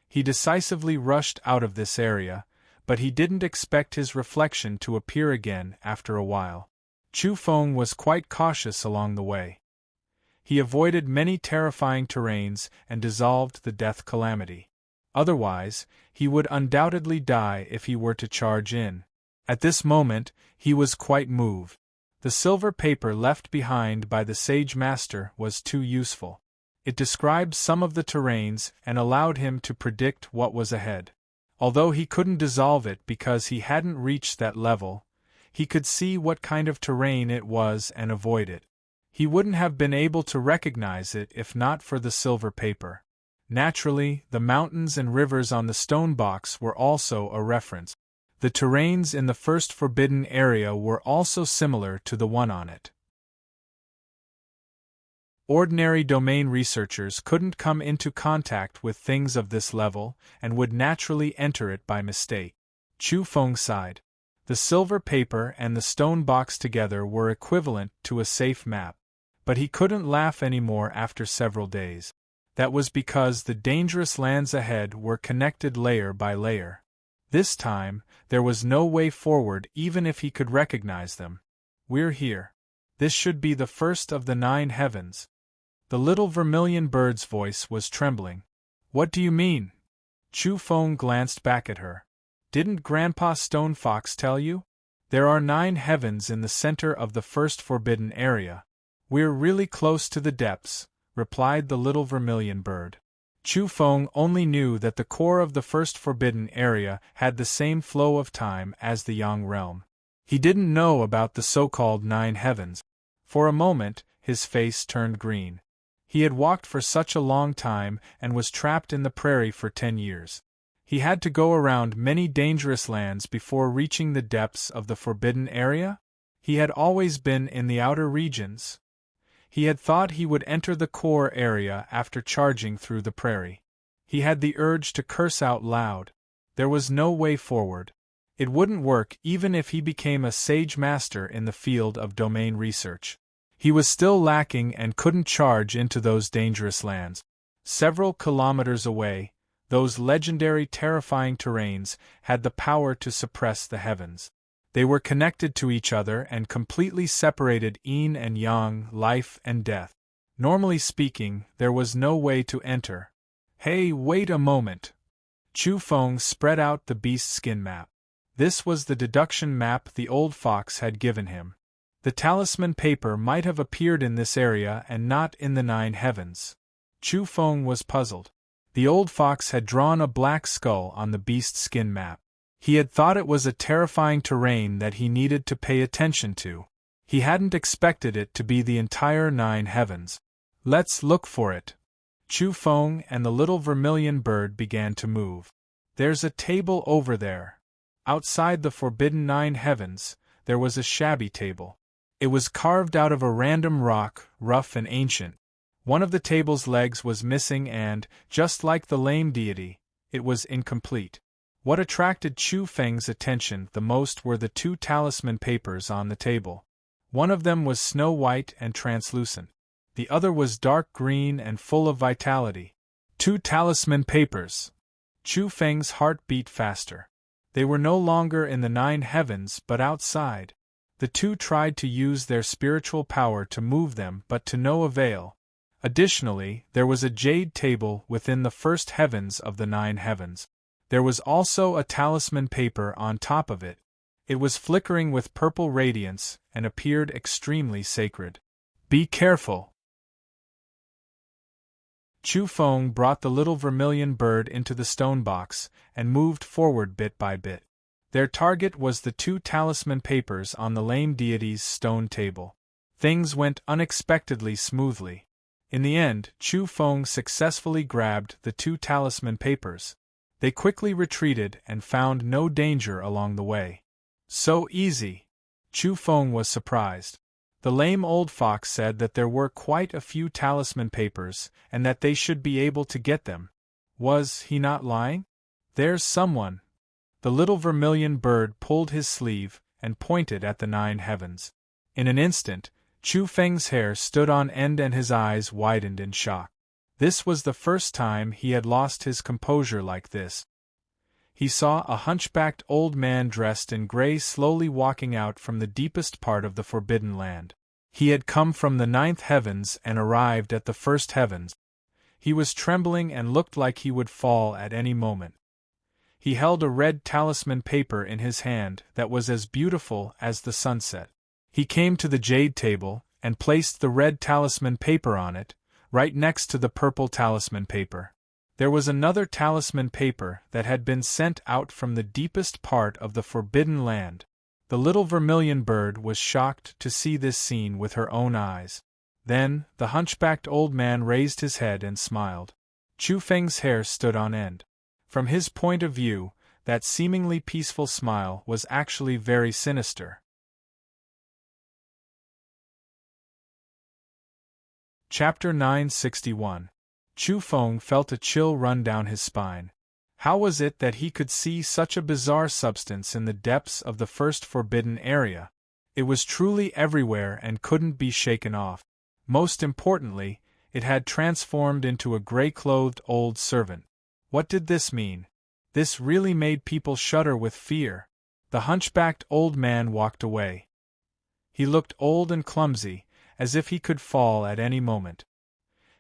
He decisively rushed out of this area, but he didn't expect his reflection to appear again after a while. Chu Feng was quite cautious along the way. He avoided many terrifying terrains and dissolved the death calamity. Otherwise, he would undoubtedly die if he were to charge in. At this moment, he was quite moved. The silver paper left behind by the sage master was too useful. It described some of the terrains and allowed him to predict what was ahead. Although he couldn't dissolve it because he hadn't reached that level, he could see what kind of terrain it was and avoid it. He wouldn't have been able to recognize it if not for the silver paper. Naturally, the mountains and rivers on the stone box were also a reference. The terrains in the first forbidden area were also similar to the one on it. Ordinary domain researchers couldn't come into contact with things of this level and would naturally enter it by mistake. Chu Feng sighed. The silver paper and the stone box together were equivalent to a safe map. But he couldn't laugh anymore after several days. That was because the dangerous lands ahead were connected layer by layer. This time, there was no way forward even if he could recognize them. We're here. This should be the first of the 9 heavens. The little vermilion bird's voice was trembling. What do you mean? Chu Feng glanced back at her. Didn't Grandpa Stone Fox tell you? There are 9 heavens in the center of the first forbidden area. We're really close to the depths, replied the little vermilion bird. Chu Feng only knew that the core of the first forbidden area had the same flow of time as the Yang realm. He didn't know about the so-called 9 heavens. For a moment, his face turned green. He had walked for such a long time and was trapped in the prairie for 10 years. He had to go around many dangerous lands before reaching the depths of the forbidden area? He had always been in the outer regions. He had thought he would enter the core area after charging through the prairie. He had the urge to curse out loud. There was no way forward. It wouldn't work even if he became a sage master in the field of domain research. He was still lacking and couldn't charge into those dangerous lands. Several kilometers away, those legendary terrifying terrains had the power to suppress the heavens. They were connected to each other and completely separated yin and yang, life and death. Normally speaking, there was no way to enter. Hey, wait a moment. Chu Feng spread out the beast skin map. This was the deduction map the old fox had given him. The talisman paper might have appeared in this area and not in the 9 heavens. Chu Feng was puzzled. The old fox had drawn a black skull on the beast skin map. He had thought it was a terrifying terrain that he needed to pay attention to. He hadn't expected it to be the entire 9 heavens. Let's look for it. Chu Feng and the little vermilion bird began to move. There's a table over there. Outside the forbidden 9 heavens, there was a shabby table. It was carved out of a random rock, rough and ancient. One of the table's legs was missing and, just like the lame deity, it was incomplete. What attracted Chu Feng's attention the most were the 2 talisman papers on the table. One of them was snow white and translucent. The other was dark green and full of vitality. 2 talisman papers. Chu Feng's heart beat faster. They were no longer in the 9 heavens but outside. The 2 tried to use their spiritual power to move them but to no avail. Additionally, there was a jade table within the first heavens of the 9 heavens. There was also a talisman paper on top of it. It was flickering with purple radiance and appeared extremely sacred. Be careful. Chu Feng brought the little vermilion bird into the stone box and moved forward bit by bit. Their target was the 2 talisman papers on the lame deity's stone table. Things went unexpectedly smoothly. In the end, Chu Feng successfully grabbed the 2 talisman papers. They quickly retreated and found no danger along the way. So easy! Chu Feng was surprised. The lame old fox said that there were quite a few talisman papers and that they should be able to get them. Was he not lying? There's someone. The little vermilion bird pulled his sleeve and pointed at the 9 heavens. In an instant, Chu Feng's hair stood on end and his eyes widened in shock. This was the first time he had lost his composure like this. He saw a hunchbacked old man dressed in gray slowly walking out from the deepest part of the forbidden land. He had come from the 9th heavens and arrived at the first heavens. He was trembling and looked like he would fall at any moment. He held a red talisman paper in his hand that was as beautiful as the sunset. He came to the jade table and placed the red talisman paper on it, right next to the purple talisman paper. There was another talisman paper that had been sent out from the deepest part of the forbidden land. The little vermilion bird was shocked to see this scene with her own eyes. Then, the hunchbacked old man raised his head and smiled. Chu Feng's hair stood on end. From his point of view, that seemingly peaceful smile was actually very sinister. Chapter 961. Chu Feng felt a chill run down his spine. How was it that he could see such a bizarre substance in the depths of the first forbidden area? It was truly everywhere and couldn't be shaken off. Most importantly, it had transformed into a gray-clothed old servant. What did this mean? This really made people shudder with fear. The hunchbacked old man walked away. He looked old and clumsy, as if he could fall at any moment.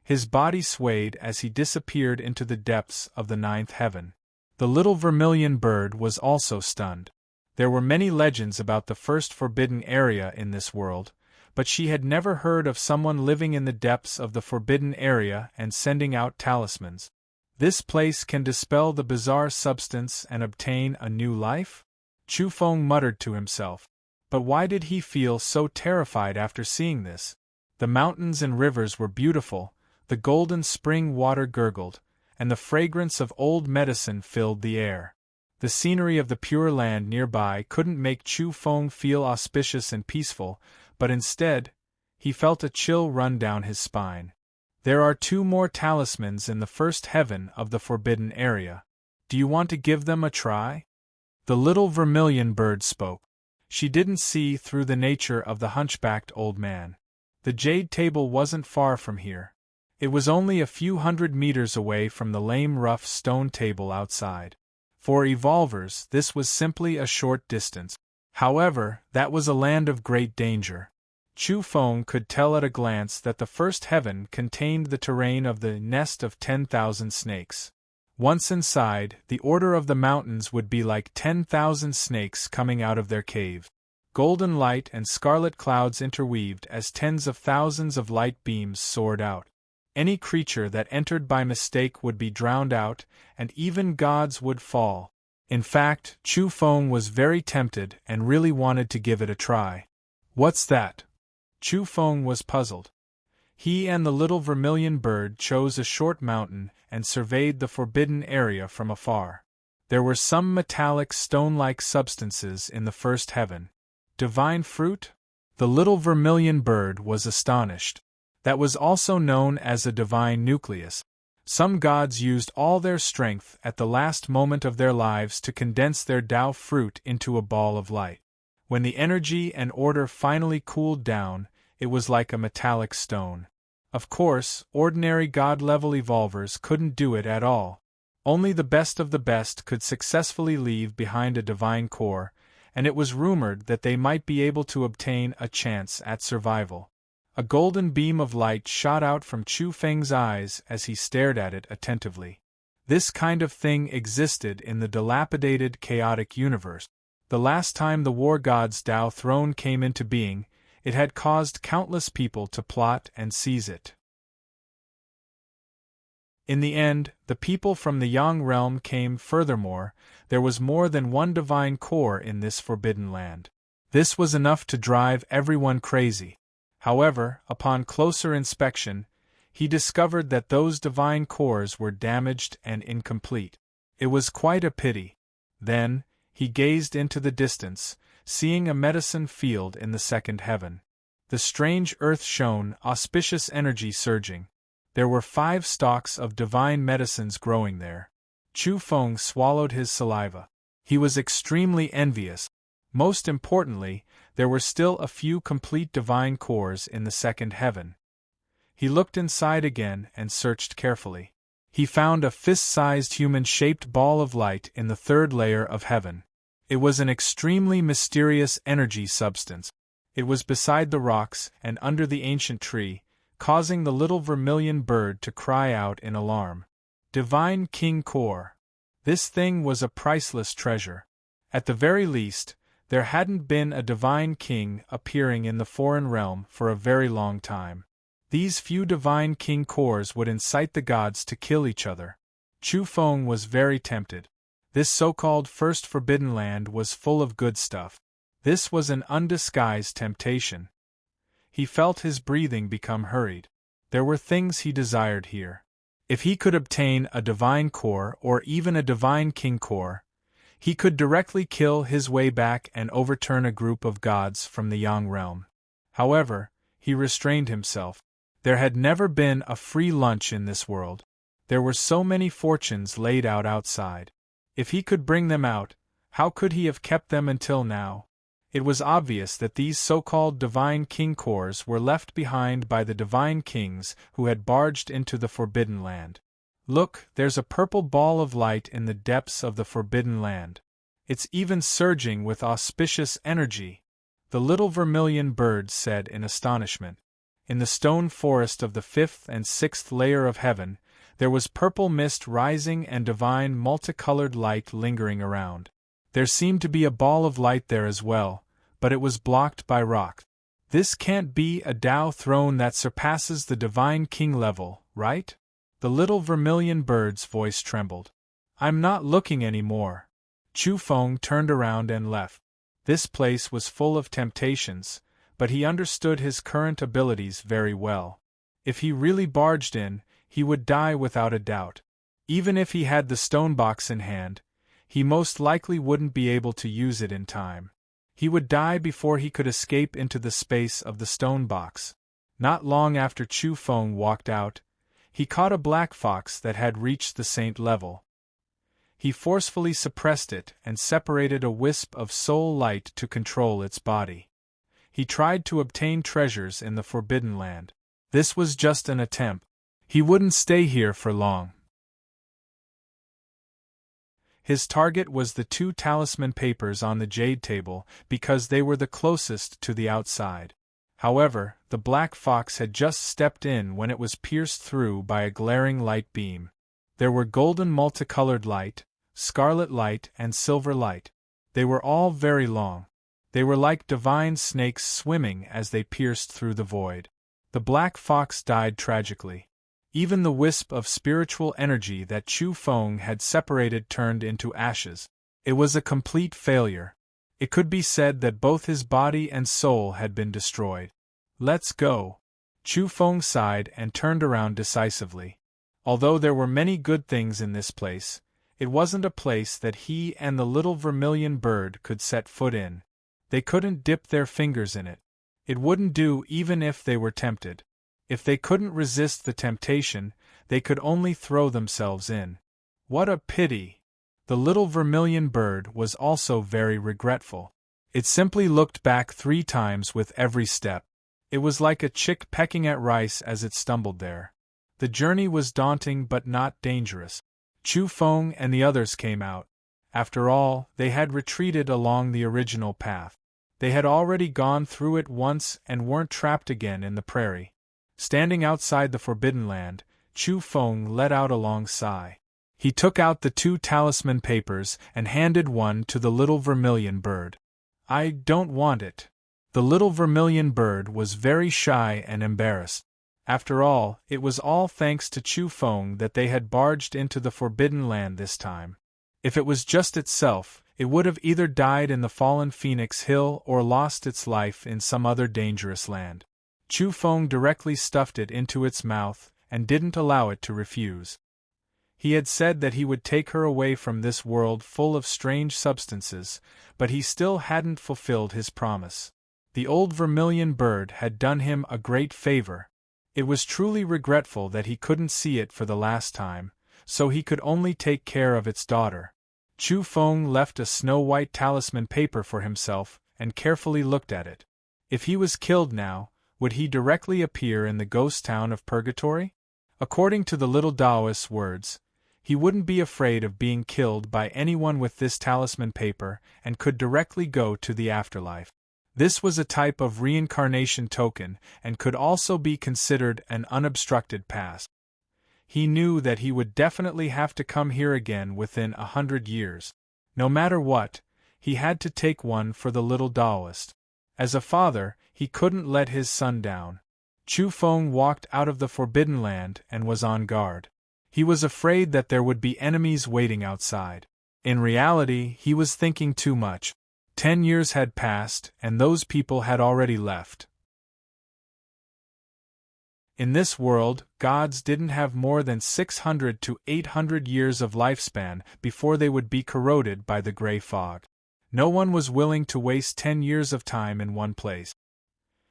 His body swayed as he disappeared into the depths of the ninth heaven. The little vermilion bird was also stunned. There were many legends about the first forbidden area in this world, but she had never heard of someone living in the depths of the forbidden area and sending out talismans. This place can dispel the bizarre substance and obtain a new life? Chu Feng muttered to himself. But why did he feel so terrified after seeing this? The mountains and rivers were beautiful, the golden spring water gurgled, and the fragrance of old medicine filled the air. The scenery of the Pure Land nearby couldn't make Chu Feng feel auspicious and peaceful, but instead, he felt a chill run down his spine. There are 2 more talismans in the first heaven of the forbidden area. Do you want to give them a try? The little vermilion bird spoke. She didn't see through the nature of the hunchbacked old man. The jade table wasn't far from here. It was only a few hundred meters away from the lame rough stone table outside. For evolvers, this was simply a short distance. However, that was a land of great danger. Chu Feng could tell at a glance that the first heaven contained the terrain of the nest of 10,000 snakes. Once inside, the order of the mountains would be like 10,000 snakes coming out of their cave. Golden light and scarlet clouds interweaved as tens of thousands of light beams soared out. Any creature that entered by mistake would be drowned out, and even gods would fall. In fact, Chu Feng was very tempted and really wanted to give it a try. What's that? Chu Feng was puzzled. He and the little vermilion bird chose a short mountain and surveyed the forbidden area from afar. There were some metallic stone-like substances in the first heaven. Divine fruit? The little vermilion bird was astonished. That was also known as a divine nucleus. Some gods used all their strength at the last moment of their lives to condense their Tao fruit into a ball of light. When the energy and order finally cooled down, it was like a metallic stone. Of course, ordinary god-level evolvers couldn't do it at all. Only the best of the best could successfully leave behind a divine core, and it was rumored that they might be able to obtain a chance at survival. A golden beam of light shot out from Chu Feng's eyes as he stared at it attentively. This kind of thing existed in the dilapidated, chaotic universe. The last time the war god's Tao throne came into being, it had caused countless people to plot and seize it. In the end, the people from the Yang realm came. Furthermore, there was more than one divine core in this forbidden land. This was enough to drive everyone crazy. However, upon closer inspection, he discovered that those divine cores were damaged and incomplete. It was quite a pity. Then, he gazed into the distance, seeing a medicine field in the second heaven. The strange earth shone, auspicious energy surging. There were 5 stalks of divine medicines growing there. Chu Feng swallowed his saliva. He was extremely envious. Most importantly, there were still a few complete divine cores in the second heaven. He looked inside again and searched carefully. He found a fist-sized human-shaped ball of light in the third layer of heaven. It was an extremely mysterious energy substance. It was beside the rocks and under the ancient tree, causing the little vermilion bird to cry out in alarm. Divine King Core. This thing was a priceless treasure. At the very least, there hadn't been a divine king appearing in the foreign realm for a very long time. These few divine king cores would incite the gods to kill each other. Chu Feng was very tempted. This so-called First Forbidden Land was full of good stuff. This was an undisguised temptation. He felt his breathing become hurried. There were things he desired here. If he could obtain a divine core or even a divine king core, he could directly kill his way back and overturn a group of gods from the Yang realm. However, he restrained himself. There had never been a free lunch in this world. There were so many fortunes laid out outside. If he could bring them out, how could he have kept them until now? It was obvious that these so-called divine king cores were left behind by the divine kings who had barged into the Forbidden Land. Look, there's a purple ball of light in the depths of the Forbidden Land. It's even surging with auspicious energy, the little vermilion bird said in astonishment. In the stone forest of the fifth and sixth layer of heaven, there was purple mist rising and divine multicolored light lingering around. There seemed to be a ball of light there as well, but it was blocked by rock. This can't be a Tao throne that surpasses the divine king level, right? The little vermilion bird's voice trembled. I'm not looking anymore. Chu Feng turned around and left. This place was full of temptations, but he understood his current abilities very well. If he really barged in, he would die without a doubt. Even if he had the stone box in hand, he most likely wouldn't be able to use it in time. He would die before he could escape into the space of the stone box. Not long after Chu Feng walked out, he caught a black fox that had reached the saint level. He forcefully suppressed it and separated a wisp of soul light to control its body. He tried to obtain treasures in the Forbidden Land. This was just an attempt. He wouldn't stay here for long. His target was the 2 talisman papers on the jade table because they were the closest to the outside. However, the black fox had just stepped in when it was pierced through by a glaring light beam. There were golden multicolored light, scarlet light, and silver light. They were all very long. They were like divine snakes swimming as they pierced through the void. The black fox died tragically. Even the wisp of spiritual energy that Chu Feng had separated turned into ashes. It was a complete failure. It could be said that both his body and soul had been destroyed. Let's go. Chu Feng sighed and turned around decisively. Although there were many good things in this place, it wasn't a place that he and the little vermilion bird could set foot in. They couldn't dip their fingers in it. It wouldn't do even if they were tempted. If they couldn't resist the temptation, they could only throw themselves in. What a pity! The little vermilion bird was also very regretful. It simply looked back 3 times with every step. It was like a chick pecking at rice as it stumbled there. The journey was daunting but not dangerous. Chu Feng and the others came out. After all, they had retreated along the original path. They had already gone through it once and weren't trapped again in the prairie. Standing outside the Forbidden Land, Chu Feng let out a long sigh. He took out the 2 talisman papers and handed one to the little vermilion bird. I don't want it. The little vermilion bird was very shy and embarrassed. After all, it was all thanks to Chu Feng that they had barged into the Forbidden Land this time. If it was just itself, it would have either died in the fallen Phoenix Hill or lost its life in some other dangerous land. Chu Feng directly stuffed it into its mouth and didn't allow it to refuse. He had said that he would take her away from this world full of strange substances, but he still hadn't fulfilled his promise. The old vermilion bird had done him a great favor. It was truly regretful that he couldn't see it for the last time, so he could only take care of its daughter. Chu Feng left a snow-white talisman paper for himself and carefully looked at it. If he was killed now, would he directly appear in the ghost town of Purgatory? According to the little Taoist's words, he wouldn't be afraid of being killed by anyone with this talisman paper and could directly go to the afterlife. This was a type of reincarnation token and could also be considered an unobstructed pass. He knew that he would definitely have to come here again within 100 years. No matter what, he had to take one for the little Taoist. As a father, he couldn't let his son down. Chu Feng walked out of the Forbidden Land and was on guard. He was afraid that there would be enemies waiting outside. In reality, he was thinking too much. 10 years had passed, and those people had already left. In this world, gods didn't have more than 600 to 800 years of lifespan before they would be corroded by the gray fog. No one was willing to waste 10 years of time in one place.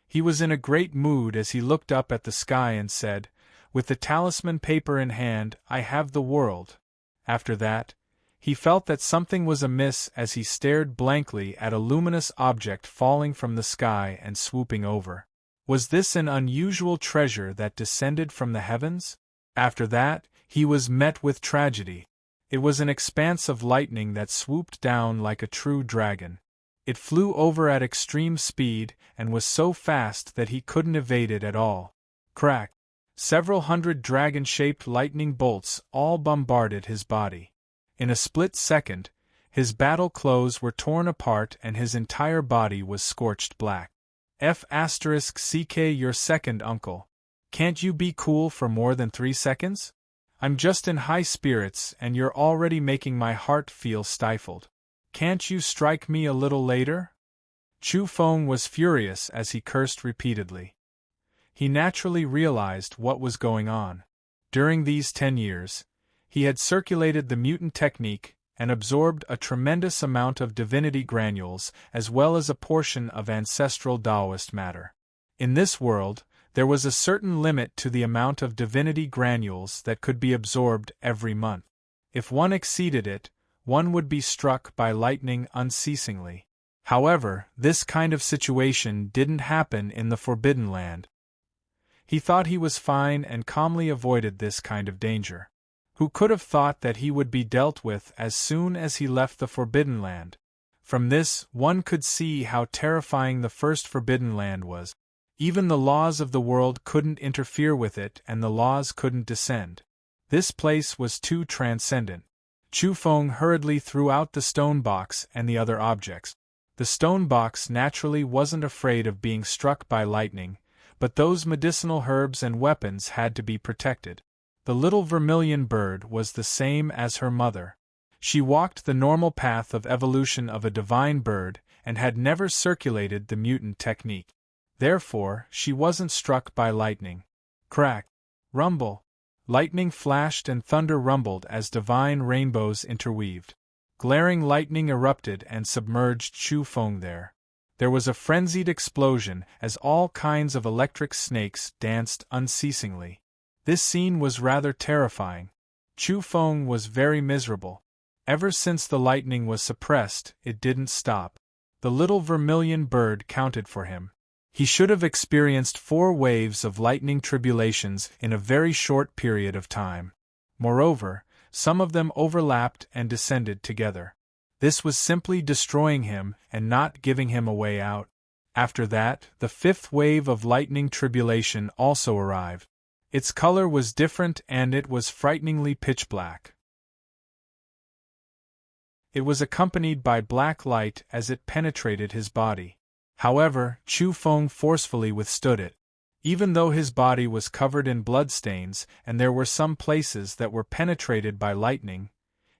He was in a great mood as he looked up at the sky and said, With the talisman paper in hand, I have the world. After that, he felt that something was amiss as he stared blankly at a luminous object falling from the sky and swooping over. Was this an unusual treasure that descended from the heavens? After that, he was met with tragedy. It was an expanse of lightning that swooped down like a true dragon. It flew over at extreme speed and was so fast that he couldn't evade it at all. Crack! Several hundred dragon-shaped lightning bolts all bombarded his body. In a split second, his battle clothes were torn apart and his entire body was scorched black. F***ck your second uncle. Can't you be cool for more than 3 seconds? I'm just in high spirits and you're already making my heart feel stifled. Can't you strike me a little later? Chu Feng was furious as he cursed repeatedly. He naturally realized what was going on. During these 10 years, he had circulated the mutant technique and absorbed a tremendous amount of divinity granules as well as a portion of ancestral Taoist matter. In this world, there was a certain limit to the amount of divinity granules that could be absorbed every month. If one exceeded it, one would be struck by lightning unceasingly. However, this kind of situation didn't happen in the Forbidden Land. He thought he was fine and calmly avoided this kind of danger. Who could have thought that he would be dealt with as soon as he left the Forbidden Land? From this, one could see how terrifying the first Forbidden Land was. Even the laws of the world couldn't interfere with it and the laws couldn't descend. This place was too transcendent. Chu Feng hurriedly threw out the stone box and the other objects. The stone box naturally wasn't afraid of being struck by lightning, but those medicinal herbs and weapons had to be protected. The little vermilion bird was the same as her mother. She walked the normal path of evolution of a divine bird and had never circulated the mutant technique. Therefore, she wasn't struck by lightning. Crack! Rumble! Lightning flashed and thunder rumbled as divine rainbows interweaved. Glaring lightning erupted and submerged Chu Feng there. There was a frenzied explosion as all kinds of electric snakes danced unceasingly. This scene was rather terrifying. Chu Feng was very miserable. Ever since the lightning was suppressed, it didn't stop. The little vermilion bird counted for him. He should have experienced 4 waves of lightning tribulations in a very short period of time. Moreover, some of them overlapped and descended together. This was simply destroying him and not giving him a way out. After that, the 5th wave of lightning tribulation also arrived. Its color was different and it was frighteningly pitch black. It was accompanied by black light as it penetrated his body. However, Chu Feng forcefully withstood it. Even though his body was covered in bloodstains and there were some places that were penetrated by lightning,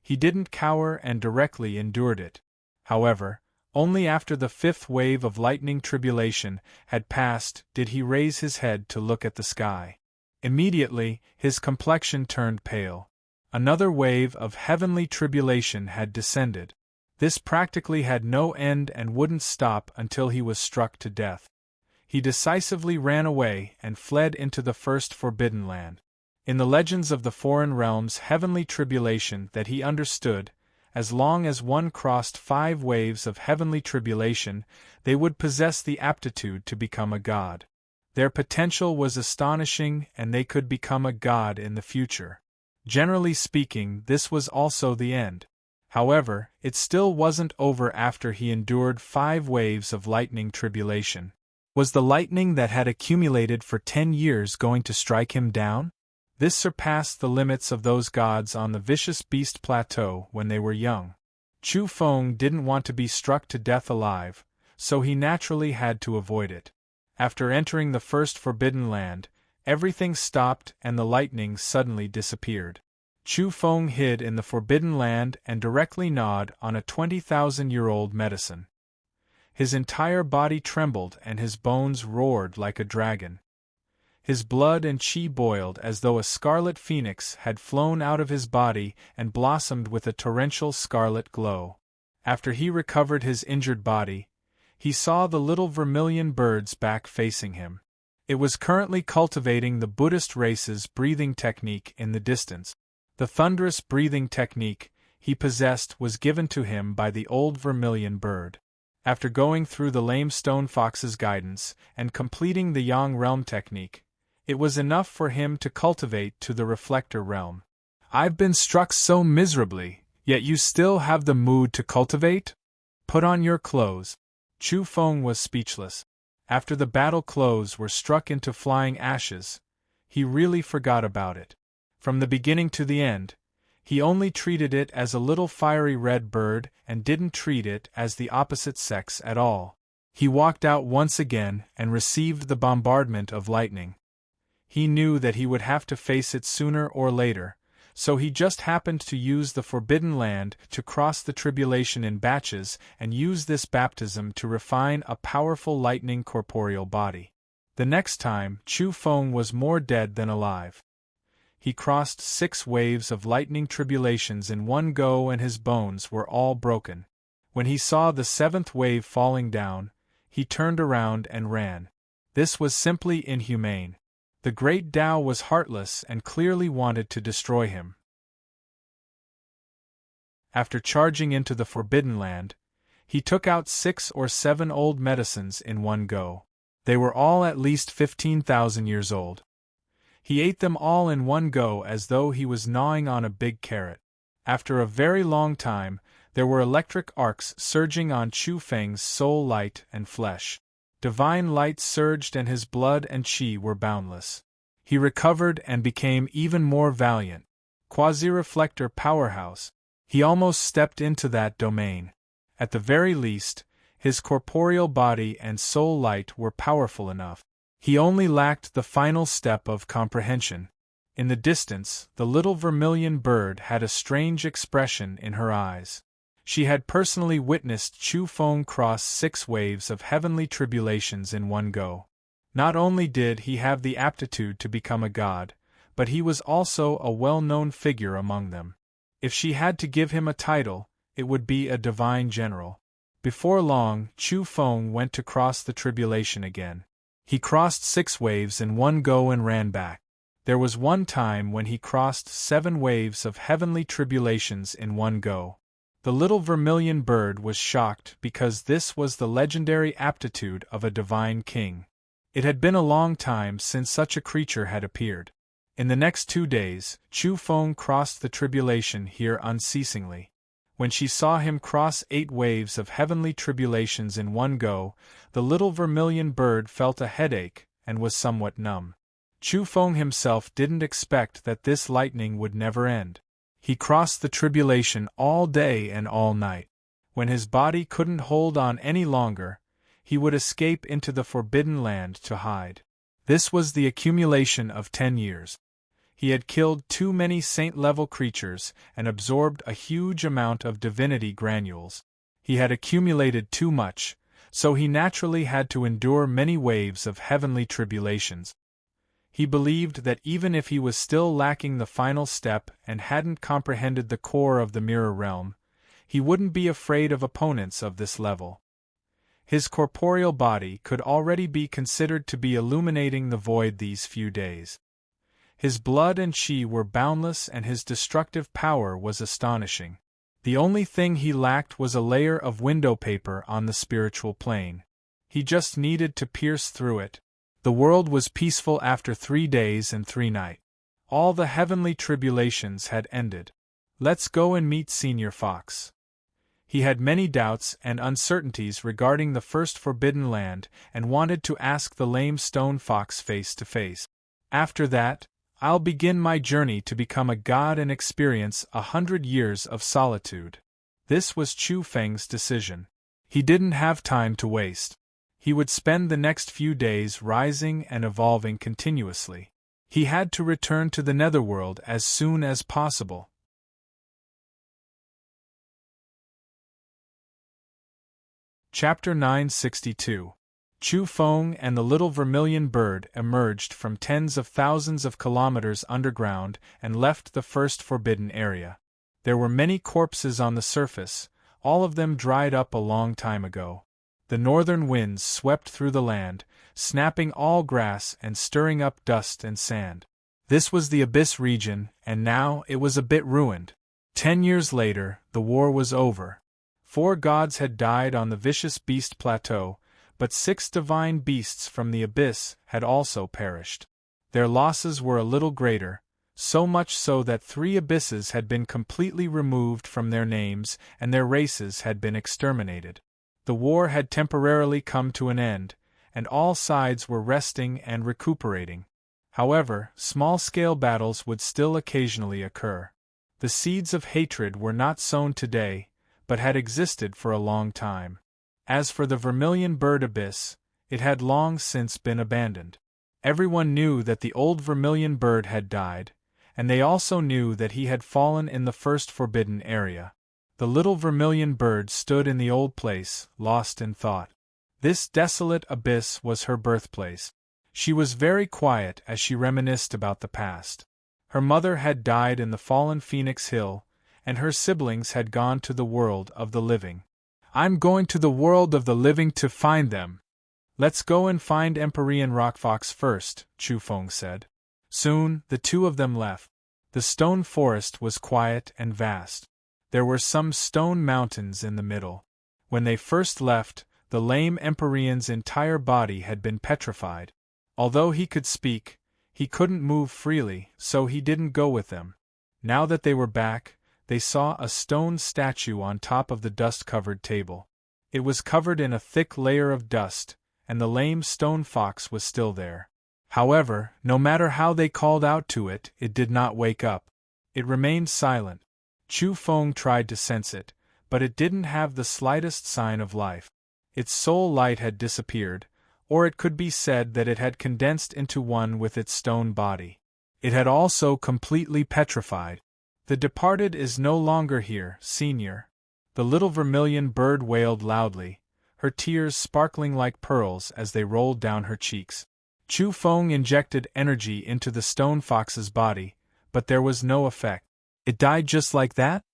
he didn't cower and directly endured it. However, only after the 5th wave of lightning tribulation had passed did he raise his head to look at the sky. Immediately, his complexion turned pale. Another wave of heavenly tribulation had descended. This practically had no end and wouldn't stop until he was struck to death. He decisively ran away and fled into the first Forbidden Land. In the legends of the foreign realms heavenly tribulation that he understood, as long as one crossed 5 waves of heavenly tribulation, they would possess the aptitude to become a god. Their potential was astonishing and they could become a god in the future. Generally speaking, this was also the end. However, it still wasn't over after he endured 5 waves of lightning tribulation. Was the lightning that had accumulated for 10 years going to strike him down? This surpassed the limits of those gods on the Vicious Beast Plateau when they were young. Chu Feng didn't want to be struck to death alive, so he naturally had to avoid it. After entering the first Forbidden Land, everything stopped and the lightning suddenly disappeared. Chu Feng hid in the Forbidden Land and directly gnawed on a 20,000-year-old medicine. His entire body trembled and his bones roared like a dragon. His blood and chi boiled as though a scarlet phoenix had flown out of his body and blossomed with a torrential scarlet glow. After he recovered his injured body, he saw the little vermilion birds back facing him. It was currently cultivating the Buddhist race's breathing technique in the distance. The thunderous breathing technique he possessed was given to him by the old vermilion bird. After going through the lame stone fox's guidance and completing the yang realm technique, it was enough for him to cultivate to the reflector realm. "I've been struck so miserably, yet you still have the mood to cultivate? Put on your clothes." Chu Feng was speechless. After the battle clothes were struck into flying ashes, he really forgot about it. From the beginning to the end, he only treated it as a little fiery red bird and didn't treat it as the opposite sex at all. He walked out once again and received the bombardment of lightning. He knew that he would have to face it sooner or later, so he just happened to use the Forbidden Land to cross the tribulation in batches and use this baptism to refine a powerful lightning corporeal body. The next time, Chu Feng was more dead than alive. He crossed 6 waves of lightning tribulations in one go and his bones were all broken. When he saw the 7th wave falling down, he turned around and ran. This was simply inhumane. The great Tao was heartless and clearly wanted to destroy him. After charging into the Forbidden Land, he took out 6 or 7 old medicines in one go. They were all at least 15,000 years old. He ate them all in one go as though he was gnawing on a big carrot. After a very long time, there were electric arcs surging on Chu Feng's soul light and flesh. Divine light surged and his blood and chi were boundless. He recovered and became even more valiant. Quasi-reflector powerhouse. He almost stepped into that domain. At the very least, his corporeal body and soul light were powerful enough. He only lacked the final step of comprehension. In the distance, the little vermilion bird had a strange expression in her eyes. She had personally witnessed Chu Feng cross 6 waves of heavenly tribulations in one go. Not only did he have the aptitude to become a god, but he was also a well-known figure among them. If she had to give him a title, it would be a divine general. Before long, Chu Feng went to cross the tribulation again. He crossed 6 waves in one go and ran back. There was one time when he crossed 7 waves of heavenly tribulations in one go. The little vermilion bird was shocked because this was the legendary aptitude of a divine king. It had been a long time since such a creature had appeared. In the next 2 days, Chu Feng crossed the tribulation here unceasingly. When she saw him cross 8 waves of heavenly tribulations in one go, the little vermilion bird felt a headache and was somewhat numb. Chu Feng himself didn't expect that this lightning would never end. He crossed the tribulation all day and all night. When his body couldn't hold on any longer, he would escape into the Forbidden Land to hide. This was the accumulation of 10 years. He had killed too many saint-level creatures and absorbed a huge amount of divinity granules. He had accumulated too much, so he naturally had to endure many waves of heavenly tribulations. He believed that even if he was still lacking the final step and hadn't comprehended the core of the mirror realm, he wouldn't be afraid of opponents of this level. His corporeal body could already be considered to be illuminating the void these few days. His blood and chi were boundless and his destructive power was astonishing. The only thing he lacked was a layer of window paper on the spiritual plane. He just needed to pierce through it. The world was peaceful after 3 days and 3 nights. All the heavenly tribulations had ended. Let's go and meet Senior Fox. He had many doubts and uncertainties regarding the first Forbidden Land and wanted to ask the lame stone fox face to face. After that, I'll begin my journey to become a god and experience 100 years of solitude. This was Chu Feng's decision. He didn't have time to waste. He would spend the next few days rising and evolving continuously. He had to return to the netherworld as soon as possible. Chapter 962. Chu Feng and the little vermilion bird emerged from tens of thousands of kilometers underground and left the first forbidden area. There were many corpses on the surface, all of them dried up a long time ago. The northern winds swept through the land, snapping all grass and stirring up dust and sand. This was the Abyss region, and now it was a bit ruined. 10 years later, the war was over. 4 gods had died on the Vicious Beast Plateau, but 6 divine beasts from the Abyss had also perished. Their losses were a little greater, so much so that 3 abysses had been completely removed from their names and their races had been exterminated. The war had temporarily come to an end, and all sides were resting and recuperating. However, small-scale battles would still occasionally occur. The seeds of hatred were not sown today, but had existed for a long time. As for the Vermilion Bird Abyss, it had long since been abandoned. Everyone knew that the old Vermilion Bird had died, and they also knew that he had fallen in the first forbidden area. The little Vermilion Bird stood in the old place, lost in thought. This desolate abyss was her birthplace. She was very quiet as she reminisced about the past. Her mother had died in the fallen Phoenix Hill, and her siblings had gone to the world of the living. "I'm going to the world of the living to find them. Let's go and find Empyrean Rockfox first," Chu Feng said. Soon, the 2 of them left. The stone forest was quiet and vast. There were some stone mountains in the middle. When they first left, the lame Empyrean's entire body had been petrified. Although he could speak, he couldn't move freely, so he didn't go with them. Now that they were back, they saw a stone statue on top of the dust-covered table. It was covered in a thick layer of dust, and the lame stone fox was still there. However, no matter how they called out to it, it did not wake up. It remained silent. Chu Feng tried to sense it, but it didn't have the slightest sign of life. Its soul light had disappeared, or it could be said that it had condensed into one with its stone body. It had also completely petrified. "The departed is no longer here, Senior." The little Vermilion Bird wailed loudly, her tears sparkling like pearls as they rolled down her cheeks. Chu Feng injected energy into the stone fox's body, but there was no effect. "It died just like that?"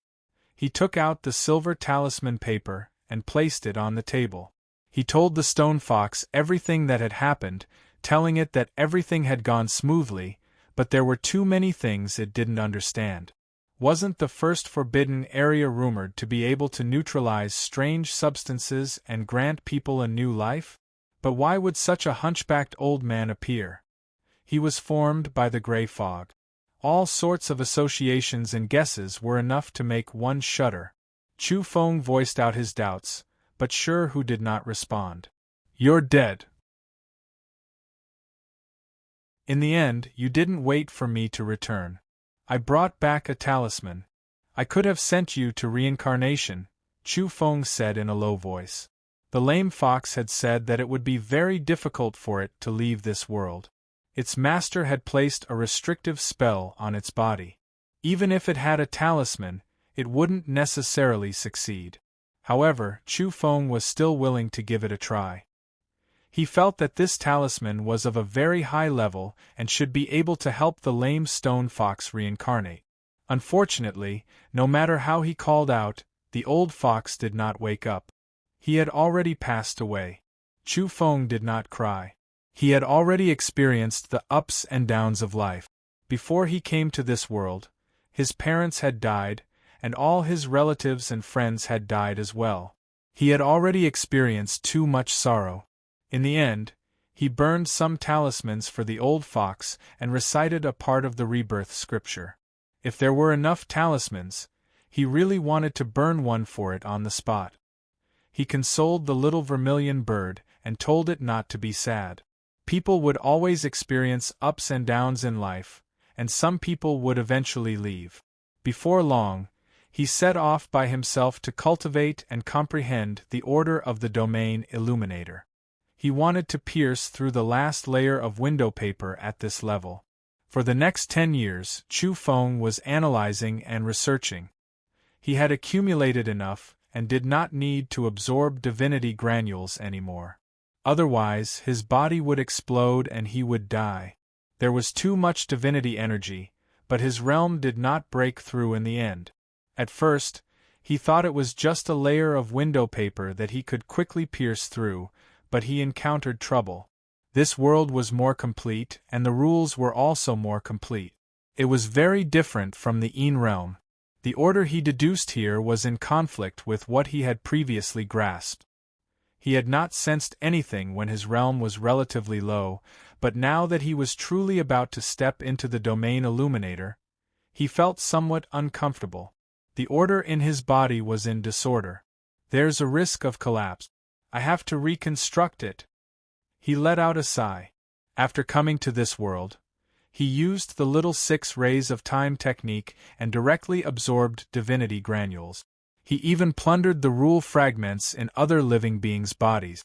He took out the silver talisman paper and placed it on the table. He told the stone fox everything that had happened, telling it that everything had gone smoothly, but there were too many things it didn't understand. Wasn't the first forbidden area rumored to be able to neutralize strange substances and grant people a new life? But why would such a hunchbacked old man appear? He was formed by the gray fog. All sorts of associations and guesses were enough to make one shudder. Chu Feng voiced out his doubts, but Sure Hu did not respond. "You're dead." "In the end, you didn't wait for me to return. I brought back a talisman. I could have sent you to reincarnation," Chu Feng said in a low voice. The lame fox had said that it would be very difficult for it to leave this world. Its master had placed a restrictive spell on its body. Even if it had a talisman, it wouldn't necessarily succeed. However, Chu Feng was still willing to give it a try. He felt that this talisman was of a very high level and should be able to help the lame stone fox reincarnate. Unfortunately, no matter how he called out, the old fox did not wake up. He had already passed away. Chu Feng did not cry. He had already experienced the ups and downs of life. Before he came to this world, his parents had died, and all his relatives and friends had died as well. He had already experienced too much sorrow. In the end, he burned some talismans for the old fox and recited a part of the rebirth scripture. If there were enough talismans, he really wanted to burn one for it on the spot. He consoled the little Vermilion Bird and told it not to be sad. People would always experience ups and downs in life, and some people would eventually leave. Before long, he set off by himself to cultivate and comprehend the order of the domain Illuminator. He wanted to pierce through the last layer of window paper at this level. For the next 10 years, Chu Feng was analyzing and researching. He had accumulated enough and did not need to absorb divinity granules anymore. Otherwise, his body would explode and he would die. There was too much divinity energy, but his realm did not break through in the end. At first, He thought it was just a layer of window paper that he could quickly pierce through, but he encountered trouble. This world was more complete, and the rules were also more complete. It was very different from the Een realm. The order he deduced here was in conflict with what he had previously grasped. He had not sensed anything when his realm was relatively low, but now that he was truly about to step into the domain illuminator, he felt somewhat uncomfortable. The order in his body was in disorder. There's a risk of collapse. I have to reconstruct it. He let out a sigh. After coming to this world, he used the little 6 rays of time technique and directly absorbed divinity granules. He even plundered the rule fragments in other living beings' bodies.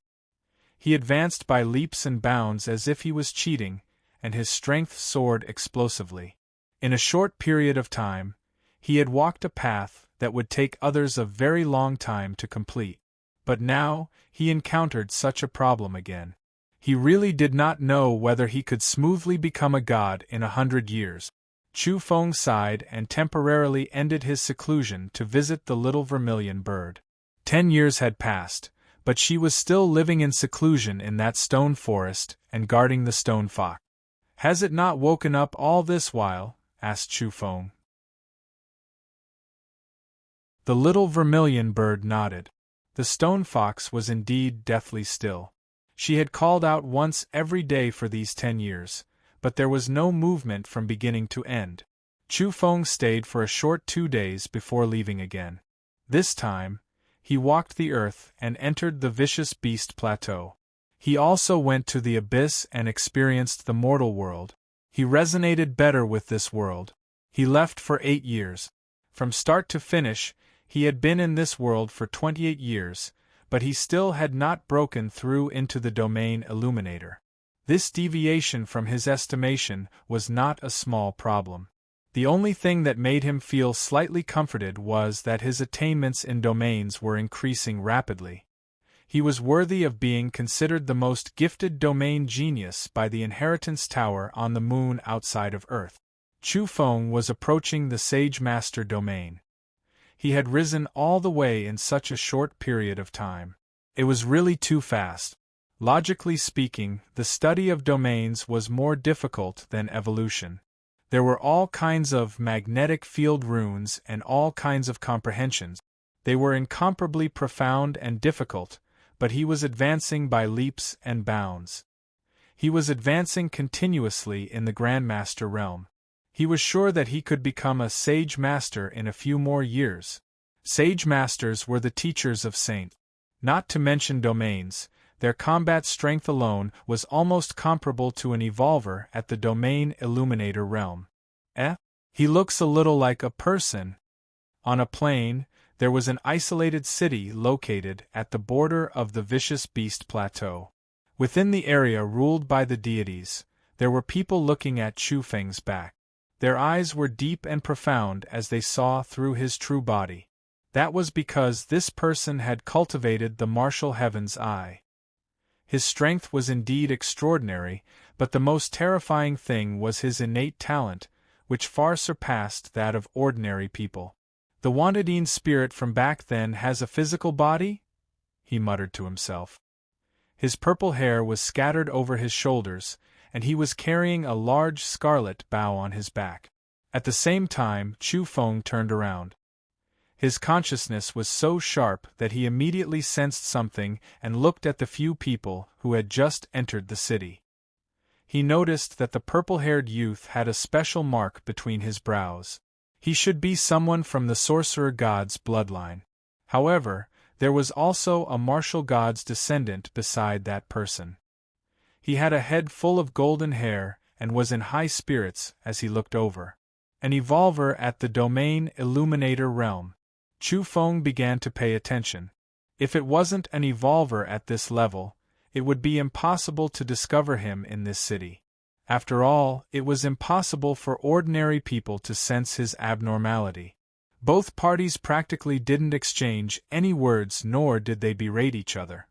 He advanced by leaps and bounds as if he was cheating, and his strength soared explosively. In a short period of time, he had walked a path that would take others a very long time to complete. But now, he encountered such a problem again. He really did not know whether he could smoothly become a god in 100 years. Chu Feng sighed and temporarily ended his seclusion to visit the little vermilion bird. 10 years had passed, but she was still living in seclusion in that stone forest and guarding the stone fox. "Has it not woken up all this while?" asked Chu Feng. The little vermilion bird nodded. The stone fox was indeed deathly still. She had called out once every day for these 10 years, but there was no movement from beginning to end. Chu Feng stayed for a short 2 days before leaving again. This time, he walked the earth and entered the vicious beast plateau. He also went to the abyss and experienced the mortal world. He resonated better with this world. He left for 8 years. From start to finish, he had been in this world for 28 years, but he still had not broken through into the domain illuminator. This deviation from his estimation was not a small problem. The only thing that made him feel slightly comforted was that his attainments in domains were increasing rapidly. He was worthy of being considered the most gifted domain genius by the Inheritance Tower on the moon outside of Earth. Chu Feng was approaching the Sage Master domain. He had risen all the way in such a short period of time. It was really too fast. Logically speaking, the study of domains was more difficult than evolution. There were all kinds of magnetic field runes and all kinds of comprehensions. They were incomparably profound and difficult, but he was advancing by leaps and bounds. He was advancing continuously in the Grandmaster realm. He was sure that he could become a Sage Master in a few more years. Sage Masters were the teachers of saints. Not to mention domains, their combat strength alone was almost comparable to an evolver at the domain illuminator realm. He looks a little like a person. On a plain, there was an isolated city located at the border of the vicious beast plateau. Within the area ruled by the deities, there were people looking at Chu Feng's back. Their eyes were deep and profound as they saw through his true body. That was because this person had cultivated the martial heaven's eye. His strength was indeed extraordinary, but the most terrifying thing was his innate talent, which far surpassed that of ordinary people. "The Wantedine spirit from back then has a physical body?" he muttered to himself. His purple hair was scattered over his shoulders, and he was carrying a large scarlet bow on his back. At the same time, Chu Feng turned around. His consciousness was so sharp that he immediately sensed something and looked at the few people who had just entered the city. He noticed that the purple-haired youth had a special mark between his brows. He should be someone from the sorcerer god's bloodline. However, there was also a martial god's descendant beside that person. He had a head full of golden hair and was in high spirits as he looked over. An evolver at the domain illuminator realm. Chu Feng began to pay attention. If it wasn't an evolver at this level, it would be impossible to discover him in this city. After all, it was impossible for ordinary people to sense his abnormality. Both parties practically didn't exchange any words, nor did they berate each other.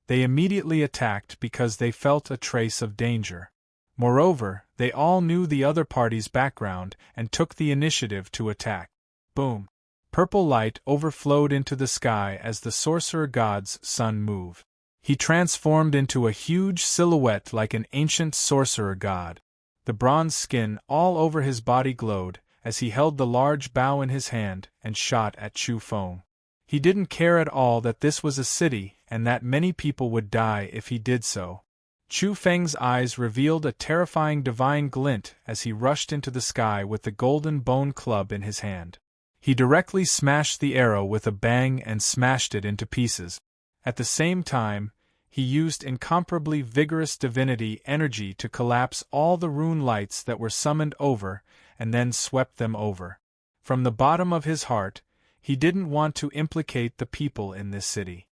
They immediately attacked because they felt a trace of danger. Moreover, they all knew the other party's background and took the initiative to attack. Boom! Purple light overflowed into the sky as the sorcerer god's son moved. He transformed into a huge silhouette like an ancient sorcerer god. The bronze skin all over his body glowed as he held the large bow in his hand and shot at Chu Feng. He didn't care at all that this was a city and that many people would die if he did so. Chu Feng's eyes revealed a terrifying divine glint as he rushed into the sky with the golden bone club in his hand. He directly smashed the arrow with a bang and smashed it into pieces. At the same time, he used incomparably vigorous divinity energy to collapse all the rune lights that were summoned over and then swept them over. From the bottom of his heart, he didn't want to implicate the people in this city.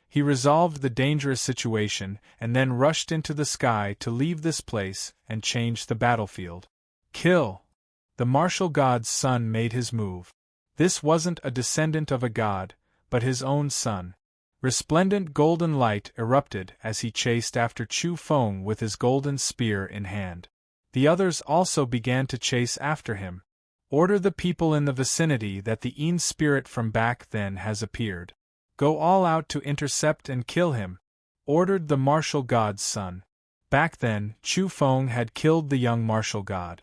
He resolved the dangerous situation and then rushed into the sky to leave this place and change the battlefield. Kill! The martial god's son made his move. This wasn't a descendant of a god, but his own son. Resplendent golden light erupted as he chased after Chu Feng with his golden spear in hand. The others also began to chase after him. Order the people in the vicinity that the Yin spirit from back then has appeared. Go all out to intercept and kill him, ordered the martial god's son. Back then, Chu Feng had killed the young martial god.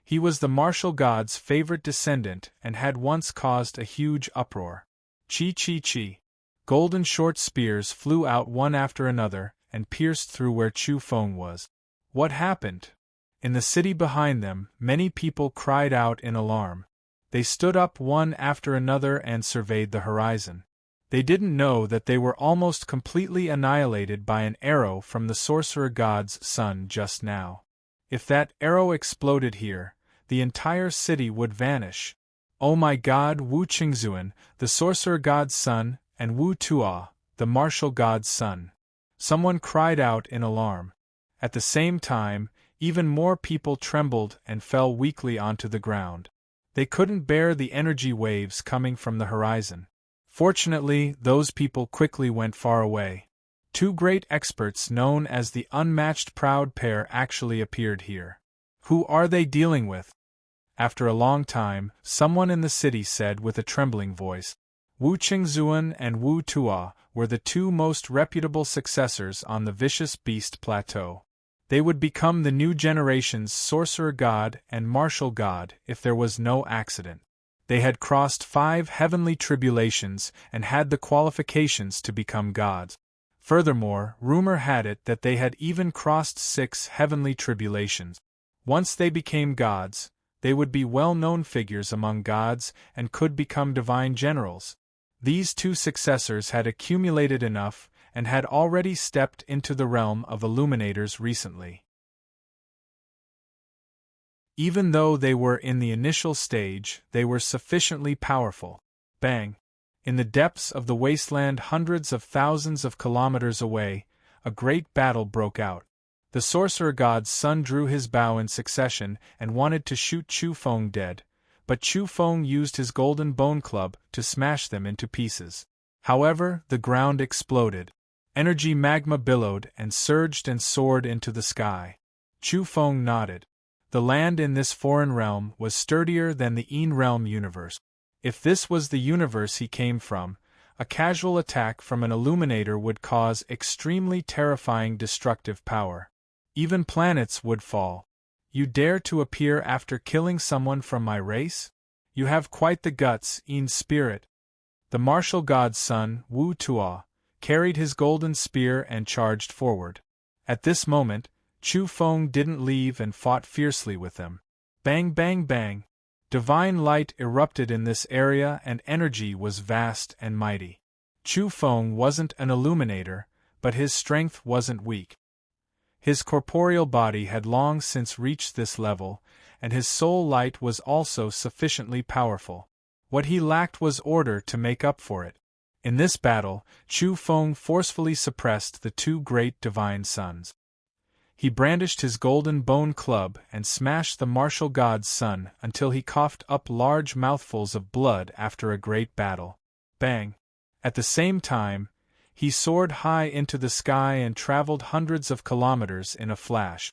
He was the martial god's favorite descendant and had once caused a huge uproar. Chi chi chi. Golden short spears flew out one after another and pierced through where Chu Feng was. What happened? In the city behind them, many people cried out in alarm. They stood up one after another and surveyed the horizon. They didn't know that they were almost completely annihilated by an arrow from the sorcerer god's son just now. If that arrow exploded here, the entire city would vanish. Oh my god! Wu Qingzuan, the sorcerer god's son, and Wu Tuo, the martial god's son. Someone cried out in alarm. At the same time, even more people trembled and fell weakly onto the ground. They couldn't bear the energy waves coming from the horizon. Fortunately, those people quickly went far away. Two great experts known as the unmatched proud pair actually appeared here. Who are they dealing with? After a long time, someone in the city said with a trembling voice. Wu Qingzuan and Wu Tuo were the two most reputable successors on the Vicious Beast Plateau. They would become the new generation's sorcerer god and martial god if there was no accident. They had crossed 5 heavenly tribulations and had the qualifications to become gods. Furthermore, rumor had it that they had even crossed 6 heavenly tribulations. Once they became gods, they would be well-known figures among gods and could become divine generals. These two successors had accumulated enough and had already stepped into the realm of illuminators recently. Even though they were in the initial stage, they were sufficiently powerful. Bang! In the depths of the wasteland hundreds of thousands of kilometers away, a great battle broke out. The sorcerer god's son drew his bow in succession and wanted to shoot Chu Feng dead, but Chu Feng used his golden bone club to smash them into pieces. However, the ground exploded. Energy magma billowed and surged and soared into the sky. Chu Feng nodded. The land in this foreign realm was sturdier than the Yin realm universe. If this was the universe he came from, a casual attack from an illuminator would cause extremely terrifying destructive power. Even planets would fall. You dare to appear after killing someone from my race? You have quite the guts, Yin spirit. The martial god's son, Wu Tuo, carried his golden spear and charged forward. At this moment, Chu Feng didn't leave and fought fiercely with them. Bang bang bang! Divine light erupted in this area and energy was vast and mighty. Chu Feng wasn't an illuminator, but his strength wasn't weak. His corporeal body had long since reached this level, and his soul light was also sufficiently powerful. What he lacked was order to make up for it. In this battle, Chu Feng forcefully suppressed the two great divine sons. He brandished his golden bone club and smashed the martial god's son until he coughed up large mouthfuls of blood after a great battle. Bang! At the same time, he soared high into the sky and traveled hundreds of kilometers in a flash.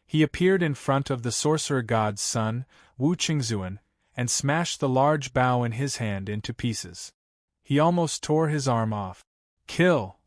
He appeared in front of the sorcerer god's son, Wu Qingzuan, and smashed the large bough in his hand into pieces. He almost tore his arm off. Kill!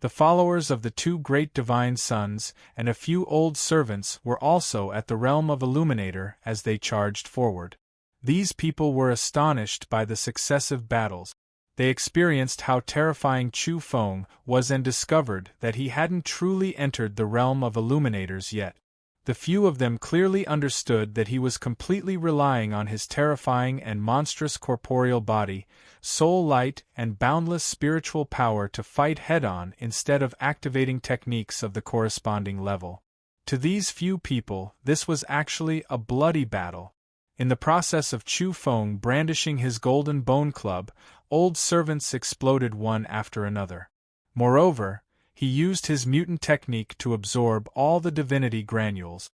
The followers of the two great divine sons and a few old servants were also at the realm of Illuminator as they charged forward. These people were astonished by the successive battles. They experienced how terrifying Chu Feng was and discovered that he hadn't truly entered the realm of Illuminators yet. The few of them clearly understood that he was completely relying on his terrifying and monstrous corporeal body, soul light, and boundless spiritual power to fight head-on instead of activating techniques of the corresponding level. To these few people, this was actually a bloody battle. In the process of Chu Feng brandishing his golden bone club, old servants exploded one after another. Moreover, he used his mutant technique to absorb all the divinity granules.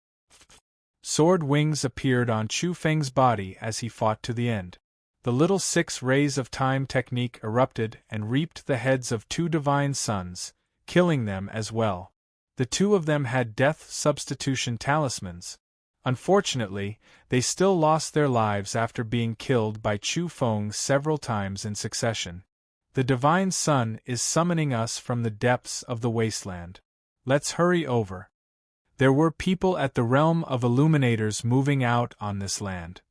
Sword wings appeared on Chu Feng's body as he fought to the end. The little 6 rays of time technique erupted and reaped the heads of 2 divine sons, killing them as well. The 2 of them had death substitution talismans. Unfortunately, they still lost their lives after being killed by Chu Feng several times in succession. The Divine Sun is summoning us from the depths of the wasteland. Let's hurry over. There were people at the realm of Illuminators moving out on this land.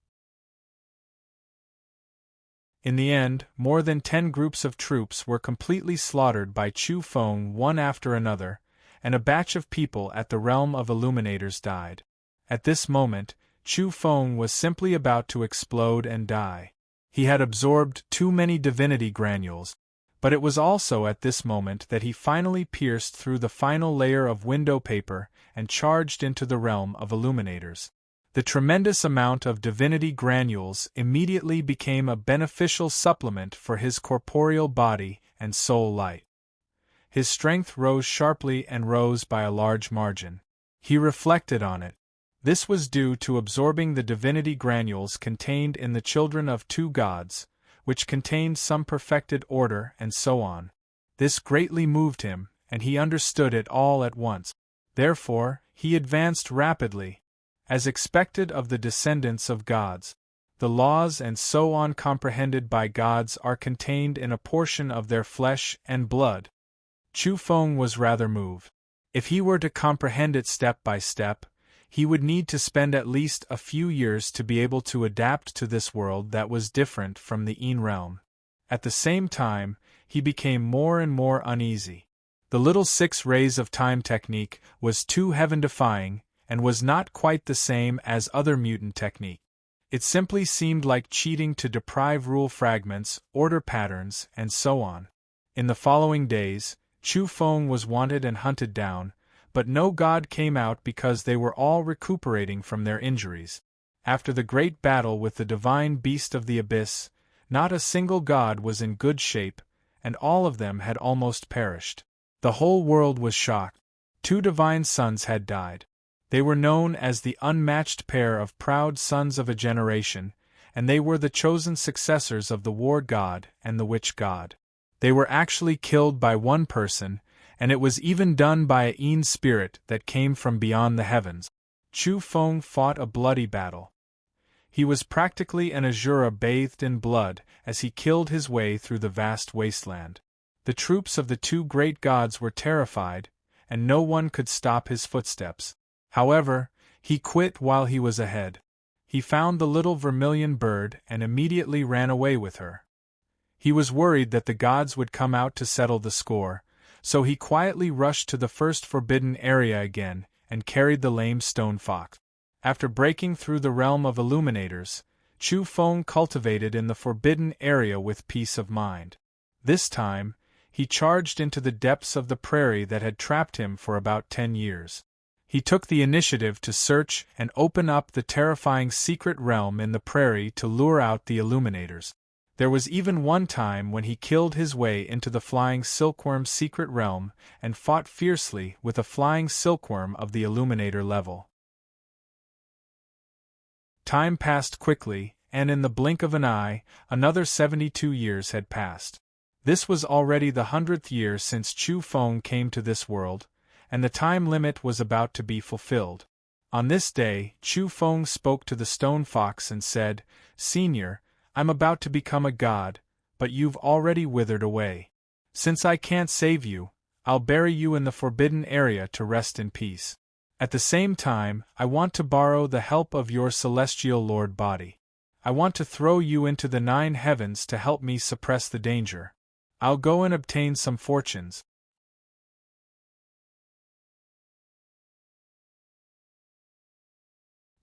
In the end, more than 10 groups of troops were completely slaughtered by Chu Feng one after another, and a batch of people at the realm of Illuminators died. At this moment, Chu Feng was simply about to explode and die. He had absorbed too many divinity granules, but it was also at this moment that he finally pierced through the final layer of window paper and charged into the realm of Illuminators. The tremendous amount of divinity granules immediately became a beneficial supplement for his corporeal body and soul light. His strength rose sharply and rose by a large margin. He reflected on it. This was due to absorbing the divinity granules contained in the children of 2 gods, which contained some perfected order and so on. This greatly moved him, and he understood it all at once. Therefore, he advanced rapidly. As expected of the descendants of gods, the laws and so on comprehended by gods are contained in a portion of their flesh and blood. Chu Feng was rather moved. If he were to comprehend it step by step, he would need to spend at least a few years to be able to adapt to this world that was different from the Yin realm. At the same time, he became more and more uneasy. The little 6 rays of time technique was too heaven-defying, and was not quite the same as other mutant technique. It simply seemed like cheating to deprive rule fragments, order patterns, and so on. In the following days, Chu Feng was wanted and hunted down, but no god came out because they were all recuperating from their injuries. After the great battle with the divine beast of the abyss, not a single god was in good shape, and all of them had almost perished. The whole world was shocked. 2 divine sons had died. They were known as the unmatched pair of proud sons of a generation, and they were the chosen successors of the war god and the witch god. They were actually killed by one person, and it was even done by a Yin spirit that came from beyond the heavens. Chu Feng fought a bloody battle. He was practically an Azura bathed in blood as he killed his way through the vast wasteland. The troops of the 2 great gods were terrified, and no one could stop his footsteps. However, he quit while he was ahead. He found the little vermilion bird and immediately ran away with her. He was worried that the gods would come out to settle the score, so he quietly rushed to the first forbidden area again and carried the lame stone fox. After breaking through the realm of Illuminators, Chu Feng cultivated in the forbidden area with peace of mind. This time, he charged into the depths of the prairie that had trapped him for about 10 years. He took the initiative to search and open up the terrifying secret realm in the prairie to lure out the Illuminators. There was even one time when he killed his way into the flying silkworm's secret realm and fought fiercely with a flying silkworm of the Illuminator level. Time passed quickly, and in the blink of an eye, another 72 years had passed. This was already the 100th year since Chu Feng came to this world, and the time limit was about to be fulfilled. On this day, Chu Feng spoke to the stone fox and said, "Senior, I'm about to become a god, but you've already withered away. Since I can't save you, I'll bury you in the forbidden area to rest in peace. At the same time, I want to borrow the help of your celestial lord body. I want to throw you into the 9 heavens to help me suppress the danger. I'll go and obtain some fortunes."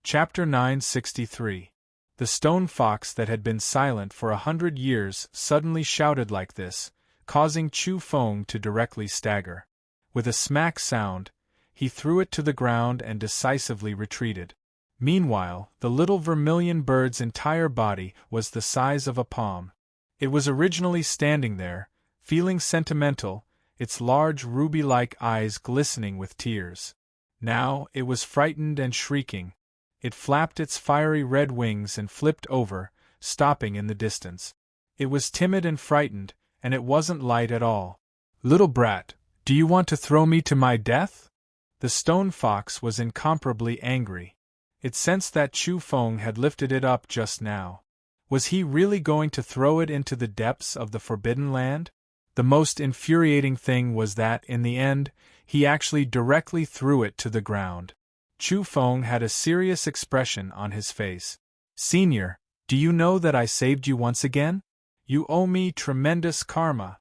Chapter 963. The stone fox that had been silent for 100 years suddenly shouted like this, causing Chu Feng to directly stagger. With a smack sound, he threw it to the ground and decisively retreated. Meanwhile, the little vermilion bird's entire body was the size of a palm. It was originally standing there, feeling sentimental, its large ruby-like eyes glistening with tears. Now it was frightened and shrieking. It flapped its fiery red wings and flipped over, stopping in the distance. It was timid and frightened, and it wasn't light at all. "Little brat, do you want to throw me to my death?" The stone fox was incomparably angry. It sensed that Chu Feng had lifted it up just now. Was he really going to throw it into the depths of the Forbidden Land? The most infuriating thing was that, in the end, he actually directly threw it to the ground. Chu Feng had a serious expression on his face. "Senior, do you know that I saved you once again? You owe me tremendous karma."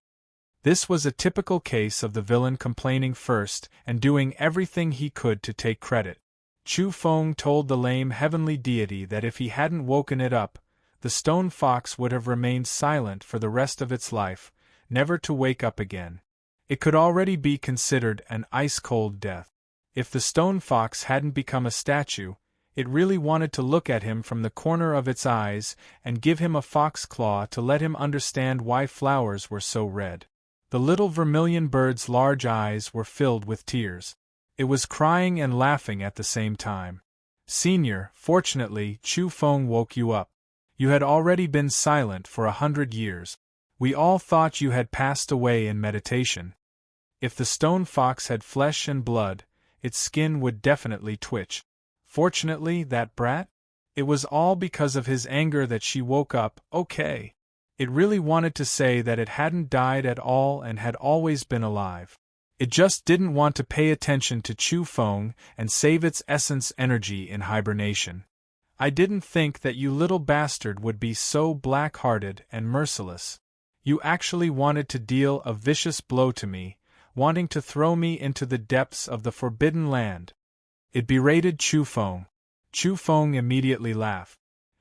This was a typical case of the villain complaining first and doing everything he could to take credit. Chu Feng told the lame heavenly deity that if he hadn't woken it up, the stone fox would have remained silent for the rest of its life, never to wake up again. It could already be considered an ice-cold death. If the stone fox hadn't become a statue, it really wanted to look at him from the corner of its eyes and give him a fox claw to let him understand why flowers were so red. The little vermilion bird's large eyes were filled with tears. It was crying and laughing at the same time. "Senior, fortunately, Chu Feng woke you up. You had already been silent for 100 years. We all thought you had passed away in meditation." If the stone fox had flesh and blood, its skin would definitely twitch. Fortunately, that brat? It was all because of his anger that she woke up, okay. It really wanted to say that it hadn't died at all and had always been alive. It just didn't want to pay attention to Chu Feng and save its essence energy in hibernation. "I didn't think that you little bastard would be so black-hearted and merciless. You actually wanted to deal a vicious blow to me, wanting to throw me into the depths of the Forbidden Land." It berated Chu Feng. Chu Feng immediately laughed.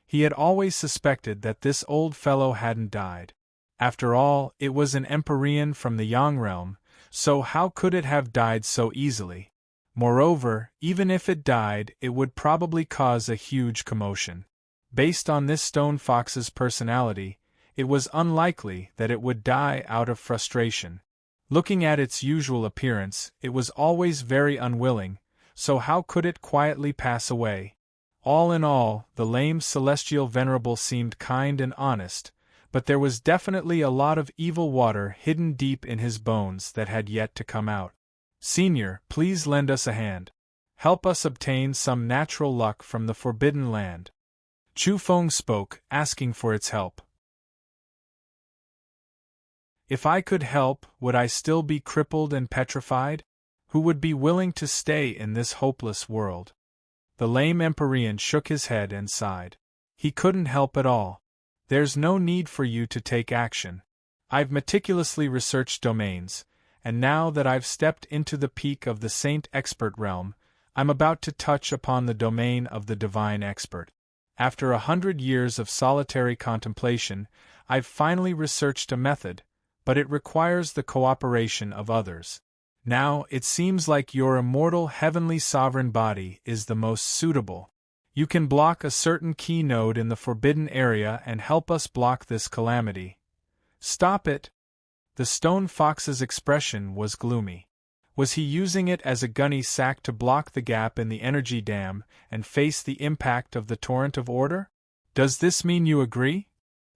He had always suspected that this old fellow hadn't died. After all, it was an Empyrean from the Yang realm, so how could it have died so easily? Moreover, even if it died, it would probably cause a huge commotion. Based on this stone fox's personality, it was unlikely that it would die out of frustration. Looking at its usual appearance, it was always very unwilling, so how could it quietly pass away? All in all, the lame celestial venerable seemed kind and honest, but there was definitely a lot of evil water hidden deep in his bones that had yet to come out. "Senior, please lend us a hand. Help us obtain some natural luck from the Forbidden Land." Chu Feng spoke, asking for its help. "If I could help, would I still be crippled and petrified? Who would be willing to stay in this hopeless world?" The lame Empyrean shook his head and sighed. He couldn't help at all. "There's no need for you to take action. I've meticulously researched domains, and now that I've stepped into the peak of the Saint Expert realm, I'm about to touch upon the domain of the Divine Expert. After 100 years of solitary contemplation, I've finally researched a method, but it requires the cooperation of others. Now, it seems like your immortal heavenly sovereign body is the most suitable. You can block a certain key node in the forbidden area and help us block this calamity." "Stop it!" The stone fox's expression was gloomy. Was he using it as a gunny sack to block the gap in the energy dam and face the impact of the torrent of order? "Does this mean you agree?"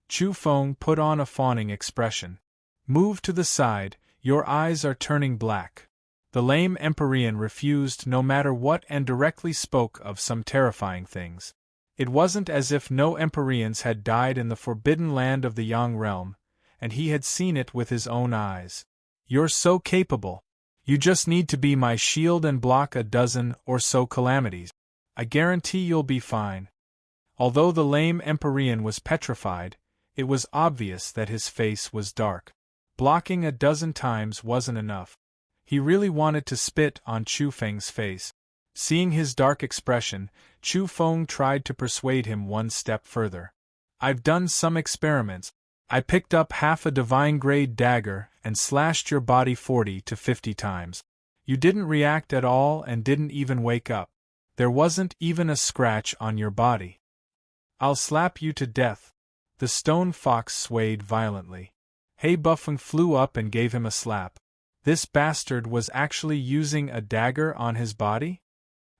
Chu Feng put on a fawning expression. "Move to the side, your eyes are turning black." The lame Empyrean refused no matter what and directly spoke of some terrifying things. It wasn't as if no Empyreans had died in the forbidden land of the Yang realm, and he had seen it with his own eyes. You're so capable. You just need to be my shield and block a dozen or so calamities. I guarantee you'll be fine. Although the lame Empyrean was petrified, it was obvious that his face was dark. Blocking a dozen times wasn't enough. He really wanted to spit on Chu Feng's face. Seeing his dark expression, Chu Feng tried to persuade him one step further. I've done some experiments. I picked up half a divine-grade dagger and slashed your body 40 to 50 times. You didn't react at all and didn't even wake up. There wasn't even a scratch on your body. I'll slap you to death. The stone fox swayed violently. He Bufeng flew up and gave him a slap. This bastard was actually using a dagger on his body?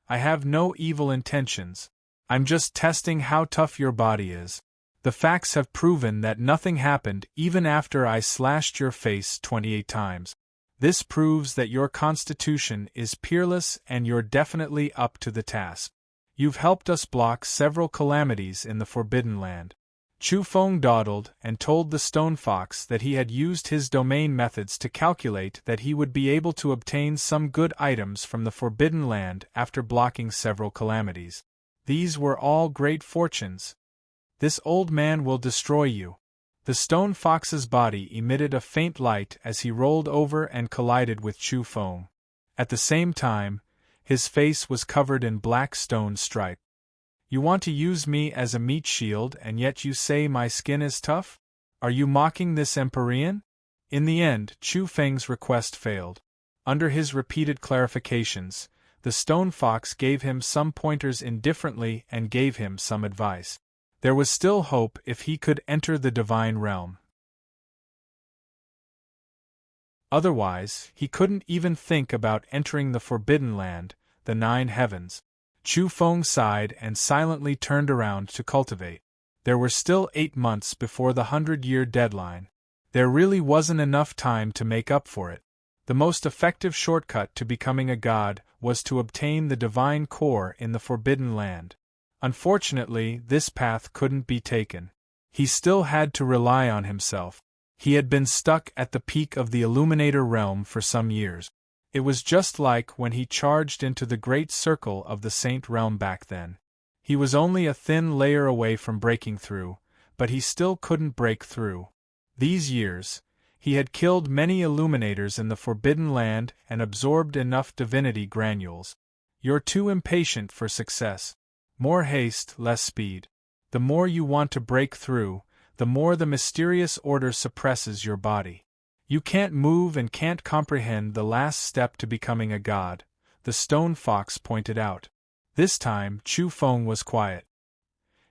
I have no evil intentions. I'm just testing how tough your body is. The facts have proven that nothing happened even after I slashed your face 28 times. This proves that your constitution is peerless and you're definitely up to the task. You've helped us block several calamities in the Forbidden Land. Chu Feng dawdled and told the stone fox that he had used his domain methods to calculate that he would be able to obtain some good items from the Forbidden Land after blocking several calamities. These were all great fortunes. This old man will destroy you. The stone fox's body emitted a faint light as he rolled over and collided with Chu Feng. At the same time, his face was covered in black stone stripe. You want to use me as a meat shield and yet you say my skin is tough? Are you mocking this Empyrean? In the end, Chu Feng's request failed. Under his repeated clarifications, the stone fox gave him some pointers indifferently and gave him some advice. There was still hope if he could enter the divine realm. Otherwise, he couldn't even think about entering the Forbidden Land, the Nine Heavens. Chu Feng sighed and silently turned around to cultivate. There were still 8 months before the 100-year deadline. There really wasn't enough time to make up for it. The most effective shortcut to becoming a god was to obtain the divine core in the Forbidden Land. Unfortunately, this path couldn't be taken. He still had to rely on himself. He had been stuck at the peak of the Illuminator realm for some years. It was just like when he charged into the great circle of the Saint realm back then. He was only a thin layer away from breaking through, but he still couldn't break through. These years, he had killed many Illuminators in the Forbidden Land and absorbed enough divinity granules. You're too impatient for success. More haste, less speed. The more you want to break through, the more the mysterious order suppresses your body. You can't move and can't comprehend the last step to becoming a god, the stone fox pointed out. This time, Chu Feng was quiet.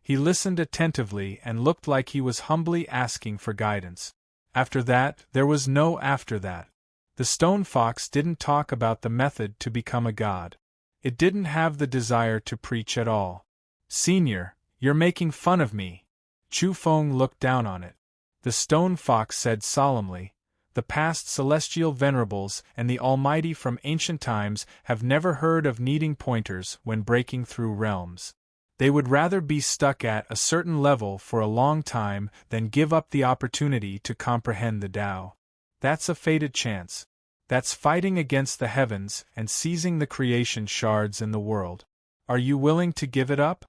He listened attentively and looked like he was humbly asking for guidance. After that, there was no after that. The stone fox didn't talk about the method to become a god. It didn't have the desire to preach at all. Senior, you're making fun of me. Chu Feng looked down on it. The stone fox said solemnly, the past celestial venerables and the Almighty from ancient times have never heard of needing pointers when breaking through realms. They would rather be stuck at a certain level for a long time than give up the opportunity to comprehend the Tao. That's a fated chance. That's fighting against the heavens and seizing the creation shards in the world. Are you willing to give it up?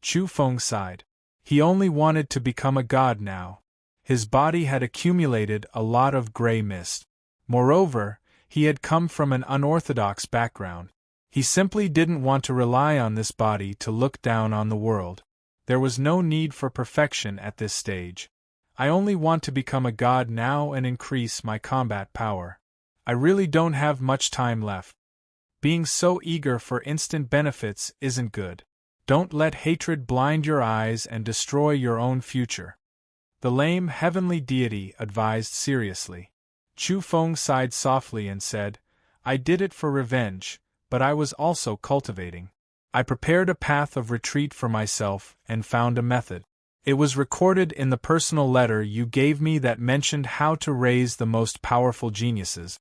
Chu Feng sighed. He only wanted to become a god now. His body had accumulated a lot of gray mist. Moreover, he had come from an unorthodox background. He simply didn't want to rely on this body to look down on the world. There was no need for perfection at this stage. I only want to become a god now and increase my combat power. I really don't have much time left. Being so eager for instant benefits isn't good. Don't let hatred blind your eyes and destroy your own future. The lame heavenly deity advised seriously. Chu Feng sighed softly and said, I did it for revenge, but I was also cultivating. I prepared a path of retreat for myself and found a method. It was recorded in the personal letter you gave me that mentioned how to raise the most powerful geniuses.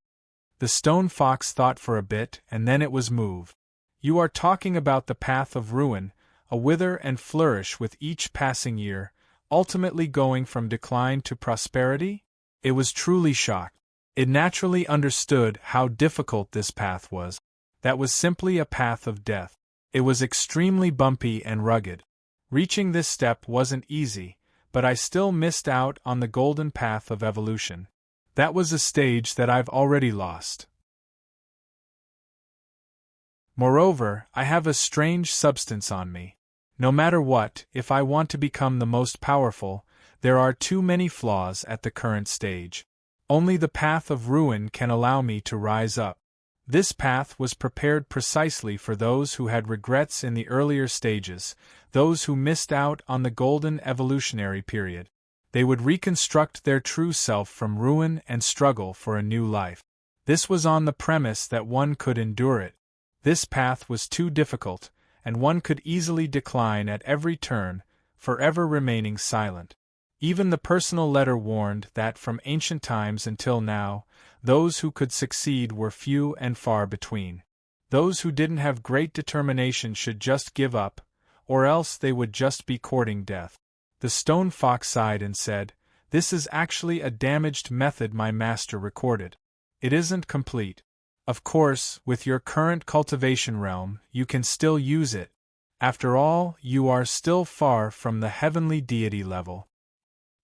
The stone fox thought for a bit, and then it was moved. You are talking about the path of ruin, a wither and flourish with each passing year, ultimately going from decline to prosperity? It was truly shocked. It naturally understood how difficult this path was. That was simply a path of death. It was extremely bumpy and rugged. Reaching this step wasn't easy, but I still missed out on the golden path of evolution. That was a stage that I've already lost. Moreover, I have a strange substance on me. No matter what, if I want to become the most powerful, there are too many flaws at the current stage. Only the path of ruin can allow me to rise up. This path was prepared precisely for those who had regrets in the earlier stages, those who missed out on the golden evolutionary period. They would reconstruct their true self from ruin and struggle for a new life. This was on the premise that one could endure it. This path was too difficult, and one could easily decline at every turn, forever remaining silent. Even the personal letter warned that from ancient times until now, those who could succeed were few and far between. Those who didn't have great determination should just give up, or else they would just be courting death. The stone fox sighed and said, "This is actually a damaged method my master recorded. It isn't complete. Of course, with your current cultivation realm, you can still use it. After all, you are still far from the heavenly deity level."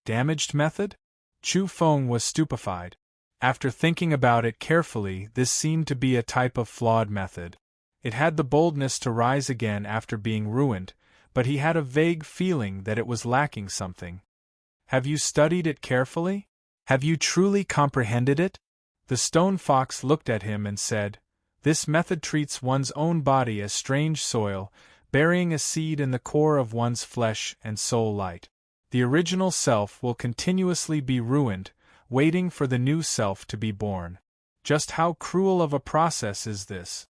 Damaged method? Chu Feng was stupefied. After thinking about it carefully, this seemed to be a type of flawed method. It had the boldness to rise again after being ruined, but he had a vague feeling that it was lacking something. Have you studied it carefully? Have you truly comprehended it? The stone fox looked at him and said, "This method treats one's own body as strange soil, burying a seed in the core of one's flesh and soul light. The original self will continuously be ruined, waiting for the new self to be born. Just how cruel of a process is this?"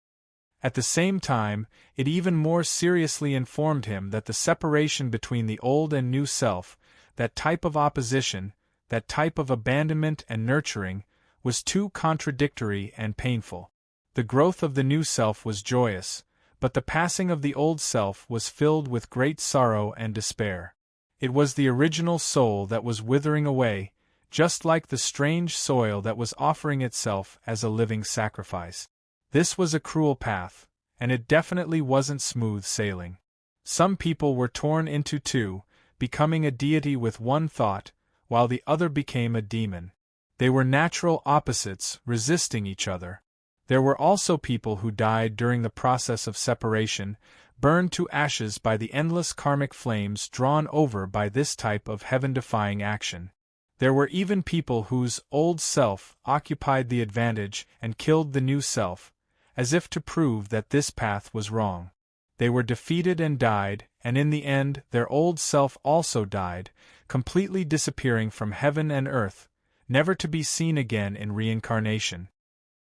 At the same time, it even more seriously informed him that the separation between the old and new self, that type of opposition, that type of abandonment and nurturing, was too contradictory and painful. The growth of the new self was joyous, but the passing of the old self was filled with great sorrow and despair. It was the original soul that was withering away, just like the strange soil that was offering itself as a living sacrifice. This was a cruel path, and it definitely wasn't smooth sailing. Some people were torn into two, becoming a deity with one thought, while the other became a demon. They were natural opposites, resisting each other. There were also people who died during the process of separation, burned to ashes by the endless karmic flames drawn over by this type of heaven-defying action. There were even people whose old self occupied the advantage and killed the new self, as if to prove that this path was wrong. They were defeated and died, and in the end their old self also died, completely disappearing from heaven and earth, never to be seen again in reincarnation.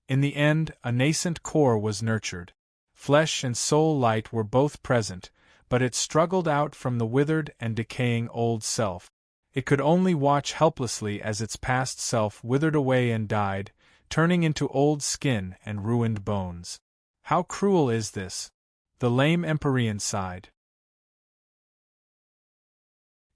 In the end, a nascent core was nurtured. Flesh and soul light were both present, but it struggled out from the withered and decaying old self. It could only watch helplessly as its past self withered away and died, turning into old skin and ruined bones. How cruel is this? The lame Empyrean sighed.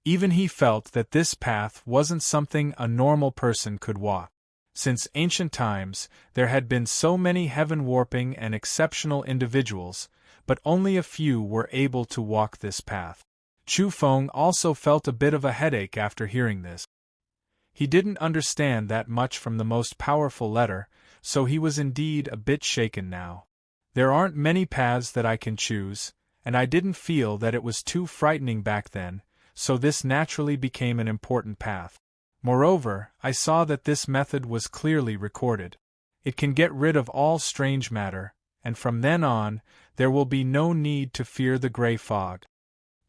Even he felt that this path wasn't something a normal person could walk. Since ancient times, there had been so many heaven-warping and exceptional individuals, but only a few were able to walk this path. Chu Feng also felt a bit of a headache after hearing this. He didn't understand that much from the most powerful letter, so he was indeed a bit shaken now. There aren't many paths that I can choose, and I didn't feel that it was too frightening back then, so this naturally became an important path. Moreover, I saw that this method was clearly recorded. It can get rid of all strange matter, and from then on, there will be no need to fear the gray fog.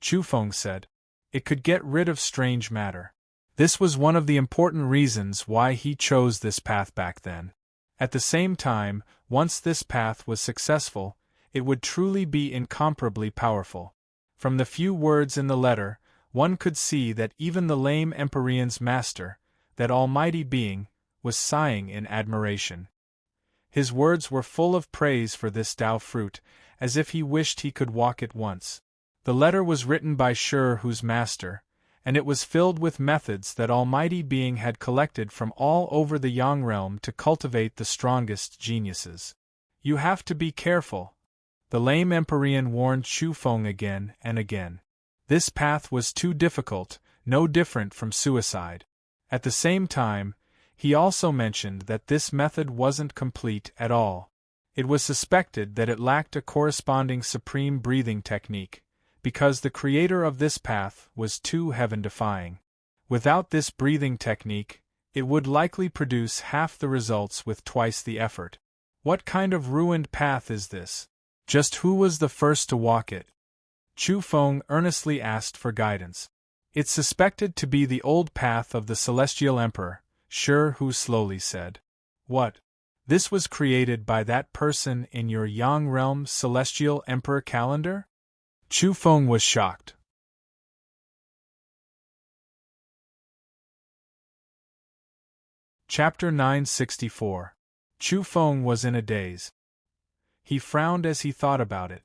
Chu Feng said. It could get rid of strange matter. This was one of the important reasons why he chose this path back then. At the same time, once this path was successful, it would truly be incomparably powerful. From the few words in the letter, one could see that even the lame Empyrean's master, that almighty being, was sighing in admiration. His words were full of praise for this Tao fruit, as if he wished he could walk it once. The letter was written by Who's master, and it was filled with methods that Almighty Being had collected from all over the Yang realm to cultivate the strongest geniuses. You have to be careful, the lame Empyrean warned Feng again and again. This path was too difficult, no different from suicide. At the same time, he also mentioned that this method wasn't complete at all. It was suspected that it lacked a corresponding supreme breathing technique, because the creator of this path was too heaven-defying. Without this breathing technique, it would likely produce half the results with twice the effort. What kind of ruined path is this? Just who was the first to walk it? Feng earnestly asked for guidance. It's suspected to be the old path of the Celestial Emperor, Who slowly said. What? This was created by that person in your Yang realm Celestial Emperor calendar? Feng was shocked. Chapter 964. Feng was in a daze. He frowned as he thought about it.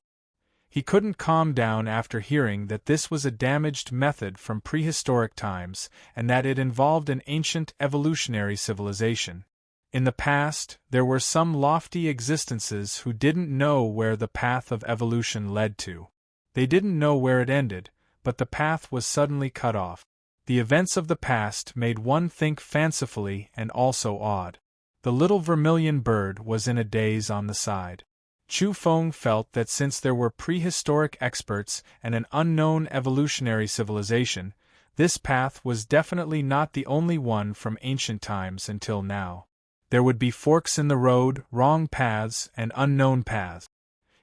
He couldn't calm down after hearing that this was a damaged method from prehistoric times and that it involved an ancient evolutionary civilization. In the past, there were some lofty existences who didn't know where the path of evolution led to. They didn't know where it ended, but the path was suddenly cut off. The events of the past made one think fancifully and also odd. The little vermilion bird was in a daze on the side. Feng felt that since there were prehistoric experts and an unknown evolutionary civilization, this path was definitely not the only one from ancient times until now. There would be forks in the road, wrong paths, and unknown paths.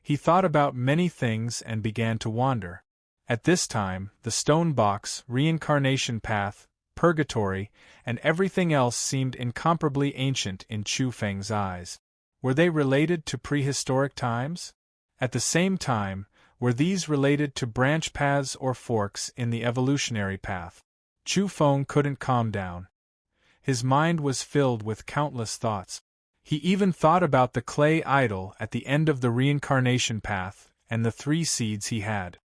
He thought about many things and began to wander. At this time, the stone box, reincarnation path, purgatory, and everything else seemed incomparably ancient in Feng's eyes. Were they related to prehistoric times? At the same time, were these related to branch paths or forks in the evolutionary path? Feng couldn't calm down. His mind was filled with countless thoughts. He even thought about the clay idol at the end of the reincarnation path and the 3 seeds he had.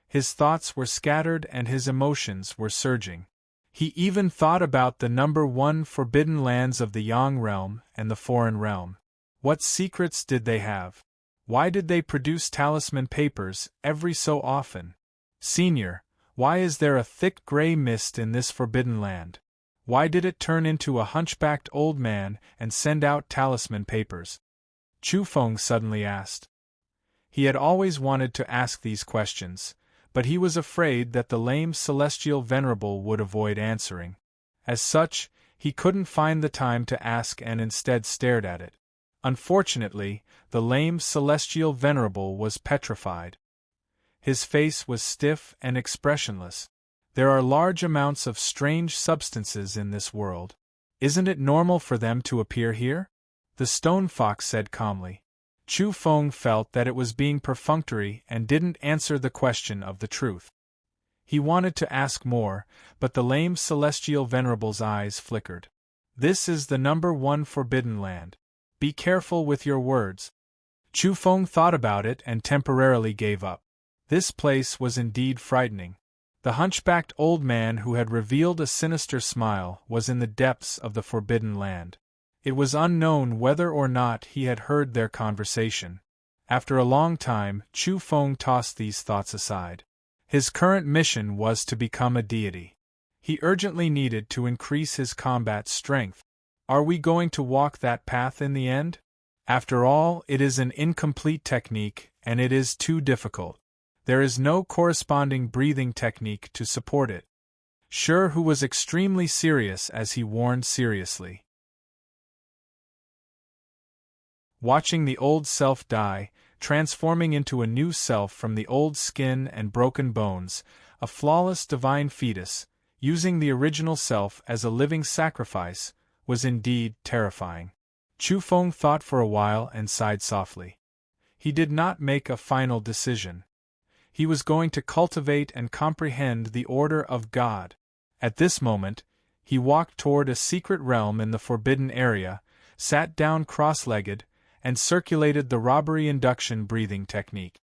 His thoughts were scattered and his emotions were surging. He even thought about the number 1 forbidden lands of the Yang realm and the foreign realm. What secrets did they have? Why did they produce talisman papers every so often? Senior, why is there a thick gray mist in this forbidden land? Why did it turn into a hunchbacked old man and send out talisman papers? Feng suddenly asked. He had always wanted to ask these questions, but he was afraid that the lame celestial venerable would avoid answering. As such, he couldn't find the time to ask and instead stared at it. Unfortunately, the lame celestial venerable was petrified. His face was stiff and expressionless. There are large amounts of strange substances in this world. Isn't it normal for them to appear here? The stone fox said calmly. Feng felt that it was being perfunctory and didn't answer the question of the truth. He wanted to ask more, but the lame celestial venerable's eyes flickered. This is the number 1 forbidden land. Be careful with your words. Feng thought about it and temporarily gave up. This place was indeed frightening. The hunchbacked old man who had revealed a sinister smile was in the depths of the forbidden land. It was unknown whether or not he had heard their conversation. After a long time, Feng tossed these thoughts aside. His current mission was to become a deity. He urgently needed to increase his combat strength. Are we going to walk that path in the end? After all, it is an incomplete technique, and it is too difficult. There is no corresponding breathing technique to support it. Who was extremely serious as he warned seriously. Watching the old self die, transforming into a new self from the old skin and broken bones, a flawless divine fetus, using the original self as a living sacrifice, was indeed terrifying. Feng thought for a while and sighed softly. He did not make a final decision. He was going to cultivate and comprehend the order of God. At this moment, he walked toward a secret realm in the forbidden area, sat down cross-legged, and circulated the robbery induction breathing technique.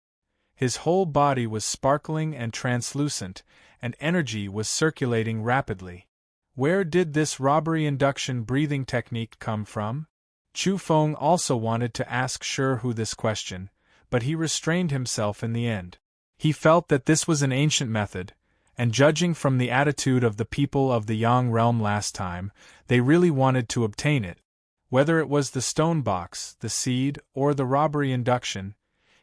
His whole body was sparkling and translucent, and energy was circulating rapidly. Where did this robbery induction breathing technique come from? Chu Feng also wanted to ask Shi this question, but he restrained himself in the end. He felt that this was an ancient method, and judging from the attitude of the people of the Yang realm last time, they really wanted to obtain it. Whether it was the stone box, the seed, or the robbery induction,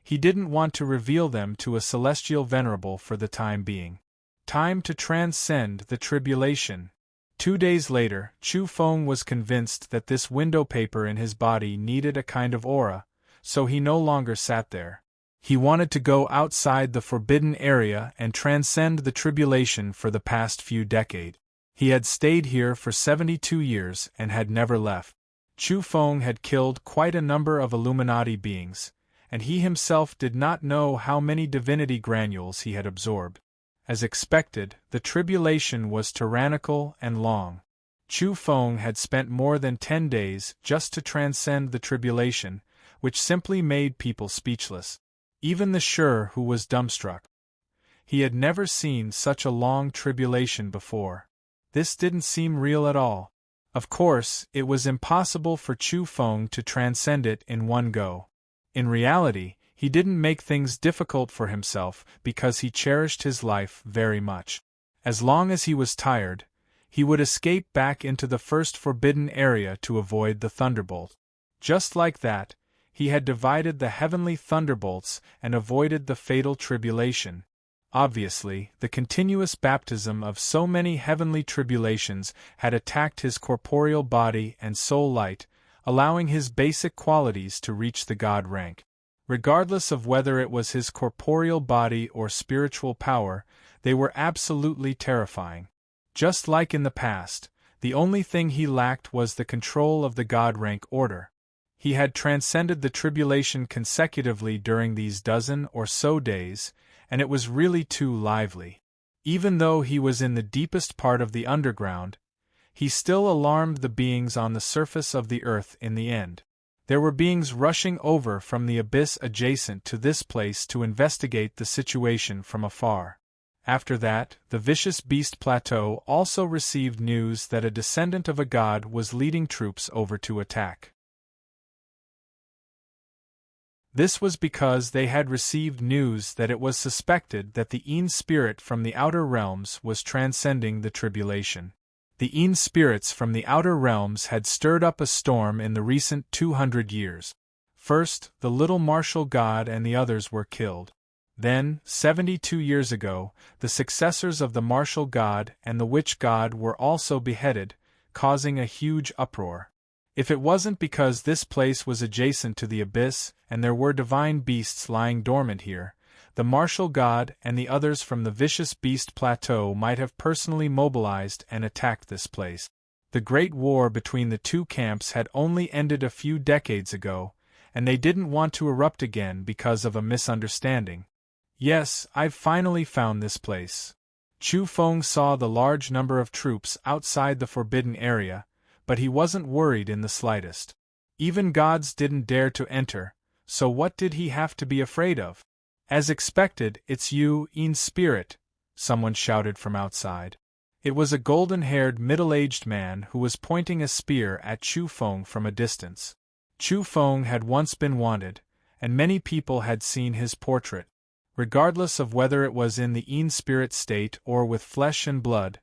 he didn't want to reveal them to a celestial venerable for the time being. Time to transcend the tribulation. 2 days later, Chu Feng was convinced that this window paper in his body needed a kind of aura, so he no longer sat there. He wanted to go outside the forbidden area and transcend the tribulation for the past few decades. He had stayed here for 72 years and had never left. Chu Feng had killed quite a number of Illuminati beings, and he himself did not know how many divinity granules he had absorbed. As expected, the tribulation was tyrannical and long. Chu Feng had spent more than 10 days just to transcend the tribulation, which simply made people speechless. Even the Shi, who was dumbstruck. He had never seen such a long tribulation before. This didn't seem real at all. Of course, it was impossible for Chu Feng to transcend it in one go. In reality, he didn't make things difficult for himself because he cherished his life very much. As long as he was tired, he would escape back into the first forbidden area to avoid the thunderbolt. Just like that, he had divided the heavenly thunderbolts and avoided the fatal tribulation. Obviously, the continuous baptism of so many heavenly tribulations had attacked his corporeal body and soul light, allowing his basic qualities to reach the God rank. Regardless of whether it was his corporeal body or spiritual power, they were absolutely terrifying. Just like in the past, the only thing he lacked was the control of the God rank order. He had transcended the tribulation consecutively during these dozen or so days, and it was really too lively. Even though he was in the deepest part of the underground, he still alarmed the beings on the surface of the earth in the end. There were beings rushing over from the abyss adjacent to this place to investigate the situation from afar. After that, the Vicious Beast Plateau also received news that a descendant of a god was leading troops over to attack. This was because they had received news that it was suspected that the Een spirit from the outer realms was transcending the tribulation. The Een spirits from the outer realms had stirred up a storm in the recent 200 years. First, the little martial god and the others were killed. Then, 72 years ago, the successors of the martial god and the witch god were also beheaded, causing a huge uproar. If it wasn't because this place was adjacent to the abyss and there were divine beasts lying dormant here, the martial god and the others from the Vicious Beast Plateau might have personally mobilized and attacked this place. The Great War between the two camps had only ended a few decades ago, and they didn't want to erupt again because of a misunderstanding. Yes, I've finally found this place. Chu Feng saw the large number of troops outside the forbidden area, but he wasn't worried in the slightest. Even gods didn't dare to enter, so what did he have to be afraid of? As expected, it's you, Een spirit, someone shouted from outside. It was a golden-haired middle-aged man who was pointing a spear at Chu Feng from a distance. Chu Feng had once been wanted, and many people had seen his portrait. Regardless of whether it was in the Een spirit state or with flesh and blood,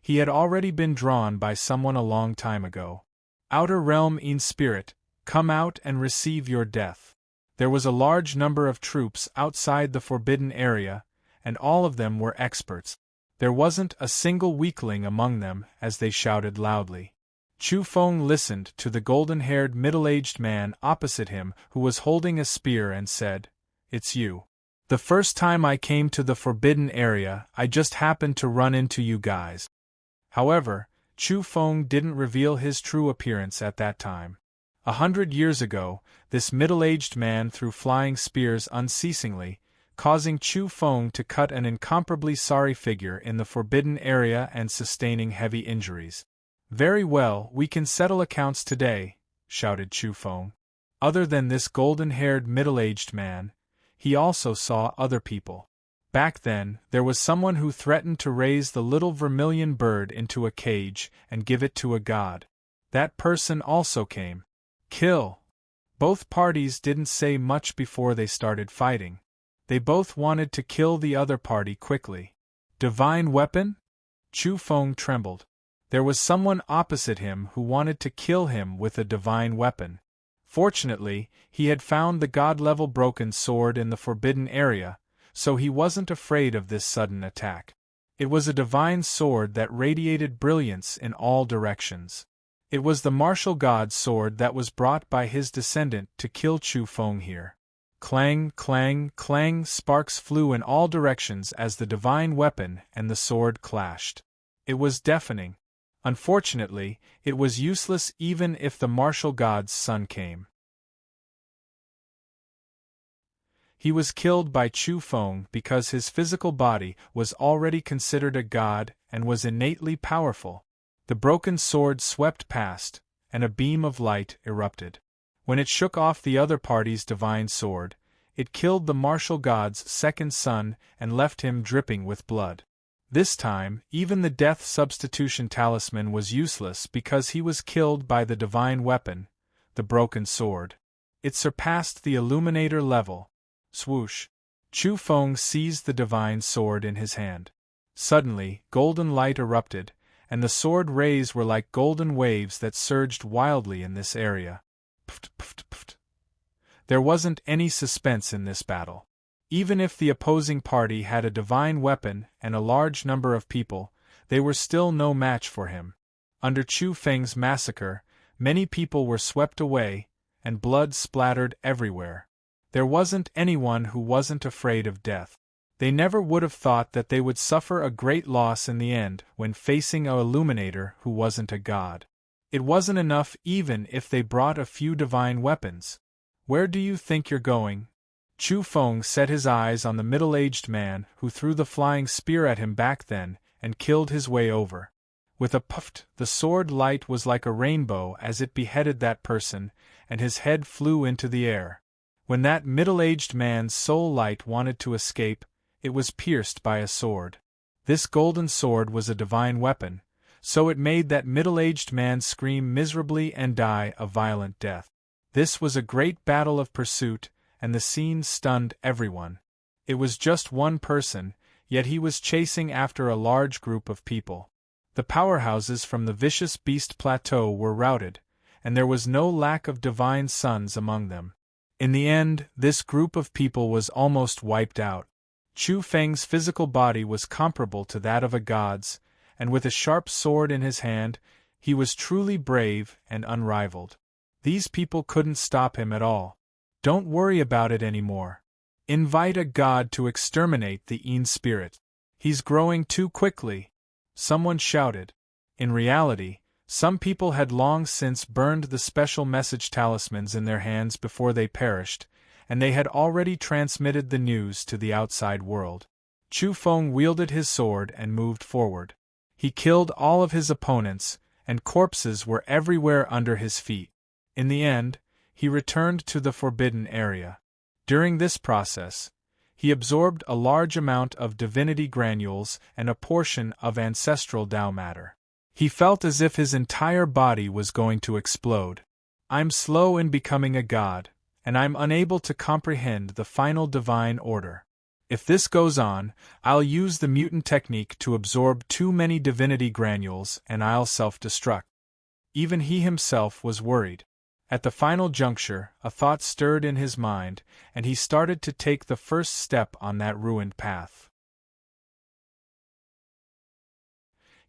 he had already been drawn by someone a long time ago. Outer realm Een spirit, come out and receive your death. There was a large number of troops outside the forbidden area, and all of them were experts. There wasn't a single weakling among them as they shouted loudly. Chu Feng listened to the golden-haired middle-aged man opposite him who was holding a spear and said, "It's you. The first time I came to the forbidden area, I just happened to run into you guys." However, Chu Feng didn't reveal his true appearance at that time. 100 years ago, this middle-aged man threw flying spears unceasingly, causing Chu Feng to cut an incomparably sorry figure in the forbidden area and sustaining heavy injuries. "Very well, we can settle accounts today," shouted Chu Feng. Other than this golden-haired middle-aged man, he also saw other people. Back then, there was someone who threatened to raise the little vermilion bird into a cage and give it to a god. That person also came. Kill! Both parties didn't say much before they started fighting. They both wanted to kill the other party quickly. Divine weapon? Chu Feng trembled. There was someone opposite him who wanted to kill him with a divine weapon. Fortunately, he had found the god-level broken sword in the forbidden area, so he wasn't afraid of this sudden attack. It was a divine sword that radiated brilliance in all directions. It was the martial god's sword that was brought by his descendant to kill Chu Feng here. Clang, clang, clang, sparks flew in all directions as the divine weapon and the sword clashed. It was deafening. Unfortunately, it was useless even if the martial god's son came. He was killed by Chu Feng because his physical body was already considered a god and was innately powerful. The broken sword swept past, and a beam of light erupted. When it shook off the other party's divine sword, it killed the martial god's second son and left him dripping with blood. This time, even the death substitution talisman was useless because he was killed by the divine weapon, the broken sword. It surpassed the illuminator level. Swoosh! Chu Feng seized the divine sword in his hand. Suddenly, golden light erupted, and the sword rays were like golden waves that surged wildly in this area. Pft, pft, pft. There wasn't any suspense in this battle. Even if the opposing party had a divine weapon and a large number of people, they were still no match for him. Under Chu Feng's massacre, many people were swept away, and blood splattered everywhere. There wasn't anyone who wasn't afraid of death. They never would have thought that they would suffer a great loss in the end when facing a illuminator who wasn't a god. It wasn't enough even if they brought a few divine weapons. Where do you think you're going? Chu Feng set his eyes on the middle-aged man who threw the flying spear at him back then and killed his way over. With a puff, the sword light was like a rainbow as it beheaded that person, and his head flew into the air. When that middle-aged man's soul light wanted to escape, it was pierced by a sword. This golden sword was a divine weapon, so it made that middle-aged man scream miserably and die a violent death. This was a great battle of pursuit, and the scene stunned everyone. It was just one person, yet he was chasing after a large group of people. The powerhouses from the Vicious Beast Plateau were routed, and there was no lack of divine sons among them. In the end, this group of people was almost wiped out. Chu Feng's physical body was comparable to that of a god's, and with a sharp sword in his hand, he was truly brave and unrivaled. These people couldn't stop him at all. Don't worry about it anymore. Invite a god to exterminate the Een spirit. He's growing too quickly, someone shouted. In reality, some people had long since burned the special message talismans in their hands before they perished, and they had already transmitted the news to the outside world. Chu Feng wielded his sword and moved forward. He killed all of his opponents, and corpses were everywhere under his feet. In the end, he returned to the forbidden area. During this process, he absorbed a large amount of divinity granules and a portion of ancestral Tao matter. He felt as if his entire body was going to explode. I'm slow in becoming a god, and I'm unable to comprehend the final divine order. If this goes on, I'll use the mutant technique to absorb too many divinity granules and I'll self-destruct. Even he himself was worried. At the final juncture, a thought stirred in his mind, and he started to take the first step on that ruined path.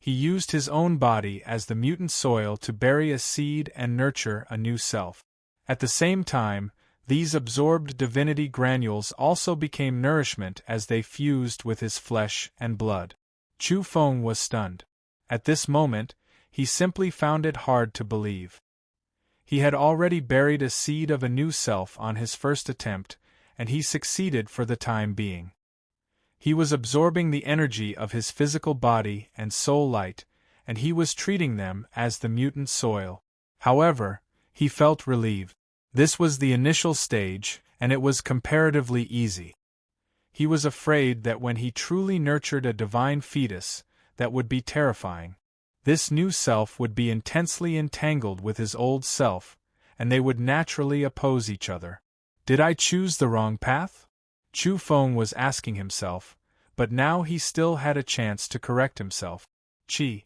He used his own body as the mutant soil to bury a seed and nurture a new self. At the same time, these absorbed divinity granules also became nourishment as they fused with his flesh and blood. Chu Feng was stunned. At this moment, he simply found it hard to believe. He had already buried a seed of a new self on his first attempt, and he succeeded for the time being. He was absorbing the energy of his physical body and soul light, and he was treating them as the mutant soil. However, He felt relieved. This was the initial stage, and it was comparatively easy. He was afraid that when he truly nurtured a divine fetus, that would be terrifying. This new self would be intensely entangled with his old self, and they would naturally oppose each other. Did I choose the wrong path? Chu Feng was asking himself, but now he still had a chance to correct himself. Chi.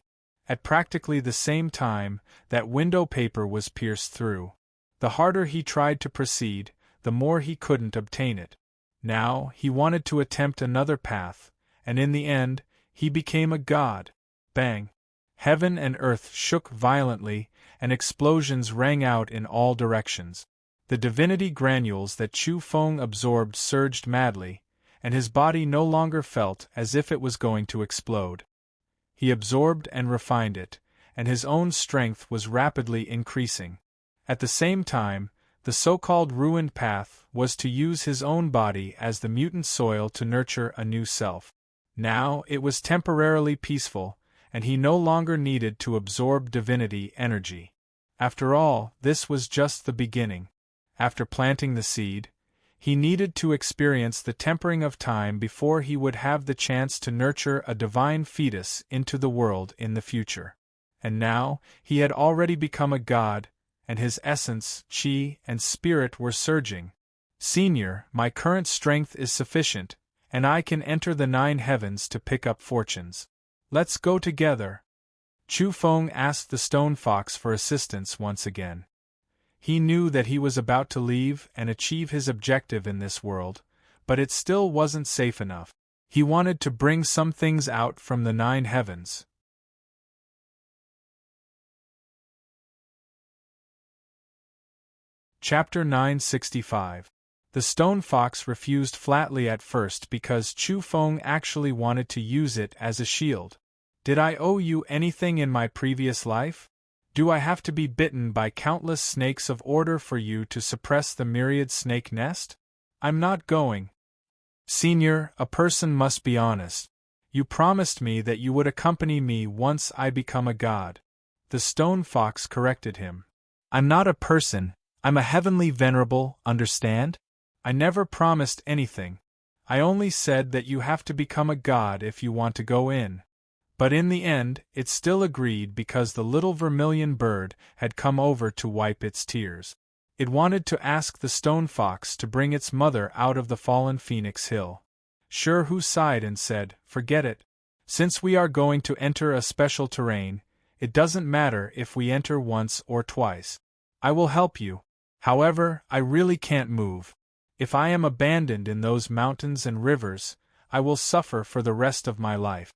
At practically the same time, that window paper was pierced through. The harder he tried to proceed, the more he couldn't obtain it. Now, he wanted to attempt another path, and in the end, he became a god. Bang! Heaven and earth shook violently, and explosions rang out in all directions. The divinity granules that Chu Feng absorbed surged madly, and his body no longer felt as if it was going to explode. He absorbed and refined it, and his own strength was rapidly increasing. At the same time, the so-called ruined path was to use his own body as the mutant soil to nurture a new self. Now it was temporarily peaceful, and he no longer needed to absorb divinity energy. After all, this was just the beginning. After planting the seed, he needed to experience the tempering of time before he would have the chance to nurture a divine fetus into the world in the future. And now, he had already become a god, and his essence, chi, and spirit were surging. Senior, my current strength is sufficient, and I can enter the 9 heavens to pick up fortunes. Let's go together. Chu Feng asked the stone fox for assistance once again. He knew that he was about to leave and achieve his objective in this world, but it still wasn't safe enough. He wanted to bring some things out from the 9 heavens. Chapter 965. The stone fox refused flatly at first because Chu Feng actually wanted to use it as a shield. Did I owe you anything in my previous life? Do I have to be bitten by countless snakes of order for you to suppress the myriad snake nest? I'm not going. Senior, a person must be honest. You promised me that you would accompany me once I become a god. The stone fox corrected him. I'm not a person, I'm a heavenly venerable, understand? I never promised anything. I only said that you have to become a god if you want to go in. But in the end, it still agreed because the little vermilion bird had come over to wipe its tears. It wanted to ask the stone fox to bring its mother out of the fallen phoenix hill. Sure Hu sighed and said, forget it. Since we are going to enter a special terrain, it doesn't matter if we enter once or twice. I will help you. However, I really can't move. If I am abandoned in those mountains and rivers, I will suffer for the rest of my life.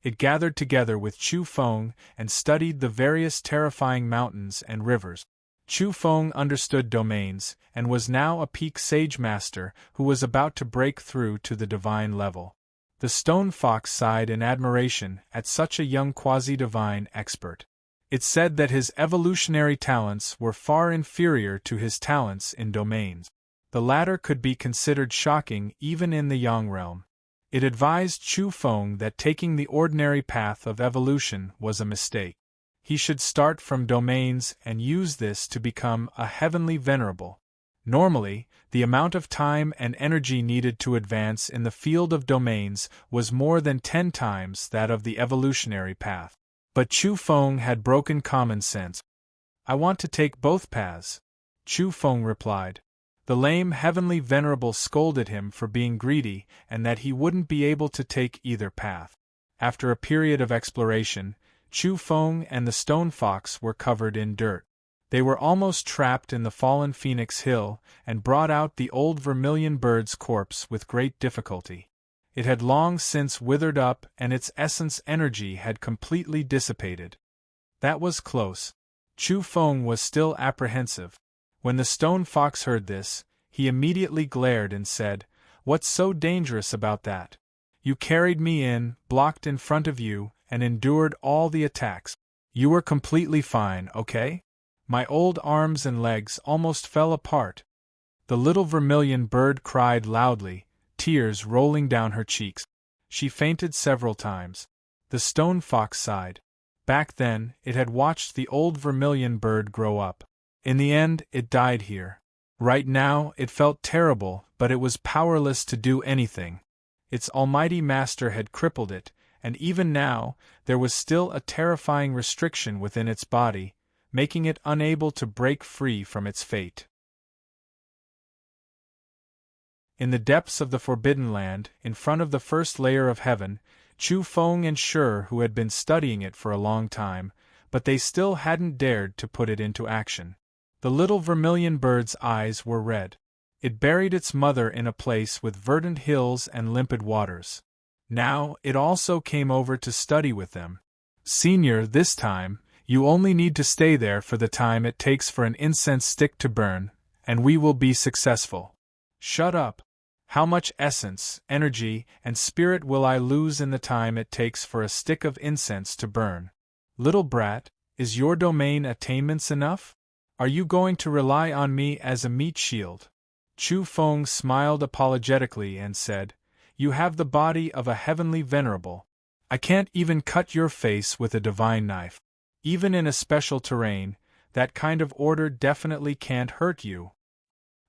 It gathered together with Chu Feng and studied the various terrifying mountains and rivers. Chu Feng understood domains and was now a peak sage master who was about to break through to the divine level. The stone fox sighed in admiration at such a young quasi-divine expert. It said that his evolutionary talents were far inferior to his talents in domains. The latter could be considered shocking even in the Yang realm. It advised Chu Feng that taking the ordinary path of evolution was a mistake. He should start from domains and use this to become a heavenly venerable. Normally, the amount of time and energy needed to advance in the field of domains was more than 10 times that of the evolutionary path. But Chu Feng had broken common sense. I want to take both paths, Chu Feng replied. The lame heavenly venerable scolded him for being greedy and that he wouldn't be able to take either path. After a period of exploration, Chu Feng and the stone fox were covered in dirt. They were almost trapped in the fallen phoenix hill and brought out the old vermilion bird's corpse with great difficulty. It had long since withered up and its essence energy had completely dissipated. That was close. Chu Feng was still apprehensive. When the stone fox heard this, he immediately glared and said, "What's so dangerous about that? You carried me in, blocked in front of you, and endured all the attacks. You were completely fine, okay? My old arms and legs almost fell apart." The little vermilion bird cried loudly, tears rolling down her cheeks. She fainted several times. The stone fox sighed. Back then, it had watched the old vermilion bird grow up. In the end, it died here. Right now, it felt terrible, but it was powerless to do anything. Its almighty master had crippled it, and even now, there was still a terrifying restriction within its body, making it unable to break free from its fate. In the depths of the Forbidden Land, in front of the first layer of heaven, Chu Feng and Shi, who had been studying it for a long time, but they still hadn't dared to put it into action. The little vermilion bird's eyes were red. It buried its mother in a place with verdant hills and limpid waters. Now, it also came over to study with them. Senior, this time, you only need to stay there for the time it takes for an incense stick to burn, and we will be successful. Shut up. How much essence, energy, and spirit will I lose in the time it takes for a stick of incense to burn? Little brat, is your domain attainments enough? Are you going to rely on me as a meat shield? Chu Feng smiled apologetically and said, You have the body of a heavenly venerable. I can't even cut your face with a divine knife. Even in a special terrain, that kind of order definitely can't hurt you.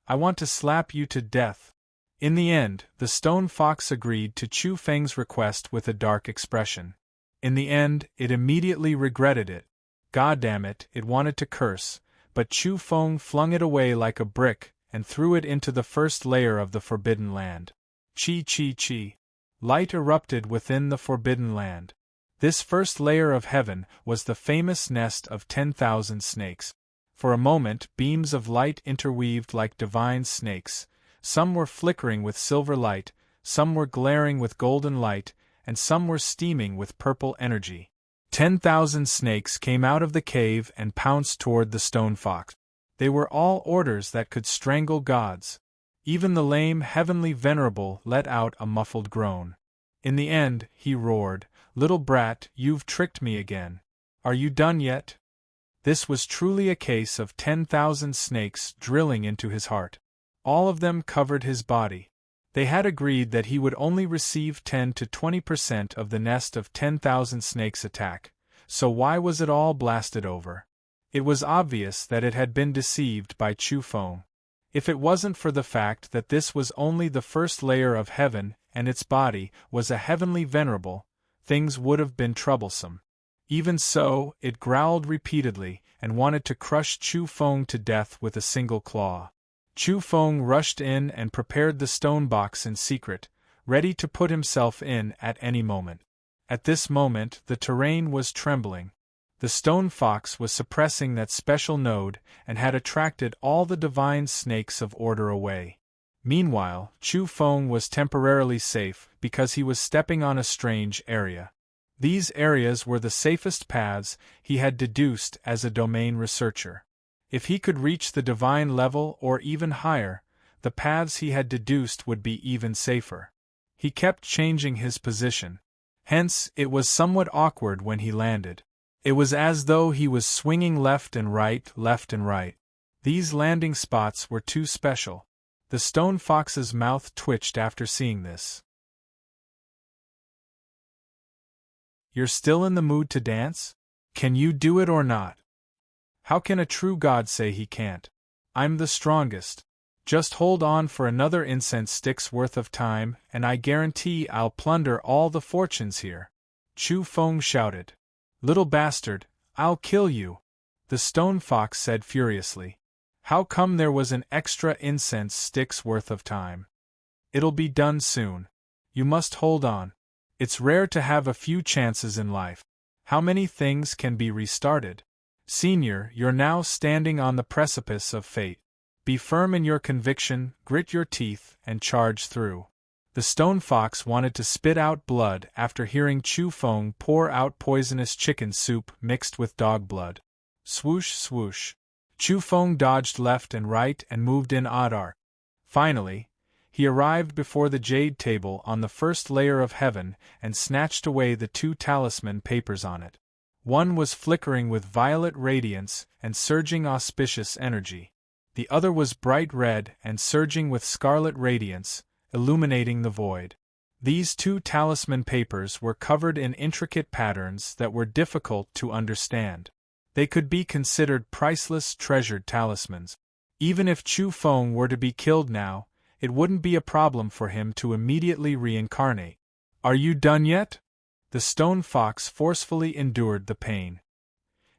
I want to slap you to death. In the end, the stone fox agreed to Chu Feng's request with a dark expression. In the end, it immediately regretted it. Goddamn it, it wanted to curse, but Chu Feng flung it away like a brick and threw it into the first layer of the Forbidden Land. Chi chi chi. Light erupted within the Forbidden Land. This first layer of heaven was the famous nest of 10,000 snakes. For a moment, beams of light interweaved like divine snakes. Some were flickering with silver light, some were glaring with golden light, and some were steaming with purple energy. 10,000 snakes came out of the cave and pounced toward the stone fox. They were all orders that could strangle gods. Even the lame heavenly venerable let out a muffled groan. In the end, he roared, Little brat, you've tricked me again. Are you done yet? This was truly a case of 10,000 snakes drilling into his heart. All of them covered his body. They had agreed that he would only receive 10 to 20% of the nest of 10,000 snakes attack, so why was it all blasted over? It was obvious that it had been deceived by Chu Feng. If it wasn't for the fact that this was only the first layer of heaven and its body was a heavenly venerable, things would have been troublesome. Even so, it growled repeatedly and wanted to crush Chu Feng to death with a single claw. Chu Feng rushed in and prepared the stone box in secret, ready to put himself in at any moment. At this moment, the terrain was trembling. The stone fox was suppressing that special node and had attracted all the divine snakes of order away. Meanwhile, Chu Feng was temporarily safe because he was stepping on a strange area. These areas were the safest paths he had deduced as a domain researcher. If he could reach the divine level or even higher, the paths he had deduced would be even safer. He kept changing his position. Hence, it was somewhat awkward when he landed. It was as though he was swinging left and right, left and right. These landing spots were too special. The stone fox's mouth twitched after seeing this. You're still in the mood to dance? Can you do it or not? How can a true god say he can't? I'm the strongest. Just hold on for another incense stick's worth of time, and I guarantee I'll plunder all the fortunes here. Chu Feng shouted. Little bastard, I'll kill you, the stone fox said furiously. How come there was an extra incense stick's worth of time? It'll be done soon. You must hold on. It's rare to have a few chances in life. How many things can be restarted? Senior, you're now standing on the precipice of fate. Be firm in your conviction, grit your teeth, and charge through. The stone fox wanted to spit out blood after hearing Chu Feng pour out poisonous chicken soup mixed with dog blood. Swoosh swoosh. Chu Feng dodged left and right and moved in odd arc. Finally, he arrived before the jade table on the first layer of heaven and snatched away the 2 talisman papers on it. One was flickering with violet radiance and surging auspicious energy. The other was bright red and surging with scarlet radiance, illuminating the void. These 2 talisman papers were covered in intricate patterns that were difficult to understand. They could be considered priceless, treasured talismans. Even if Chu Feng were to be killed now, it wouldn't be a problem for him to immediately reincarnate. Are you done yet? The stone fox forcefully endured the pain.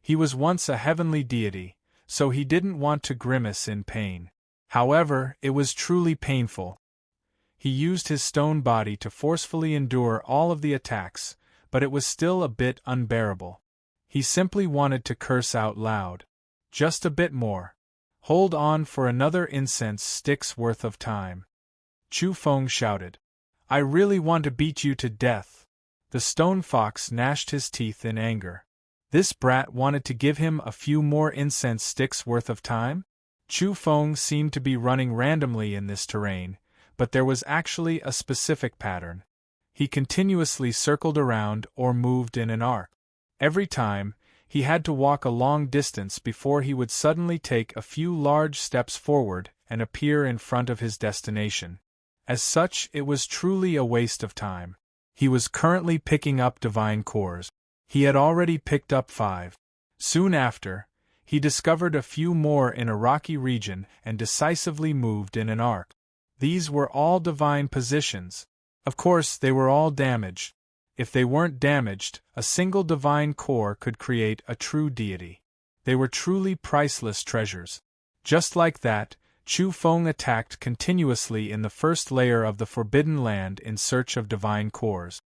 He was once a heavenly deity, so he didn't want to grimace in pain. However, it was truly painful. He used his stone body to forcefully endure all of the attacks, but it was still a bit unbearable. He simply wanted to curse out loud. Just a bit more. Hold on for another incense stick's worth of time. Chu Feng shouted. I really want to beat you to death. The stone fox gnashed his teeth in anger. This brat wanted to give him a few more incense sticks worth of time? Chu Feng seemed to be running randomly in this terrain, but there was actually a specific pattern. He continuously circled around or moved in an arc. Every time, he had to walk a long distance before he would suddenly take a few large steps forward and appear in front of his destination. As such, it was truly a waste of time. He was currently picking up divine cores. He had already picked up 5. Soon after, he discovered a few more in a rocky region and decisively moved in an arc. These were all divine positions. Of course, they were all damaged. If they weren't damaged, a single divine core could create a true deity. They were truly priceless treasures. Just like that, Chu Feng attacked continuously in the first layer of the Forbidden Land in search of divine cores.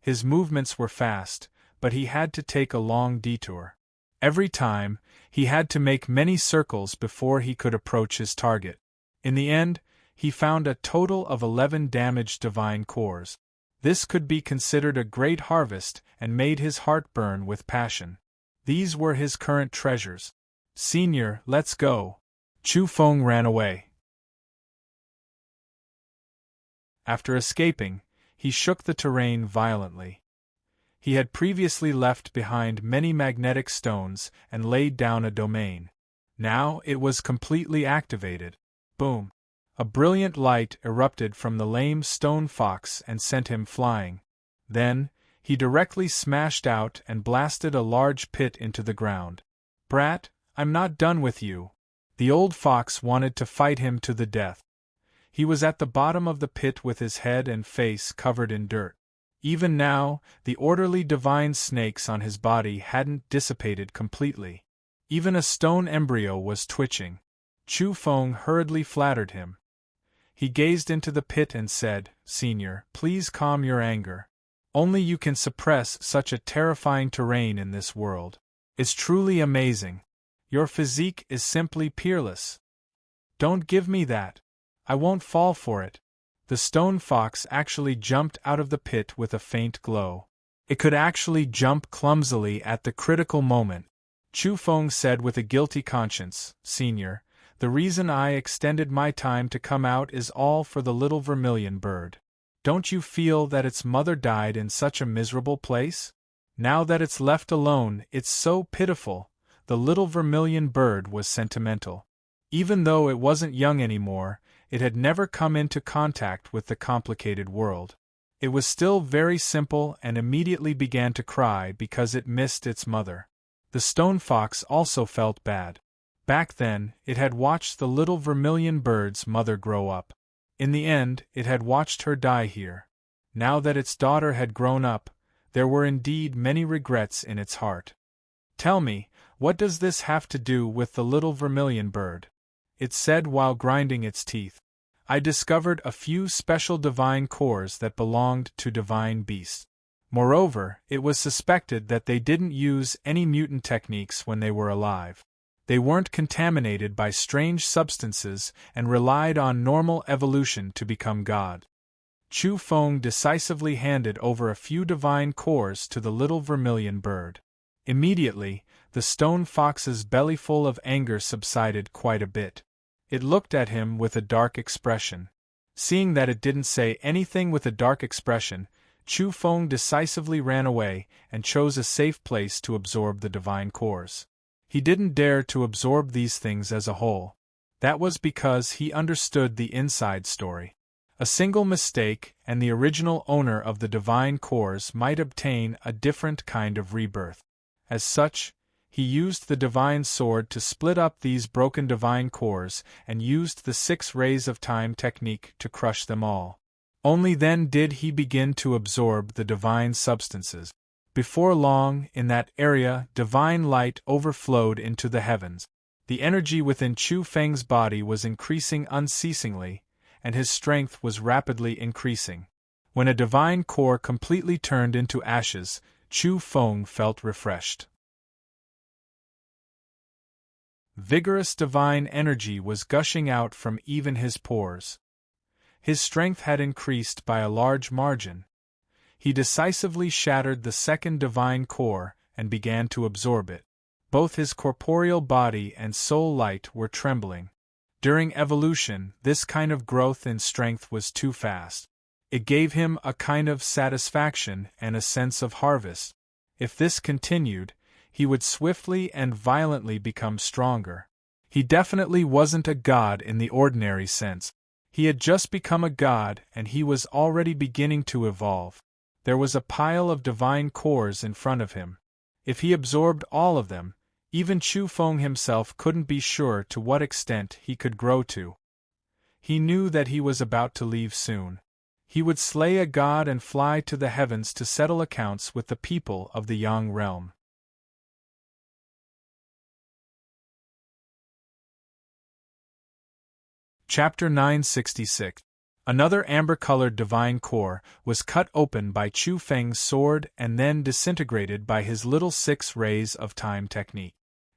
His movements were fast, but he had to take a long detour. Every time, he had to make many circles before he could approach his target. In the end, he found a total of 11 damaged divine cores. This could be considered a great harvest and made his heart burn with passion. These were his current treasures. Senior, let's go. Chu Feng ran away. After escaping, he shook the terrain violently. He had previously left behind many magnetic stones and laid down a domain. Now it was completely activated. Boom! A brilliant light erupted from the lame stone fox and sent him flying. Then, he directly smashed out and blasted a large pit into the ground. Brat, I'm not done with you. The old fox wanted to fight him to the death. He was at the bottom of the pit with his head and face covered in dirt. Even now, the orderly divine snakes on his body hadn't dissipated completely. Even a stone embryo was twitching. Chu Feng hurriedly flattered him. He gazed into the pit and said, Senior, please calm your anger. Only you can suppress such a terrifying terrain in this world. It's truly amazing. Your physique is simply peerless. Don't give me that. I won't fall for it. The stone fox actually jumped out of the pit with a faint glow. It could actually jump clumsily at the critical moment. Chu Feng said with a guilty conscience, Senior, the reason I extended my time to come out is all for the little vermilion bird. Don't you feel that its mother died in such a miserable place? Now that it's left alone, it's so pitiful. The little vermilion bird was sentimental. Even though it wasn't young anymore, it had never come into contact with the complicated world. It was still very simple and immediately began to cry because it missed its mother. The stone fox also felt bad. Back then, it had watched the little vermilion bird's mother grow up. In the end, it had watched her die here. Now that its daughter had grown up, there were indeed many regrets in its heart. Tell me, what does this have to do with the little vermilion bird? It said while grinding its teeth. I discovered a few special divine cores that belonged to divine beasts. Moreover, it was suspected that they didn't use any mutant techniques when they were alive. They weren't contaminated by strange substances and relied on normal evolution to become God. Chu Feng decisively handed over a few divine cores to the little vermilion bird. Immediately, the stone fox's bellyful of anger subsided quite a bit. It looked at him with a dark expression. Seeing that it didn't say anything with a dark expression, Chu Feng decisively ran away and chose a safe place to absorb the divine cores. He didn't dare to absorb these things as a whole. That was because he understood the inside story. A single mistake and the original owner of the divine cores might obtain a different kind of rebirth. As such, He used the divine sword to split up these broken divine cores and used the 6 rays of time technique to crush them all. Only then did he begin to absorb the divine substances. Before long, in that area, divine light overflowed into the heavens. The energy within Chu Feng's body was increasing unceasingly, and his strength was rapidly increasing. When a divine core completely turned into ashes, Chu Feng felt refreshed. Vigorous divine energy was gushing out from even his pores. His strength had increased by a large margin. He decisively shattered the second divine core and began to absorb it. Both his corporeal body and soul light were trembling. During evolution, this kind of growth in strength was too fast. It gave him a kind of satisfaction and a sense of harvest. If this continued, he would swiftly and violently become stronger. He definitely wasn't a god in the ordinary sense. He had just become a god and he was already beginning to evolve. There was a pile of divine cores in front of him. If he absorbed all of them, even Chu Feng himself couldn't be sure to what extent he could grow to. He knew that he was about to leave soon. He would slay a god and fly to the heavens to settle accounts with the people of the Yang realm. Chapter 966. Another amber-colored divine core was cut open by Chu Feng's sword and then disintegrated by his little 6 rays of time technique.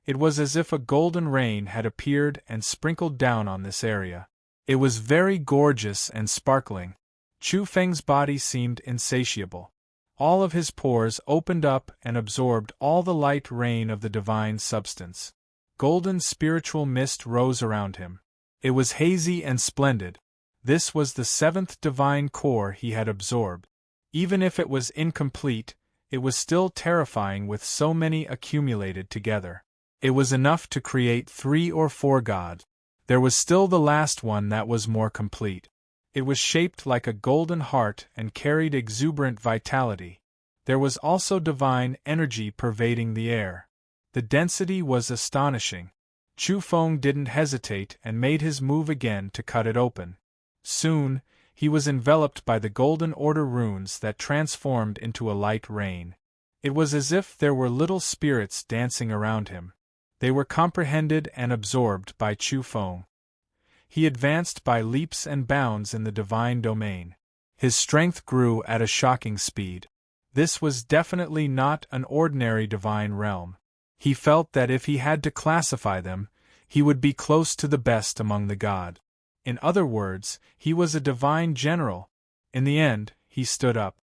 It was as if a golden rain had appeared and sprinkled down on this area. It was very gorgeous and sparkling. Chu Feng's body seemed insatiable. All of his pores opened up and absorbed all the light rain of the divine substance. Golden spiritual mist rose around him. It was hazy and splendid. This was the 7th divine core he had absorbed. Even if it was incomplete, it was still terrifying with so many accumulated together. It was enough to create 3 or 4 gods. There was still the last one that was more complete. It was shaped like a golden heart and carried exuberant vitality. There was also divine energy pervading the air. The density was astonishing. Chu Feng didn't hesitate and made his move again to cut it open. Soon, he was enveloped by the golden order runes that transformed into a light rain. It was as if there were little spirits dancing around him. They were comprehended and absorbed by Chu Feng. He advanced by leaps and bounds in the divine domain. His strength grew at a shocking speed. This was definitely not an ordinary divine realm. He felt that if he had to classify them, he would be close to the best among the gods. In other words, he was a divine general. In the end, he stood up.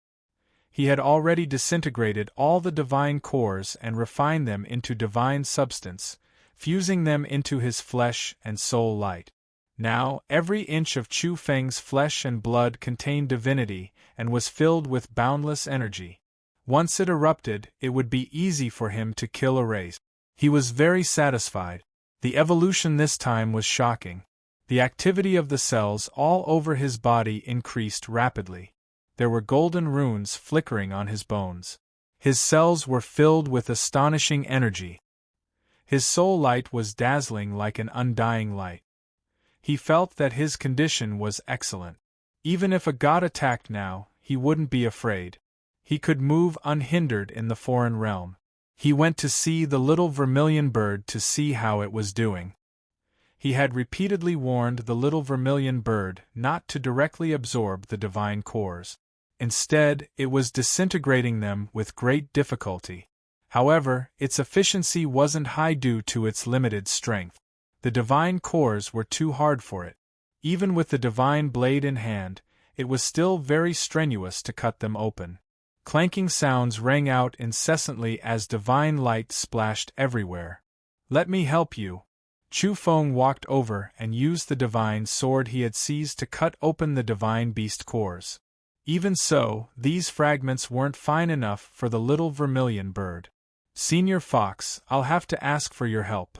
He had already disintegrated all the divine cores and refined them into divine substance, fusing them into his flesh and soul light. Now, every inch of Chu Feng's flesh and blood contained divinity and was filled with boundless energy. Once it erupted, it would be easy for him to kill a race. He was very satisfied. The evolution this time was shocking. The activity of the cells all over his body increased rapidly. There were golden runes flickering on his bones. His cells were filled with astonishing energy. His soul light was dazzling like an undying light. He felt that his condition was excellent. Even if a god attacked now, he wouldn't be afraid. He could move unhindered in the foreign realm. He went to see the little vermilion bird to see how it was doing. He had repeatedly warned the little vermilion bird not to directly absorb the divine cores. Instead, it was disintegrating them with great difficulty. However, its efficiency wasn't high due to its limited strength. The divine cores were too hard for it. Even with the divine blade in hand, it was still very strenuous to cut them open. Clanking sounds rang out incessantly as divine light splashed everywhere. "Let me help you." Chu Feng walked over and used the divine sword he had seized to cut open the divine beast cores. Even so, these fragments weren't fine enough for the little vermilion bird. "Senior Fox, I'll have to ask for your help."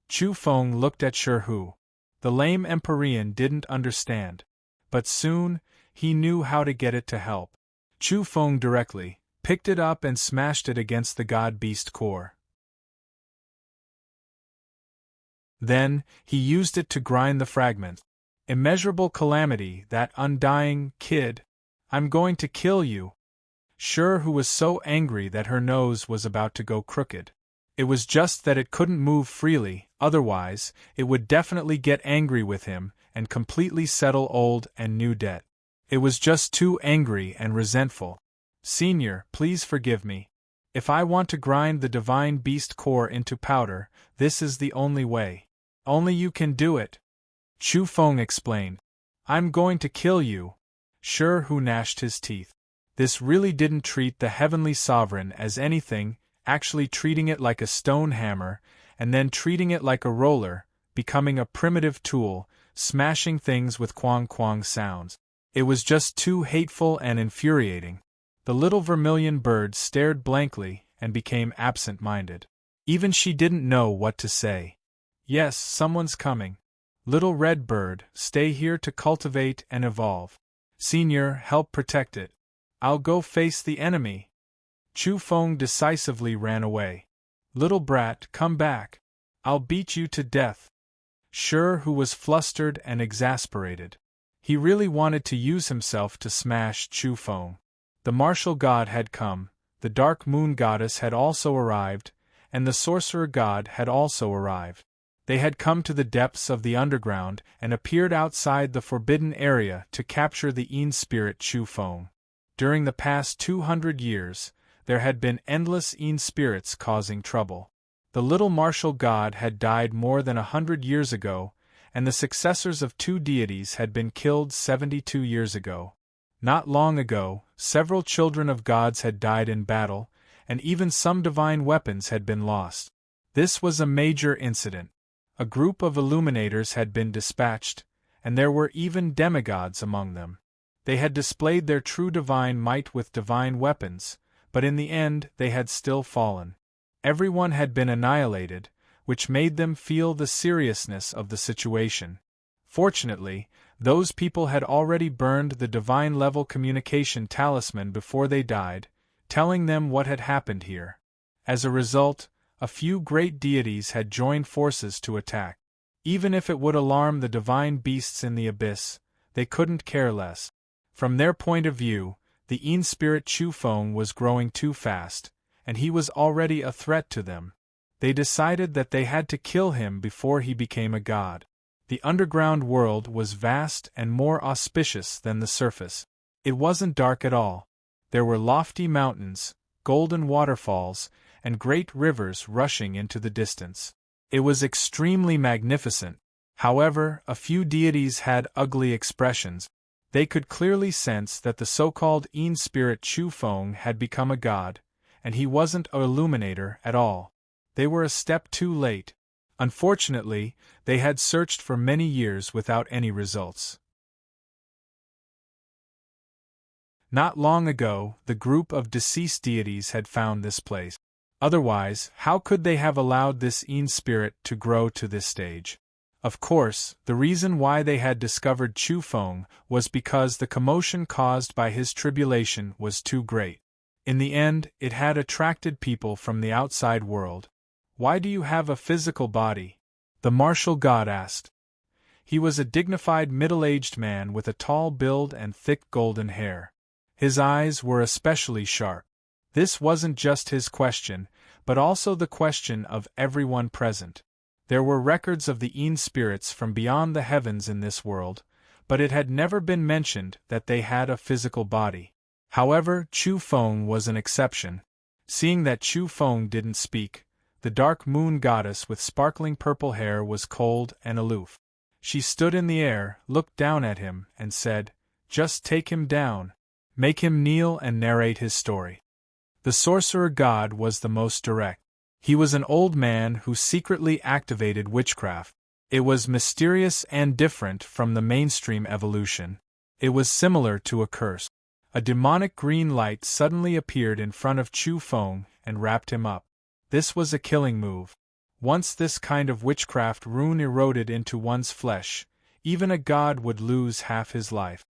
Chu Feng looked at Sherhu. The lame Empyrean didn't understand. But soon, he knew how to get it to help. Chu Feng directly picked it up and smashed it against the god-beast core. Then, he used it to grind the fragments. Immeasurable calamity, that undying kid. I'm going to kill you. Sure, who was so angry that her nose was about to go crooked. It was just that it couldn't move freely, otherwise, it would definitely get angry with him and completely settle old and new debt. It was just too angry and resentful. Senior, please forgive me. If I want to grind the divine beast core into powder, this is the only way. Only you can do it. Chu Feng explained. I'm going to kill you. Sure, who gnashed his teeth. This really didn't treat the heavenly sovereign as anything, actually treating it like a stone hammer, and then treating it like a roller, becoming a primitive tool, smashing things with quang-quang sounds. It was just too hateful and infuriating. The little vermilion bird stared blankly and became absent-minded. Even she didn't know what to say. Yes, someone's coming. Little red bird, stay here to cultivate and evolve. Senior, help protect it. I'll go face the enemy. Chu Feng decisively ran away. Little brat, come back. I'll beat you to death. Sure, who was flustered and exasperated. He really wanted to use himself to smash Chu Feng. The martial god had come, the dark moon goddess had also arrived, and the sorcerer god had also arrived. They had come to the depths of the underground and appeared outside the forbidden area to capture the Yin spirit Chu Feng. During the past 200 years, there had been endless Yin spirits causing trouble. The little martial god had died more than 100 years ago, and the successors of two deities had been killed 72 years ago. Not long ago, several children of gods had died in battle, and even some divine weapons had been lost. This was a major incident. A group of illuminators had been dispatched, and there were even demigods among them. They had displayed their true divine might with divine weapons, but in the end they had still fallen. Everyone had been annihilated, which made them feel the seriousness of the situation. Fortunately, those people had already burned the divine-level communication talisman before they died, telling them what had happened here. As a result, a few great deities had joined forces to attack. Even if it would alarm the divine beasts in the abyss, they couldn't care less. From their point of view, the Yin spirit Chu Feng was growing too fast, and he was already a threat to them. They decided that they had to kill him before he became a god. The underground world was vast and more auspicious than the surface. It wasn't dark at all. There were lofty mountains, golden waterfalls, and great rivers rushing into the distance. It was extremely magnificent. However, a few deities had ugly expressions. They could clearly sense that the so-called Yin spirit Chu Feng had become a god, and he wasn't an illuminator at all. They were a step too late. Unfortunately, they had searched for many years without any results. Not long ago, the group of deceased deities had found this place. Otherwise, how could they have allowed this Yin spirit to grow to this stage? Of course, the reason why they had discovered Chu Feng was because the commotion caused by his tribulation was too great. In the end, it had attracted people from the outside world. Why do you have a physical body? The martial god asked. He was a dignified middle-aged man with a tall build and thick golden hair. His eyes were especially sharp. This wasn't just his question, but also the question of everyone present. There were records of the Yin spirits from beyond the heavens in this world, but it had never been mentioned that they had a physical body. However, Chu Feng was an exception. Seeing that Chu Feng didn't speak, the dark moon goddess with sparkling purple hair was cold and aloof. She stood in the air, looked down at him, and said, "Just take him down. Make him kneel and narrate his story." The sorcerer god was the most direct. He was an old man who secretly activated witchcraft. It was mysterious and different from the mainstream evolution. It was similar to a curse. A demonic green light suddenly appeared in front of Chu Feng and wrapped him up. This was a killing move. Once this kind of witchcraft rune eroded into one's flesh, even a god would lose half his life.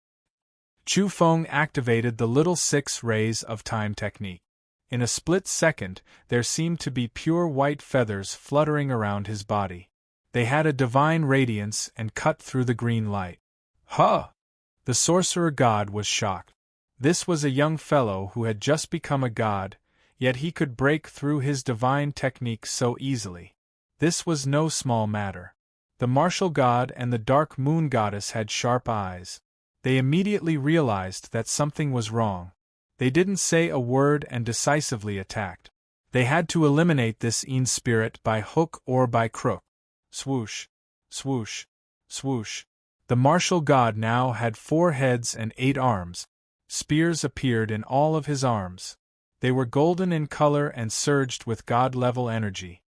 Chu Feng activated the little 6 rays of time technique. In a split second, there seemed to be pure white feathers fluttering around his body. They had a divine radiance and cut through the green light. Huh! The sorcerer god was shocked. This was a young fellow who had just become a god, yet he could break through his divine technique so easily. This was no small matter. The martial god and the dark moon goddess had sharp eyes. They immediately realized that something was wrong. They didn't say a word and decisively attacked. They had to eliminate this Een spirit by hook or by crook. Swoosh, swoosh, swoosh. The martial god now had 4 heads and 8 arms. Spears appeared in all of his arms. They were golden in color and surged with god-level energy.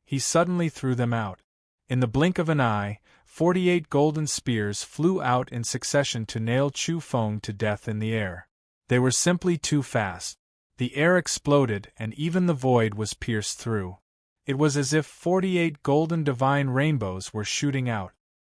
He suddenly threw them out. In the blink of an eye, 48 golden spears flew out in succession to nail Chu Feng to death in the air. They were simply too fast. The air exploded and even the void was pierced through. It was as if 48 golden divine rainbows were shooting out.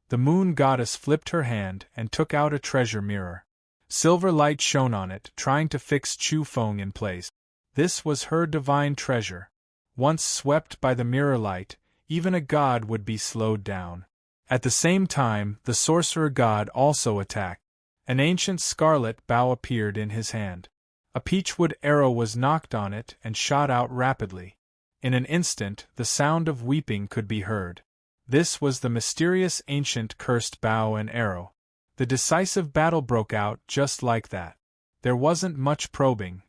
The moon goddess flipped her hand and took out a treasure mirror. Silver light shone on it, trying to fix Chu Feng in place. This was her divine treasure. Once swept by the mirror light, even a god would be slowed down. At the same time, the sorcerer god also attacked. An ancient scarlet bow appeared in his hand. A peachwood arrow was knocked on it and shot out rapidly. In an instant, the sound of weeping could be heard. This was the mysterious ancient cursed bow and arrow. The decisive battle broke out just like that. There wasn't much probing.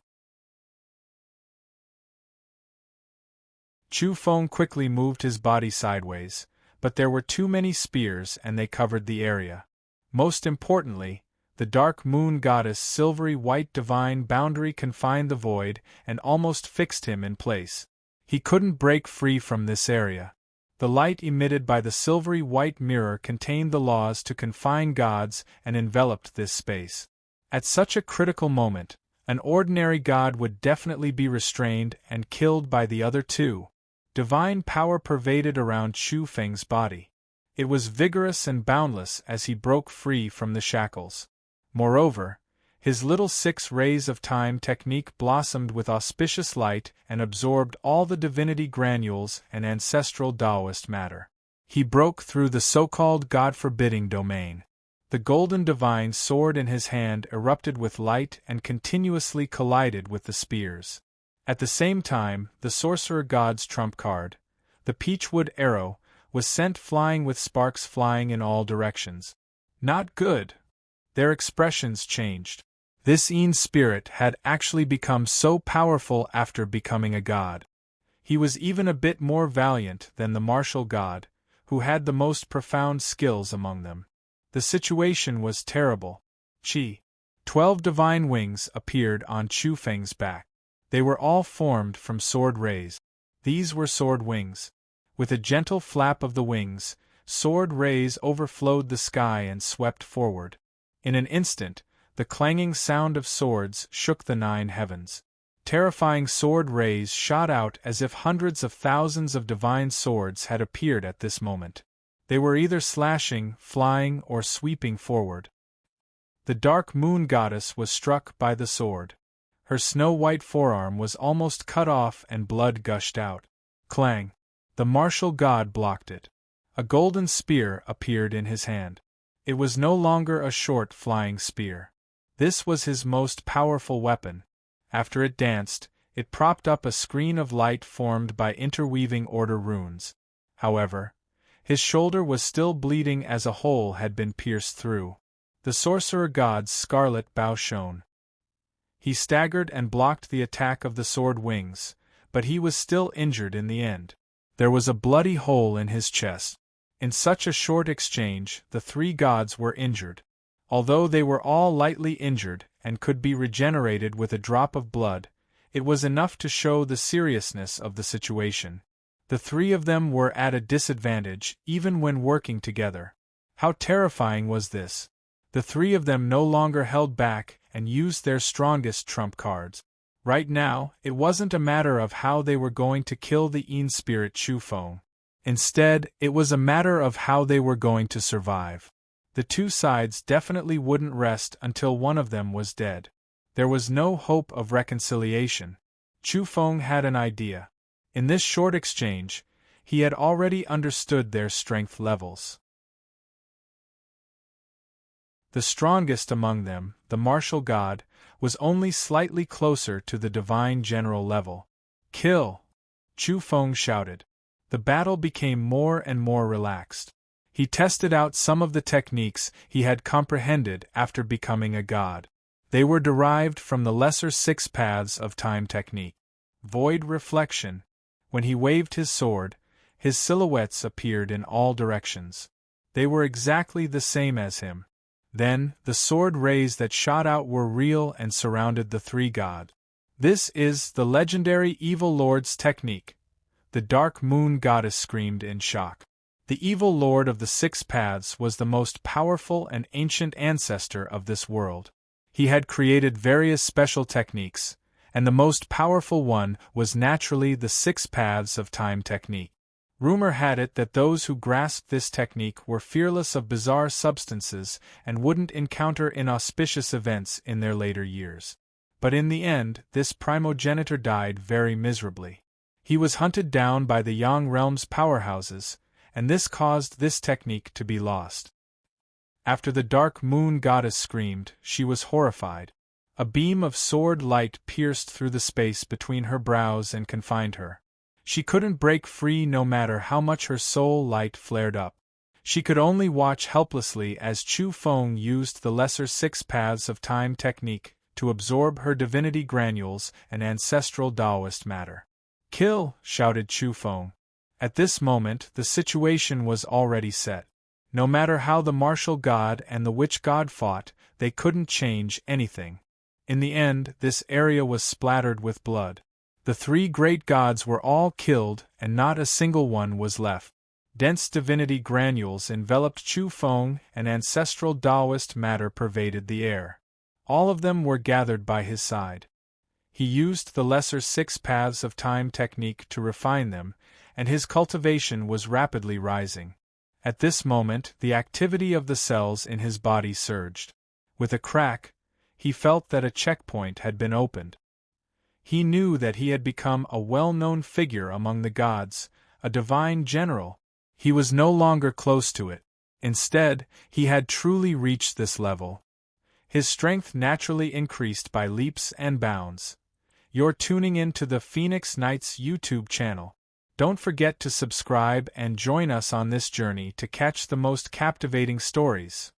Chu Feng quickly moved his body sideways, but there were too many spears and they covered the area. Most importantly, the dark moon goddess' silvery white divine boundary confined the void and almost fixed him in place. He couldn't break free from this area. The light emitted by the silvery white mirror contained the laws to confine gods and enveloped this space. At such a critical moment, an ordinary god would definitely be restrained and killed by the other two. Divine power pervaded around Chu Feng's body. It was vigorous and boundless as he broke free from the shackles. Moreover, his little 6 rays of time technique blossomed with auspicious light and absorbed all the divinity granules and ancestral Taoist matter. He broke through the so-called God-forbidding domain. The golden divine sword in his hand erupted with light and continuously collided with the spears. At the same time, the sorcerer god's trump card, the peachwood arrow, was sent flying with sparks flying in all directions. Not good. Their expressions changed. This Een spirit had actually become so powerful after becoming a god. He was even a bit more valiant than the martial god, who had the most profound skills among them. The situation was terrible. 12 divine wings appeared on Chu Feng's back. They were all formed from sword rays. These were sword wings. With a gentle flap of the wings, sword rays overflowed the sky and swept forward. In an instant, the clanging sound of swords shook the 9 heavens. Terrifying sword rays shot out as if hundreds of thousands of divine swords had appeared at this moment. They were either slashing, flying, or sweeping forward. The dark moon goddess was struck by the sword. Her snow-white forearm was almost cut off and blood gushed out. Clang! The martial god blocked it. A golden spear appeared in his hand. It was no longer a short flying spear. This was his most powerful weapon. After it danced, it propped up a screen of light formed by interweaving order runes. However, his shoulder was still bleeding as a hole had been pierced through. The sorcerer god's scarlet bow shone. He staggered and blocked the attack of the sword wings, but he was still injured in the end. There was a bloody hole in his chest. In such a short exchange, the 3 gods were injured. Although they were all lightly injured and could be regenerated with a drop of blood, it was enough to show the seriousness of the situation. The 3 of them were at a disadvantage even when working together. How terrifying was this? The 3 of them no longer held back and used their strongest trump cards. Right now, it wasn't a matter of how they were going to kill the Een spirit Chu Feng. Instead, it was a matter of how they were going to survive. The 2 sides definitely wouldn't rest until one of them was dead. There was no hope of reconciliation. Chu Feng had an idea. In this short exchange, He had already understood their strength levels. The strongest among them, the martial god, was only slightly closer to the divine general level. "Kill!" Chu Feng shouted. The battle became more and more relaxed. He tested out some of the techniques he had comprehended after becoming a god. They were derived from the lesser 6 paths of time technique. Void reflection. When he waved his sword, his silhouettes appeared in all directions. They were exactly the same as him. Then, the sword rays that shot out were real and surrounded the 3 gods. "This is the legendary Evil Lord's technique," the Dark Moon Goddess screamed in shock. The Evil Lord of the 6 Paths was the most powerful and ancient ancestor of this world. He had created various special techniques, and the most powerful one was naturally the 6 Paths of Time technique. Rumor had it that those who grasped this technique were fearless of bizarre substances and wouldn't encounter inauspicious events in their later years. But in the end, this primogenitor died very miserably. He was hunted down by the Yang realm's powerhouses, and this caused this technique to be lost. After the Dark Moon Goddess screamed, she was horrified. A beam of sword light pierced through the space between her brows and confined her. She couldn't break free no matter how much her soul light flared up. She could only watch helplessly as Chu Feng used the lesser 6 paths of time technique to absorb her divinity granules and ancestral Taoist matter. "Kill!" shouted Chu Feng. At this moment, the situation was already set. No matter how the martial god and the witch god fought, they couldn't change anything. In the end, this area was splattered with blood. The 3 great gods were all killed, and not a single one was left. Dense divinity granules enveloped Chu Feng, and ancestral Taoist matter pervaded the air. All of them were gathered by his side. He used the lesser 6 paths of time technique to refine them, and his cultivation was rapidly rising. At this moment, the activity of the cells in his body surged. With a crack, he felt that a checkpoint had been opened. He knew that he had become a well-known figure among the gods, a divine general. He was no longer close to it. Instead, he had truly reached this level. His strength naturally increased by leaps and bounds. You're tuning in to the Phoenix Knights YouTube channel. Don't forget to subscribe and join us on this journey to catch the most captivating stories.